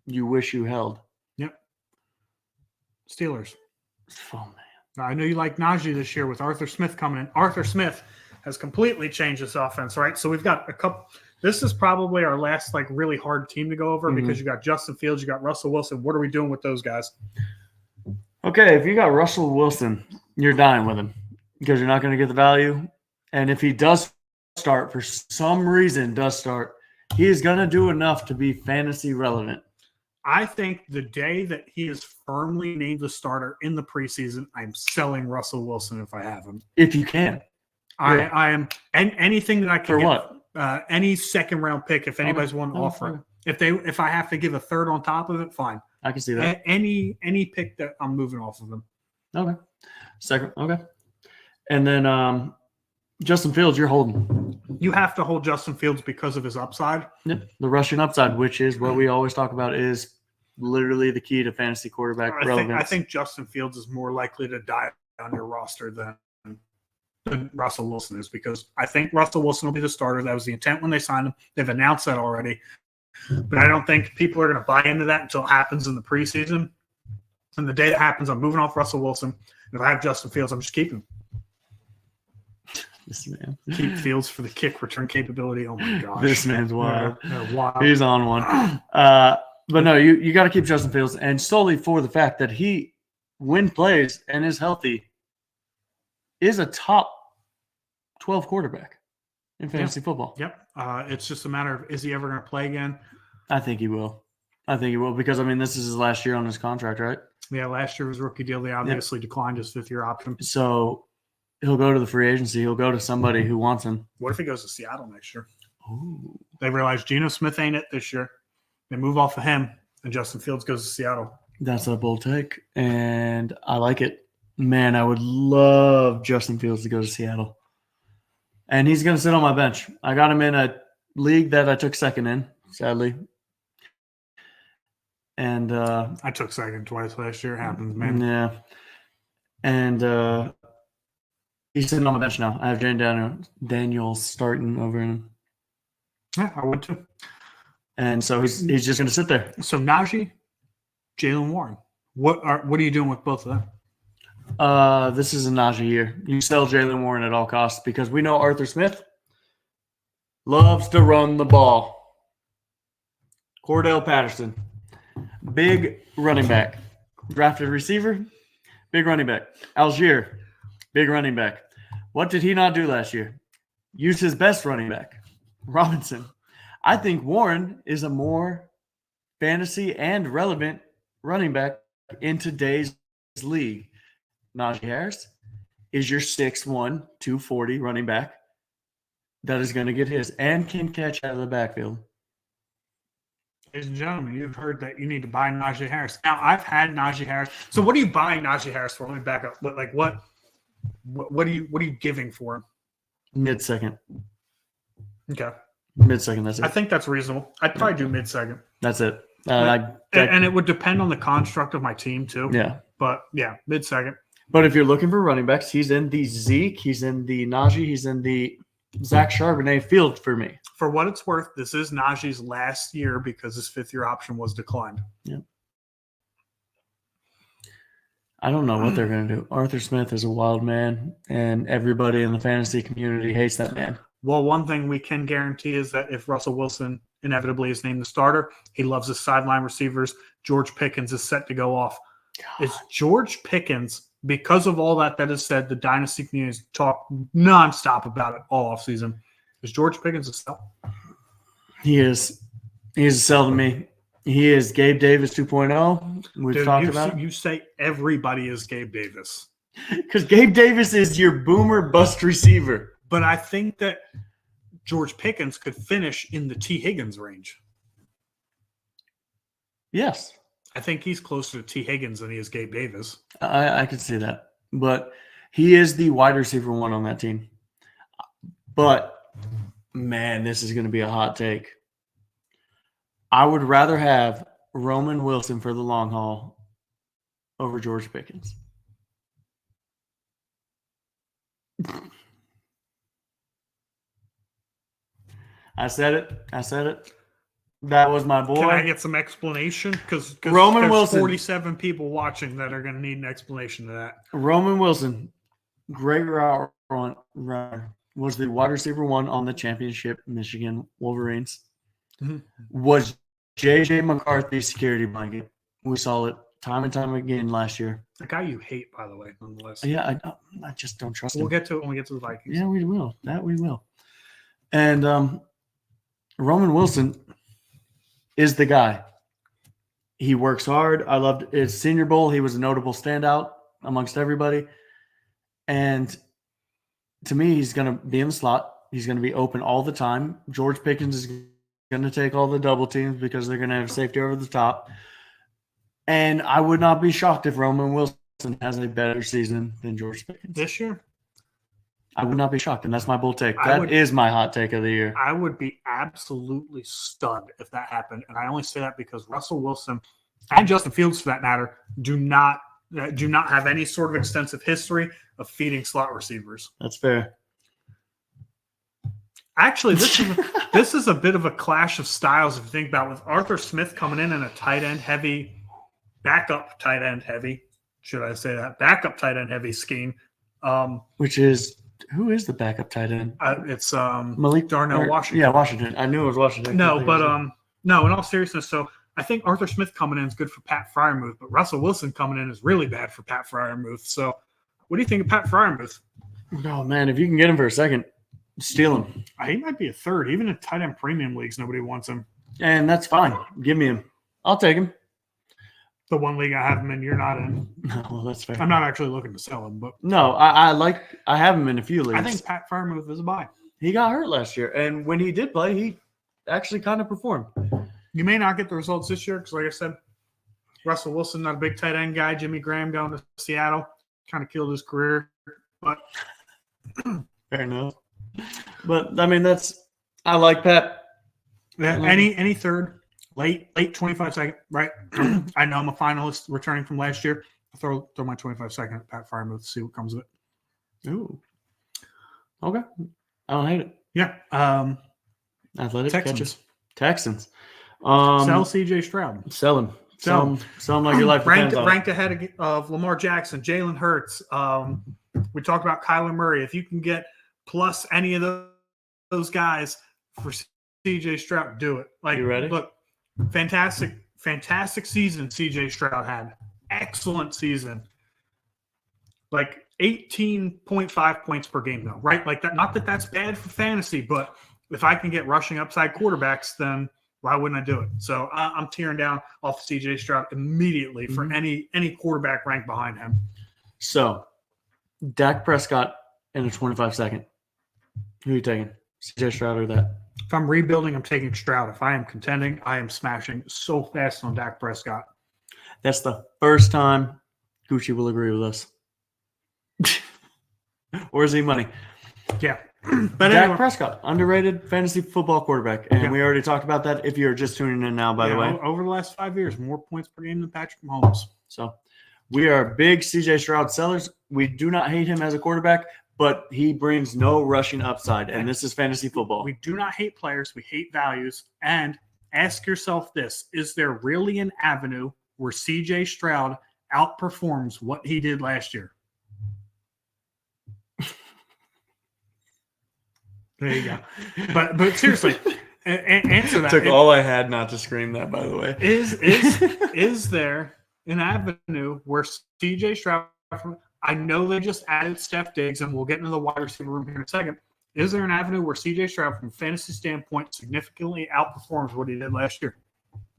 you wish you held. Yep. Steelers. Oh, man. Now, I know you like Najee this year with Arthur Smith coming in. Arthur Smith has completely changed this offense, right? So we've got a couple. This is probably our last like really hard team to go over because you got Justin Fields, you got Russell Wilson. What are we doing with those guys? Okay, if you got Russell Wilson, you're dying with him because you're not going to get the value. And if he does start, for some reason does start, he is going to do enough to be fantasy relevant. I think the day that he is firmly named the starter in the preseason, I'm selling Russell Wilson if I have him. If you can. I am, and anything that I can For get, what? any second round pick, if anybody's want to offer it. If I have to give a third on top of it, fine. I can see that. Any pick that I'm moving off of him. Okay. Second. Okay. And then Justin Fields, you're holding. You have to hold Justin Fields because of his upside. Yep. The rushing upside, which is what we always talk about, is literally the key to fantasy quarterback relevance. I think Justin Fields is more likely to die on your roster than Russell Wilson is, because I think Russell Wilson will be the starter. That was the intent when they signed him. They've announced that already. But I don't think people are going to buy into that until it happens in the preseason. And the day that happens, I'm moving off Russell Wilson. And if I have Justin Fields, I'm just keeping him. This man. Keep Fields for the kick return capability. Oh, my gosh. This man's wild. Wild. He's on one. But no, you got to keep Justin Fields, and solely for the fact that he, when plays and is healthy, is a top 12 quarterback in fantasy football. Yep. It's just a matter of, is he ever going to play again? I think he will. Because, this is his last year on his contract, right? Yeah, last year was rookie deal. They obviously declined his fifth-year option. So he'll go to the free agency. He'll go to somebody who wants him. What if he goes to Seattle next year? Ooh. They realize Geno Smith ain't it this year. They move off of him, and Justin Fields goes to Seattle. That's a bold take, and I like it. Man, I would love Justin Fields to go to Seattle. And he's going to sit on my bench. I got him in a league that I took second in, sadly. And I took second twice last year. It happens, man. Yeah. And he's sitting on my bench now. I have Daniel starting over him. Yeah, I would too. And so he's just going to sit there. So Najee, Jalen Warren. What are you doing with both of them? This is a Najee year. You sell Jalen Warren at all costs because we know Arthur Smith loves to run the ball. Cordell Patterson, big running back. Drafted receiver, big running back. Algier, big running back. What did he not do last year? Use his best running back, Robinson. I think Warren is a more fantasy and relevant running back in today's league. Najee Harris is your 6'1", 240 running back that is going to get his and can catch out of the backfield. Ladies and gentlemen, you've heard that you need to buy Najee Harris. Now, I've had Najee Harris. So what are you buying Najee Harris for? Let me back up. What are you giving for him? Mid-second. Okay. Mid-second, that's it. I think that's reasonable. I'd probably do mid-second. That's it. And it would depend on the construct of my team, too. Yeah. But, yeah, mid-second. But if you're looking for running backs, he's in the Zeke, he's in the Najee, he's in the Zach Charbonnet field for me. For what it's worth, this is Najee's last year because his fifth-year option was declined. Yeah. I don't know what they're going to do. Arthur Smith is a wild man, and everybody in the fantasy community hates that man. Well, one thing we can guarantee is that if Russell Wilson inevitably is named the starter, he loves his sideline receivers. George Pickens is set to go off. God. Is George Pickens, because of all that is said, the Dynasty community talk nonstop about it all offseason. Is George Pickens a sell? He is. He's a sell to me. He is Gabe Davis 2.0. We've talked about it. You say everybody is Gabe Davis. Because Gabe Davis is your boomer bust receiver. But I think that George Pickens could finish in the T. Higgins range. Yes. I think he's closer to T. Higgins than he is Gabe Davis. I can see that. But he is the wide receiver one on that team. But, man, this is going to be a hot take. I would rather have Roman Wilson for the long haul over George Pickens. I said it. That was my boy. Can I get some explanation? Because Roman there's Wilson. 47 people watching that are going to need an explanation to that. Roman Wilson, great route runner, was the wide receiver one on the championship Michigan Wolverines. Mm-hmm. Was J.J. McCarthy's security blanket. We saw it time and time again last year. A guy you hate, by the way, nonetheless. Yeah, I just don't trust him. We'll get to it when we get to the Vikings. Yeah, we will. That we will. And Roman Wilson is the guy. He works hard. I loved his Senior Bowl. He was a notable standout amongst everybody. And to me, he's going to be in the slot. He's going to be open all the time. George Pickens is going to take all the double teams because they're going to have safety over the top. And I would not be shocked if Roman Wilson has a better season than George Pickens. This year? I would not be shocked, and that's my bold take. That is my hot take of the year. I would be absolutely stunned if that happened, and I only say that because Russell Wilson and Justin Fields, for that matter, do not have any sort of extensive history of feeding slot receivers. That's fair. Actually, this is a bit of a clash of styles if you think about it, with Arthur Smith coming in a tight end heavy, backup tight end heavy. Should I say that? Backup tight end heavy scheme. Which is. Who is the backup tight end? It's Malik Darnell Washington. Yeah, Washington. I knew it was Washington. No, but no. In all seriousness, so I think Arthur Smith coming in is good for Pat Freiermuth, but Russell Wilson coming in is really bad for Pat Freiermuth. So, what do you think of Pat Freiermuth? Oh man, if you can get him for a second, steal him. He might be a third, even in tight end premium leagues. Nobody wants him. And that's fine. Give me him. I'll take him. The one league I have him in, you're not in. No, well, that's fair. I'm not actually looking to sell him, but no, I have him in a few leagues. I think Pat Freiermuth is a buy. He got hurt last year, and when he did play, he actually kind of performed. You may not get the results this year because, like I said, Russell Wilson, not a big tight end guy. Jimmy Graham going to Seattle, kind of killed his career. But fair enough. But I mean, I like Pat. Yeah, any third. Late 25 second, right? I know I'm a finalist returning from last year. I'll throw my 25 second at Pat Freiermuth to see what comes of it. Ooh. Okay. I don't hate it. Yeah. Athletic Texans. Texans. Sell CJ Stroud. Sell him. Sell him like your life depends on it. Ranked ahead of Lamar Jackson, Jalen Hurts. We talked about Kyler Murray. If you can get plus any of those guys for CJ Stroud, do it. Like, you ready? Look, fantastic season CJ Stroud had. Excellent season. Like 18.5 points per game, though, right? Like that. Not that that's bad for fantasy, but if I can get rushing upside quarterbacks, then why wouldn't I do it? So I'm tearing down off CJ Stroud immediately for any quarterback ranked behind him. So, Dak Prescott in a 25 second. Who are you taking? CJ Stroud or that? If I'm rebuilding, I'm taking Stroud. If I am contending, I am smashing so fast on Dak Prescott. That's the first time Gucci will agree with us. Or is he money? Yeah. But Dak anyway, Prescott, underrated fantasy football quarterback. And we already talked about that if you're just tuning in now, by the way. Over the last 5 years, more points per game than Patrick Mahomes. So we are big CJ Stroud sellers. We do not hate him as a quarterback, but he brings no rushing upside, and this is fantasy football. We do not hate players. We hate values. And ask yourself this, is there really an avenue where CJ Stroud outperforms what he did last year? There you go. But seriously, answer that. Took all I had not to scream that, by the way. Is there an avenue where CJ Stroud, I know they just added Steph Diggs, and we'll get into the wide receiver room here in a second. Is there an avenue where CJ Stroud, from a fantasy standpoint, significantly outperforms what he did last year?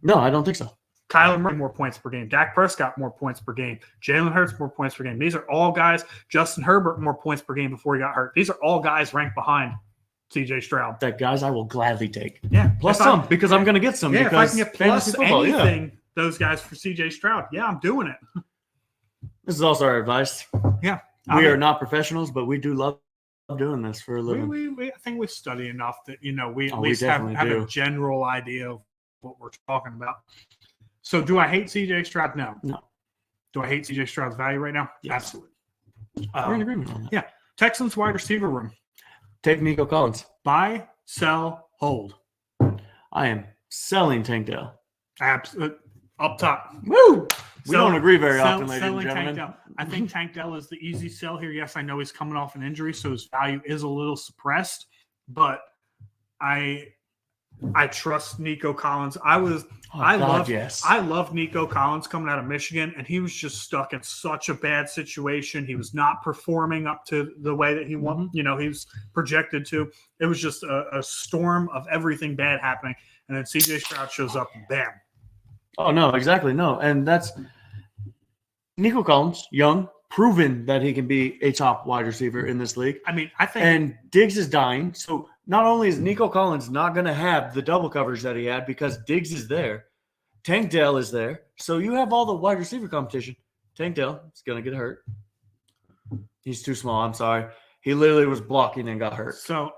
No, I don't think so. Kyler Murray more points per game. Dak Prescott more points per game. Jalen Hurts more points per game. These are all guys. Justin Herbert more points per game before he got hurt. These are all guys ranked behind C.J. Stroud. That guys I will gladly take. Yeah, Plus some because I'm going to get some. Yeah, if I because can get fantasy plus football, anything, those guys for C.J. Stroud, yeah, I'm doing it. This is also our advice. Yeah, We are not professionals, but we do love doing this for a living. we I think we study enough that we at We least have definitely a do. general idea of what we're talking about. So, do I hate C.J. Stroud? No. Do I hate C.J. Stroud's value right now? Yes. Absolutely. We're in agreement on that. Yeah. Texans wide receiver room. Take Nico Collins. Buy, sell, hold. I am selling Tank Dell. Absolutely. Up top. Woo! We Sell- don't agree very sell- often, ladies and selling gentlemen. Tank Dell. I think Tank Dell is the easy sell here. Yes, I know he's coming off an injury, so his value is a little suppressed, but I trust Nico Collins. I love Nico Collins coming out of Michigan, and he was just stuck in such a bad situation. He was not performing up to the way that he he was projected to. It was just a storm of everything bad happening, and then C.J. Stroud shows up, and bam. Oh, no, exactly. No. And that's Nico Collins, young, proven that he can be a top wide receiver in this league. I mean, I think And Diggs is dying. So not only is Nico Collins not going to have the double coverage that he had because Diggs is there, Tank Dell is there. So you have all the wide receiver competition. Tank Dell is going to get hurt. He's too small. I'm sorry. He literally was blocking and got hurt. so.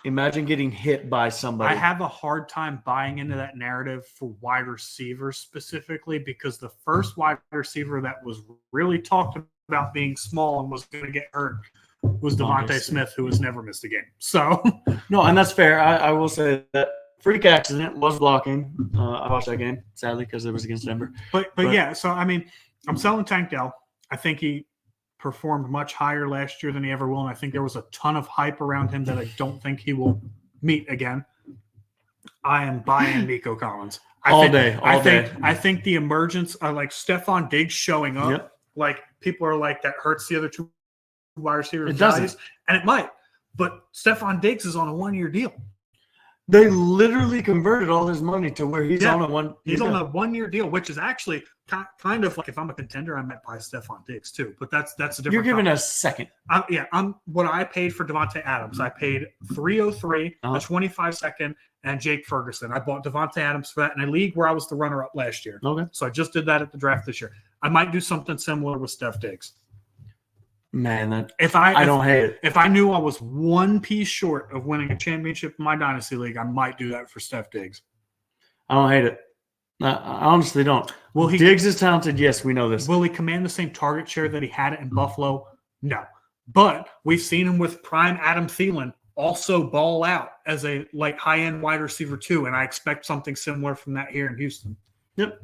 Imagine getting hit by somebody. I have a hard time buying into that narrative for wide receivers specifically because the first wide receiver that was really talked about being small and was going to get hurt was Devontae Smith, who has never missed a game. So No, and that's fair. I will say that freak accident was blocking. I watched that game, sadly, because it was against Denver. But yeah, so I mean, I'm selling Tank Dell. I think he performed much higher last year than he ever will, and I think there was a ton of hype around him that I don't think he will meet again. I am buying Nico Collins All day. I think the emergence of like Stephon Diggs showing up, like people are like that hurts the other two wide receivers. It doesn't, and it might. But Stephon Diggs is on a 1-year deal. They literally converted all his money to where he's on a one. He's on a 1-year deal, which is actually kind of like if I'm a contender, I might buy Stephon Diggs too. But that's a different. You're giving a second. I'm what I paid for Devontae Adams. I paid $303, a 25-second, and Jake Ferguson. I bought Devontae Adams for that in a league where I was the runner-up last year. Okay. So I just did that at the draft this year. I might do something similar with Steph Diggs. Man, I don't hate it. If I knew I was one piece short of winning a championship in my Dynasty League, I might do that for Steph Diggs. I don't hate it. I honestly don't. Well, Diggs is talented. Yes, we know this. Will he command the same target share that he had in Buffalo? No. But we've seen him with prime Adam Thielen also ball out as a high-end wide receiver too, and I expect something similar from that here in Houston. Yep.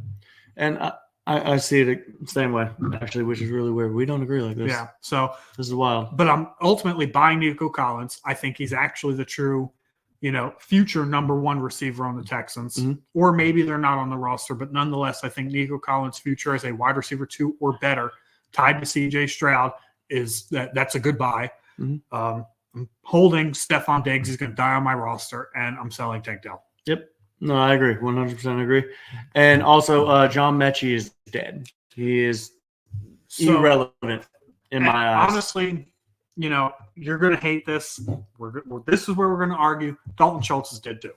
And I see it the same way, actually, which is really weird. We don't agree like this. Yeah. So this is wild. But I'm ultimately buying Nico Collins. I think he's actually the true, future number one receiver on the Texans. Mm-hmm. Or maybe they're not on the roster, but nonetheless, I think Nico Collins' future as a wide receiver 2 or better, tied to C.J. Stroud, that's a good buy. Mm-hmm. I'm holding Stephon Diggs. He's going to die on my roster, and I'm selling Tank Dell. Yep. No, I agree. 100% agree. And also, John Mechie is dead. He is irrelevant in my eyes. Honestly, you're going to hate this. This is where we're going to argue. Dalton Schultz is dead too.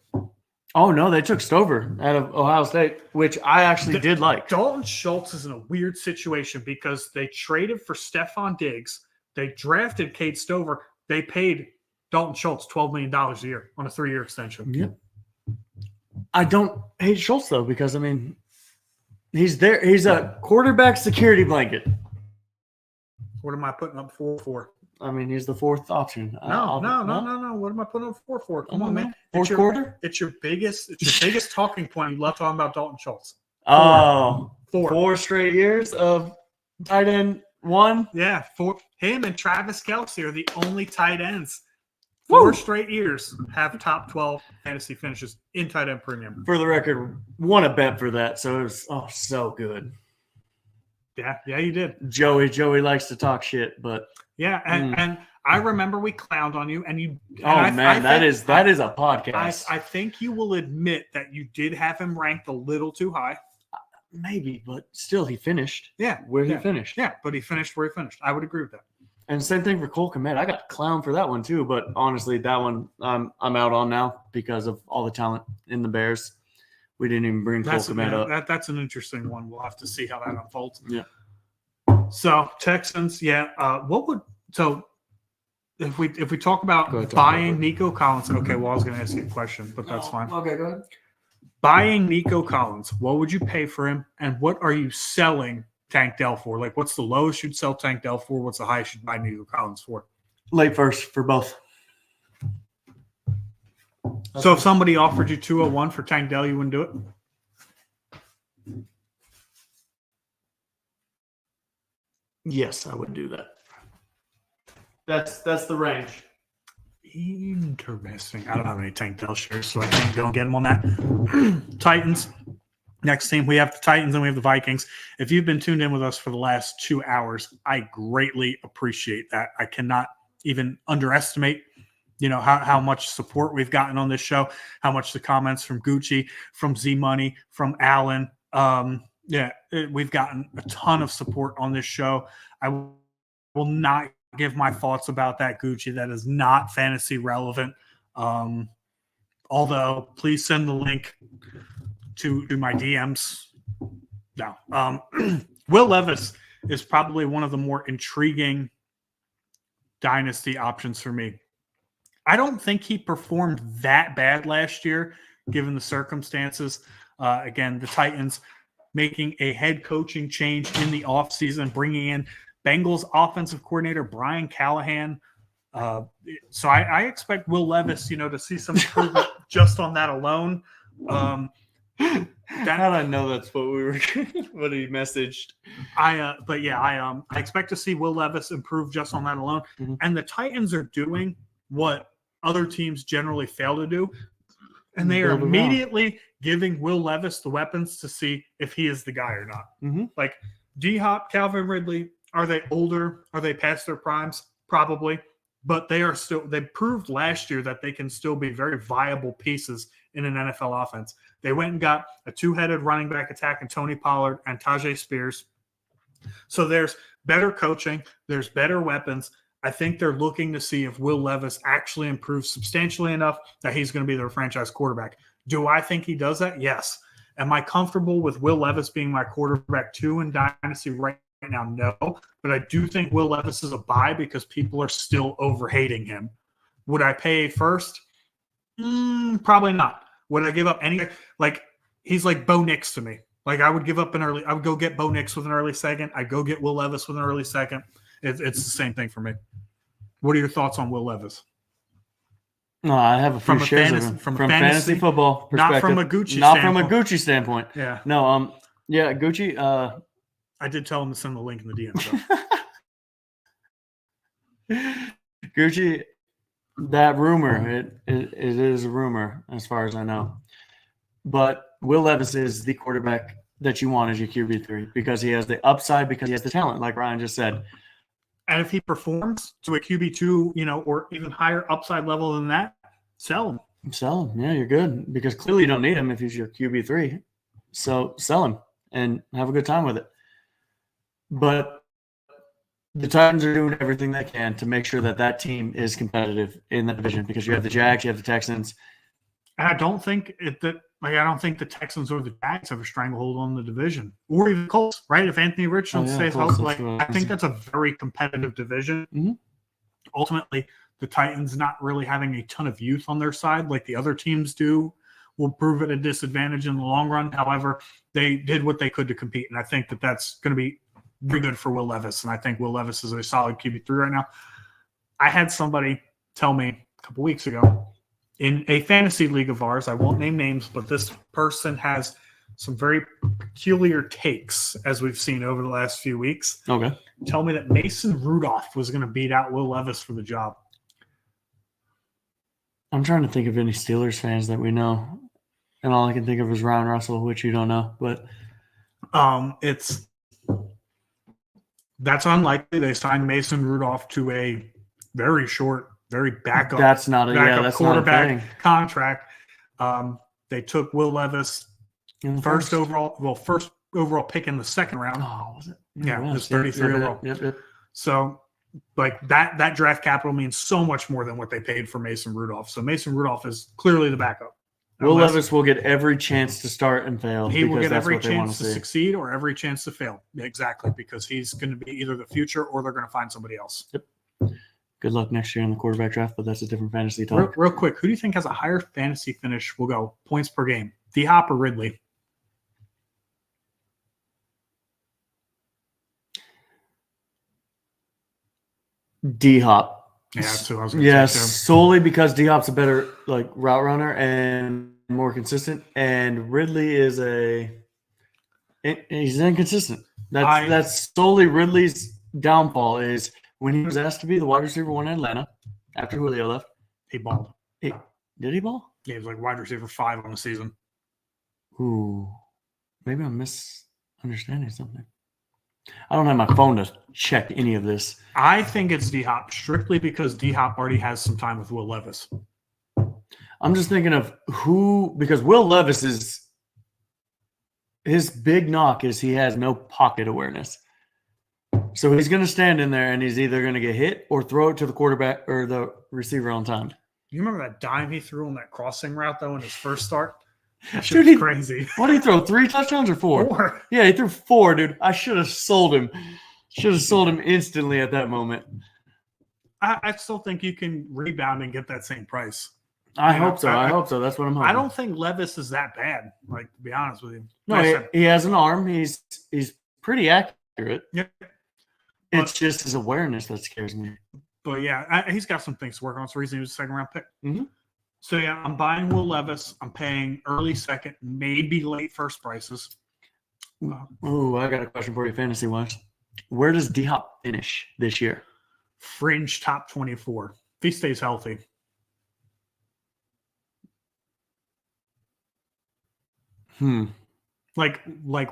Oh, no, they took Stover out of Ohio State, which I actually did like. Dalton Schultz is in a weird situation because they traded for Stephon Diggs. They drafted Cade Stover. They paid Dalton Schultz $12 million a year on a 3-year extension. Yep. I don't hate Schultz, though, because, he's there. He's a quarterback security blanket. What am I putting up 4 for? He's the fourth option. No. What am I putting up 4 for? Come on, man. Fourth quarter? It's your biggest talking point. You love talking about Dalton Schultz. 4 straight years of tight end 1. Yeah, him and Travis Kelce are the only tight ends. 4 straight years have top 12 fantasy finishes in tight end premium. For the record, won a bet for that, so it was so good. Yeah, you did. Joey likes to talk shit, but yeah, and I remember we clowned on you, and you. That is a podcast. I think you will admit that you did have him ranked a little too high. maybe, but still, he finished. Yeah, where he finished. Yeah, but he finished where he finished. I would agree with that. And same thing for Cole Kmet. I got clown for that one too, but honestly, that one I'm out on now because of all the talent in the Bears. We didn't even bring Cole Kmet up. That's an interesting one. We'll have to see how that unfolds. Yeah. So Texans, if we talk about buying Nico Collins, okay, well I was going to ask you a question, but that's fine. Okay, go ahead. Buying Nico Collins, what would you pay for him, and what are you selling Tank Dell for? Like, what's the lowest you'd sell Tank Dell for? What's the highest you'd buy Nico Collins for? Late first for both. So if somebody offered you 201 for Tank Dell, you wouldn't do it? Yes, I would do that. That's the range. Interesting. I don't have any Tank Dell shares, so I can't go and get them on that. Titans. Next team, we have the Titans and we have the Vikings. If you've been tuned in with us for the last 2 hours, I greatly appreciate that. I cannot even underestimate, how much support we've gotten on this show, how much the comments from Gucci, from Z Money, from Alan. We've gotten a ton of support on this show. I will not give my thoughts about that, Gucci. That is not fantasy relevant. Although, please send the link to my DMs. No. Will Levis is probably one of the more intriguing dynasty options for me. I don't think he performed that bad last year, given the circumstances. Again, the Titans making a head coaching change in the offseason, bringing in Bengals offensive coordinator Brian Callahan. So I expect Will Levis, to see some improvement just on that alone. How did I know that's what we were? What he messaged? I expect to see Will Levis improve just on that alone. Mm-hmm. And the Titans are doing what other teams generally fail to do, and they are immediately giving Will Levis the weapons to see if he is the guy or not. Mm-hmm. Like D-Hop, Calvin Ridley, are they older? Are they past their primes? Probably, but they are still. They proved last year that they can still be very viable pieces in an NFL offense. They went and got a two-headed running back attack in Tony Pollard and Tajay Spears. So there's better coaching. There's better weapons. I think they're looking to see if Will Levis actually improves substantially enough that he's going to be their franchise quarterback. Do I think he does that? Yes. Am I comfortable with Will Levis being my quarterback 2 in Dynasty right now? No. But I do think Will Levis is a buy because people are still overhating him. Would I pay first? Probably not. Would I give up any? Like, he's like Bo Nix to me. Like, I would give up I would go get Bo Nix with an early second. I'd go get Will Levis with an early second. It's the same thing for me. What are your thoughts on Will Levis? No, I have a few shares of him. From fantasy football perspective. Not from a Gucci standpoint. Yeah. No, Gucci. I did tell him to send the link in the DM. So. Gucci, that rumor, it is a rumor as far as I know. But Will Levis is the quarterback that you want as your QB3 because he has the upside, because he has the talent, like Ryan just said. And if he performs to a QB2, or even higher upside level than that, sell him. Sell him. Yeah, you're good. Because clearly you don't need him if he's your QB3. So sell him and have a good time with it. But the Titans are doing everything they can to make sure that team is competitive in that division because you have the Jags, you have the Texans. And I don't think the Texans or the Jags have a stranglehold on the division, or even Colts, right? If Anthony Richardson stays healthy, I think that's a very competitive division. Mm-hmm. Ultimately, the Titans not really having a ton of youth on their side like the other teams do will prove at a disadvantage in the long run. However, they did what they could to compete, and I think that's going to be very good for Will Levis, and I think Will Levis is a solid QB3 right now. I had somebody tell me a couple weeks ago, in a fantasy league of ours, I won't name names, but this person has some very peculiar takes, as we've seen over the last few weeks. Okay. Tell me that Mason Rudolph was going to beat out Will Levis for the job. I'm trying to think of any Steelers fans that we know, and all I can think of is Ryan Russell, which you don't know. But that's unlikely. They signed Mason Rudolph to a very short, very backup. That's not a quarterback not a contract. They took Will Levis first overall pick in the second round. Oh, was it? Yeah, it was 33 overall. Yep. So, like that draft capital means so much more than what they paid for Mason Rudolph. So Mason Rudolph is clearly the backup. Will Levis will get every chance to start and fail. He will get every what they want chance to see. succeed or every chance to fail. Exactly, because he's going to be either the future or they're going to find somebody else. Yep. Good luck next year in the quarterback draft, but that's a different fantasy talk. Real quick, who do you think has a higher fantasy finish? We'll go points per game. D-Hop or Ridley? D-Hop. Yeah, that's who I was going to Yeah, say. solely because D-Hop's a better route runner and more consistent, and Ridley is he's inconsistent. That's solely Ridley's downfall is when he was asked to be the wide receiver one in Atlanta after Julio left. He balled. Did he ball? Yeah, he was like wide receiver 5 on the season. Ooh, maybe I'm misunderstanding something. I don't have my phone to check any of this. I think it's D-Hop strictly because D-Hop already has some time with Will Levis. I'm just thinking of because Will Levis his big knock is he has no pocket awareness. So he's going to stand in there and he's either going to get hit or throw it to the quarterback or the receiver on time. You remember that dime he threw on that crossing route, though, in his first start? That shit Dude, was crazy. What did he throw? 3 touchdowns or 4? 4. Yeah, he threw 4, dude. I should have sold him. Should have sold him instantly at that moment. I still think you can rebound and get that same price. I hope so. That's what I'm hoping. I don't think Levis is that bad, to be honest with you. No, he has an arm. He's pretty accurate. Yep. It's just his awareness that scares me. But yeah, he's got some things to work on. That's the reason he was a second round pick. Mm-hmm. So yeah, I'm buying Will Levis. I'm paying early second, maybe late first prices. Ooh, I got a question for you, fantasy wise. Where does D-Hop finish this year? Fringe top 24. If he stays healthy. Like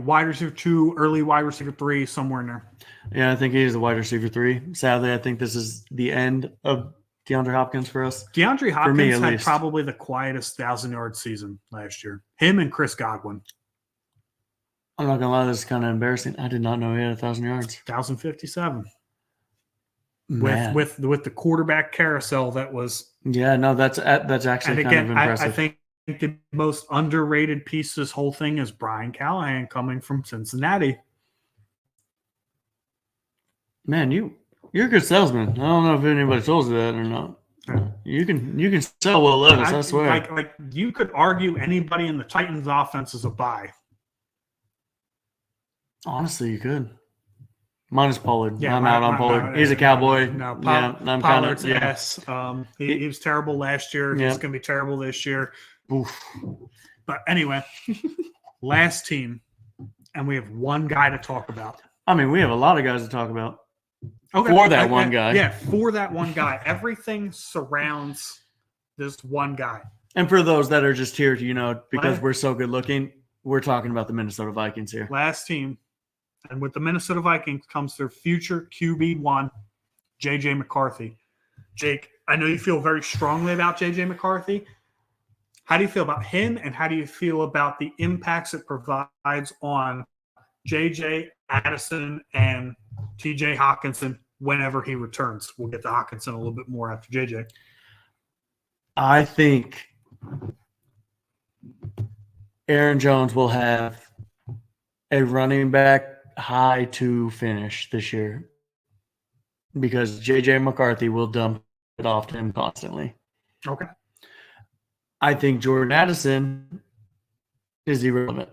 wide receiver 2, early wide receiver 3, somewhere in there. Yeah, I think he is a wide receiver 3. Sadly, I think this is the end of DeAndre Hopkins for us. DeAndre Hopkins me, had least. probably the quietest 1,000-yard season last year. Him and Chris Godwin. I'm not gonna lie, this is kind of embarrassing. I did not know he had 1,000 yards. 1,057. Man. With the quarterback carousel that was. Yeah, no, that's actually kind of impressive. I think the most underrated piece of this whole thing is Brian Callahan coming from Cincinnati. Man, you're a good salesman. I don't know if anybody told you that or not. You can sell Will Levis, I swear. Like you could argue anybody in the Titans offense is a buy. Honestly, you could. Minus Pollard. Yeah, I'm out on Pollard. He's a Cowboy. No, Pollard's yes. He was terrible last year. Yeah. He's going to be terrible this year. Oof. But anyway, last team, and we have one guy to talk about. I mean, we have a lot of guys to talk about. Okay. For that one guy. Yeah, for that one guy. Everything surrounds this one guy. And for those that are just here, because we're so good looking, we're talking about the Minnesota Vikings here. Last team. And with the Minnesota Vikings comes their future QB1, J.J. McCarthy. Jake, I know you feel very strongly about J.J. McCarthy. How do you feel about him, and how do you feel about the impacts it provides on J.J., Addison, and T.J. Hawkinson whenever he returns? We'll get to Hawkinson a little bit more after J.J. I think Aaron Jones will have a running back high to finish this year because J.J. McCarthy will dump it off to him constantly. Okay. I think Jordan Addison is irrelevant.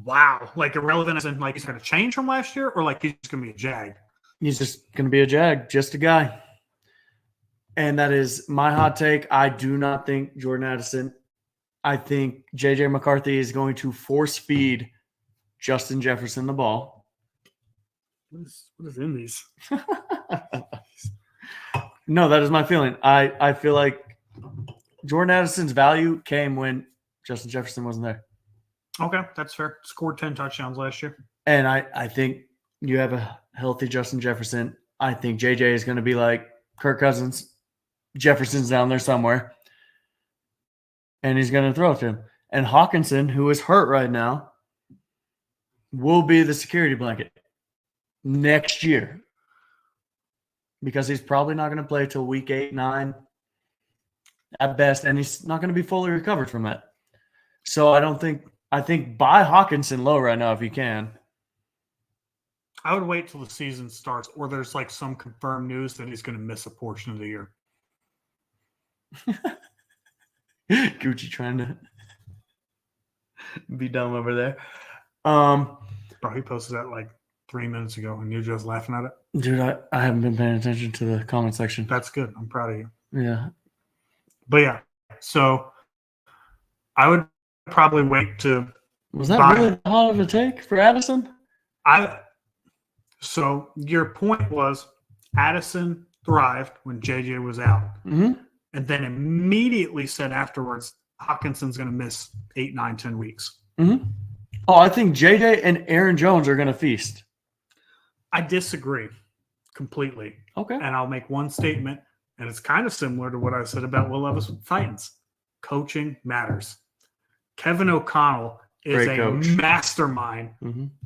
Wow. Like irrelevant as in like he's going to change from last year, or like he's going to be a Jag? He's just going to be a Jag, just a guy. And that is my hot take. I do not think Jordan Addison. I think J.J. McCarthy is going to force feed Justin Jefferson the ball. What is in these? No, that is my feeling. I feel like Jordan Addison's value came when Justin Jefferson wasn't there. Okay, that's fair. Scored 10 touchdowns last year. And I think you have a healthy Justin Jefferson. I think JJ is going to be like Kirk Cousins. Jefferson's down there somewhere. And he's going to throw it to him. And Hawkinson, who is hurt right now, will be the security blanket next year because he's probably not going to play till week 8, 9 at best, and he's not going to be fully recovered from that. So I think buy Hawkinson low right now if you can. I would wait till the season starts, or there's like some confirmed news that he's going to miss a portion of the year. Gucci trying to be dumb over there. Bro, he posted that like 3 minutes ago, and you're just laughing at it. Dude, I haven't been paying attention to the comment section. That's good. I'm proud of you. Yeah. But yeah, so I would probably wait to. Was that really hot of a take for Addison? So your point was Addison thrived when JJ was out, Mm-hmm. and then immediately said afterwards Hawkinson's going to miss 8, 9, 10 weeks. Mm-hmm. Oh, I think JJ and Aaron Jones are going to feast. I disagree completely. Okay. And I'll make one statement, and it's kind of similar to what I said about Will Levis with Titans. Coaching matters. Kevin O'Connell is Great a coach. mastermind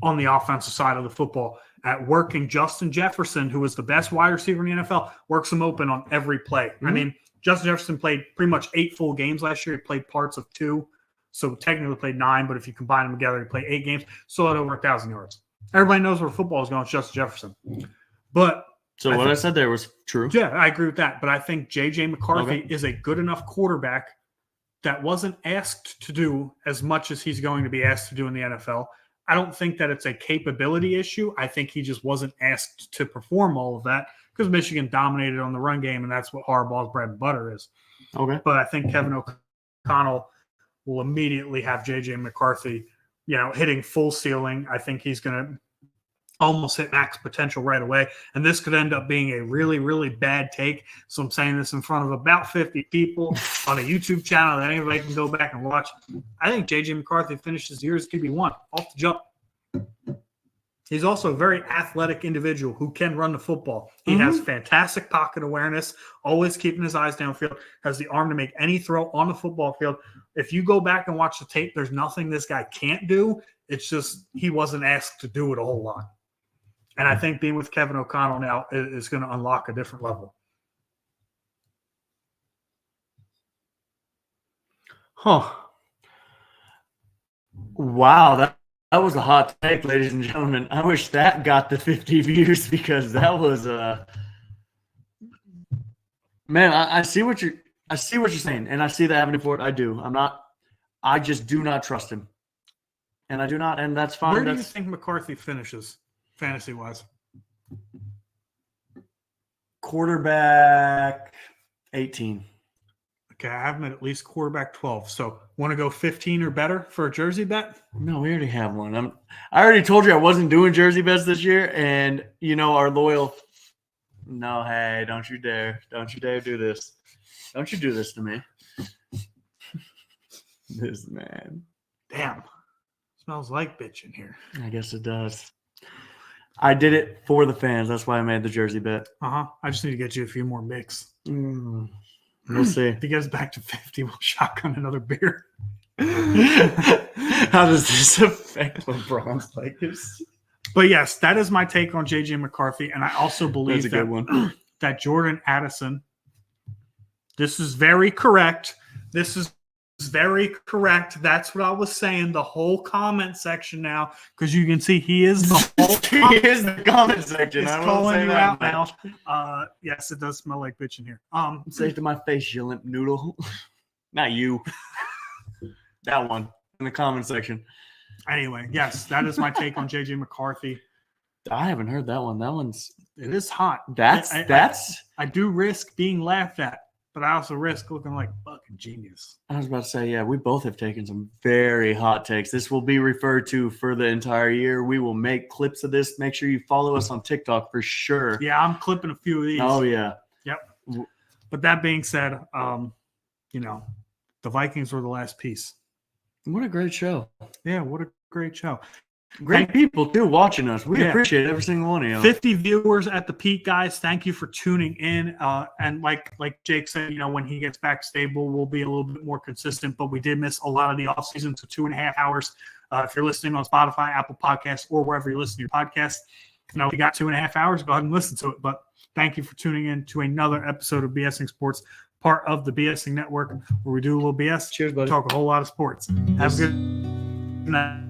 on the offensive side of the football at working Justin Jefferson, who was the best wide receiver in the NFL, works him open on every play. I mean, Justin Jefferson played pretty much 8 full games last year. He played parts of 2. So technically played 9, but if you combine them together, he played 8 games. Still had over 1,000 yards. Everybody knows where football is going. It's Justin Jefferson. But So what I said there was true. yeah, I agree with that. But I think J.J. McCarthy is a good enough quarterback that wasn't asked to do as much as he's going to be asked to do in the NFL. I don't think that it's a capability issue. I think he just wasn't asked to perform all of that because Michigan dominated on the run game, and that's what Harbaugh's bread and butter is. Okay. But I think Kevin O'Connell will immediately have J.J. McCarthy, hitting full ceiling. I think he's going to almost hit max potential right away. And this could end up being a really, really bad take. So I'm saying this in front of about 50 people on a YouTube channel that anybody can go back and watch. I think J.J. McCarthy finishes the year as QB1 off the jump. He's also a very athletic individual who can run the football. He has fantastic pocket awareness, always keeping his eyes downfield, has the arm to make any throw on the football field. If you go back and watch the tape, there's nothing this guy can't do. It's just he wasn't asked to do it a whole lot. And I think being with Kevin O'Connell now is going to unlock a different level. Huh. Wow, that was a hot take, ladies and gentlemen. I wish that got the 50 views because that was man, I see what you're saying, and I see the avenue for it. I do. I just do not trust him. And I do not, and that's fine. Where do you think McCarthy finishes fantasy-wise? Quarterback 18. Okay, I have him at least quarterback 12. So want to go 15 or better for a jersey bet? No, we already have one. I already told you I wasn't doing jersey bets this year, and our loyal. No, hey, don't you dare do this. Don't you do this to me. This man. Damn. Smells like bitch in here. I guess it does. I did it for the fans. That's why I made the jersey bet. I just need to get you a few more mix. We'll see. If he gets back to 50, we'll shotgun another beer. How does this affect LeBron's legacy? But yes, that is my take on J.J. McCarthy. And I also believe That's a good one. That Jordan Addison, this is very correct. This is very correct. That's what I was saying. The whole comment section now, because you can see he is the whole he is the comment section. He's I will calling say you that out much. now. Yes, it does smell like bitch in here. Say it to my face, you limp noodle. Not you. That one in the comment section. Anyway, yes, that is my take on J.J. McCarthy. I haven't heard that one. That one's It is hot. That's I do risk being laughed at, but I also risk looking like fucking genius. I was about to say, yeah, we both have taken some very hot takes. This will be referred to for the entire year. We will make clips of this. Make sure you follow us on TikTok for sure. Yeah, I'm clipping a few of these. Oh, yeah. Yep. But that being said, the Vikings were the last piece. What a great show. Yeah, what a great show. Great people, too, watching us. We appreciate every single one of you. 50 viewers at the peak, guys. Thank you for tuning in. And like Jake said, when he gets back stable, we'll be a little bit more consistent. But we did miss a lot of the offseason, so 2.5 hours If you're listening on Spotify, Apple Podcasts, or wherever you listen to your podcast, if you got 2.5 hours, go ahead and listen to it. But thank you for tuning in to another episode of BSing Sports, part of the BSing Network, where we do a little BS. Cheers, buddy. Talk a whole lot of sports. Have a good night.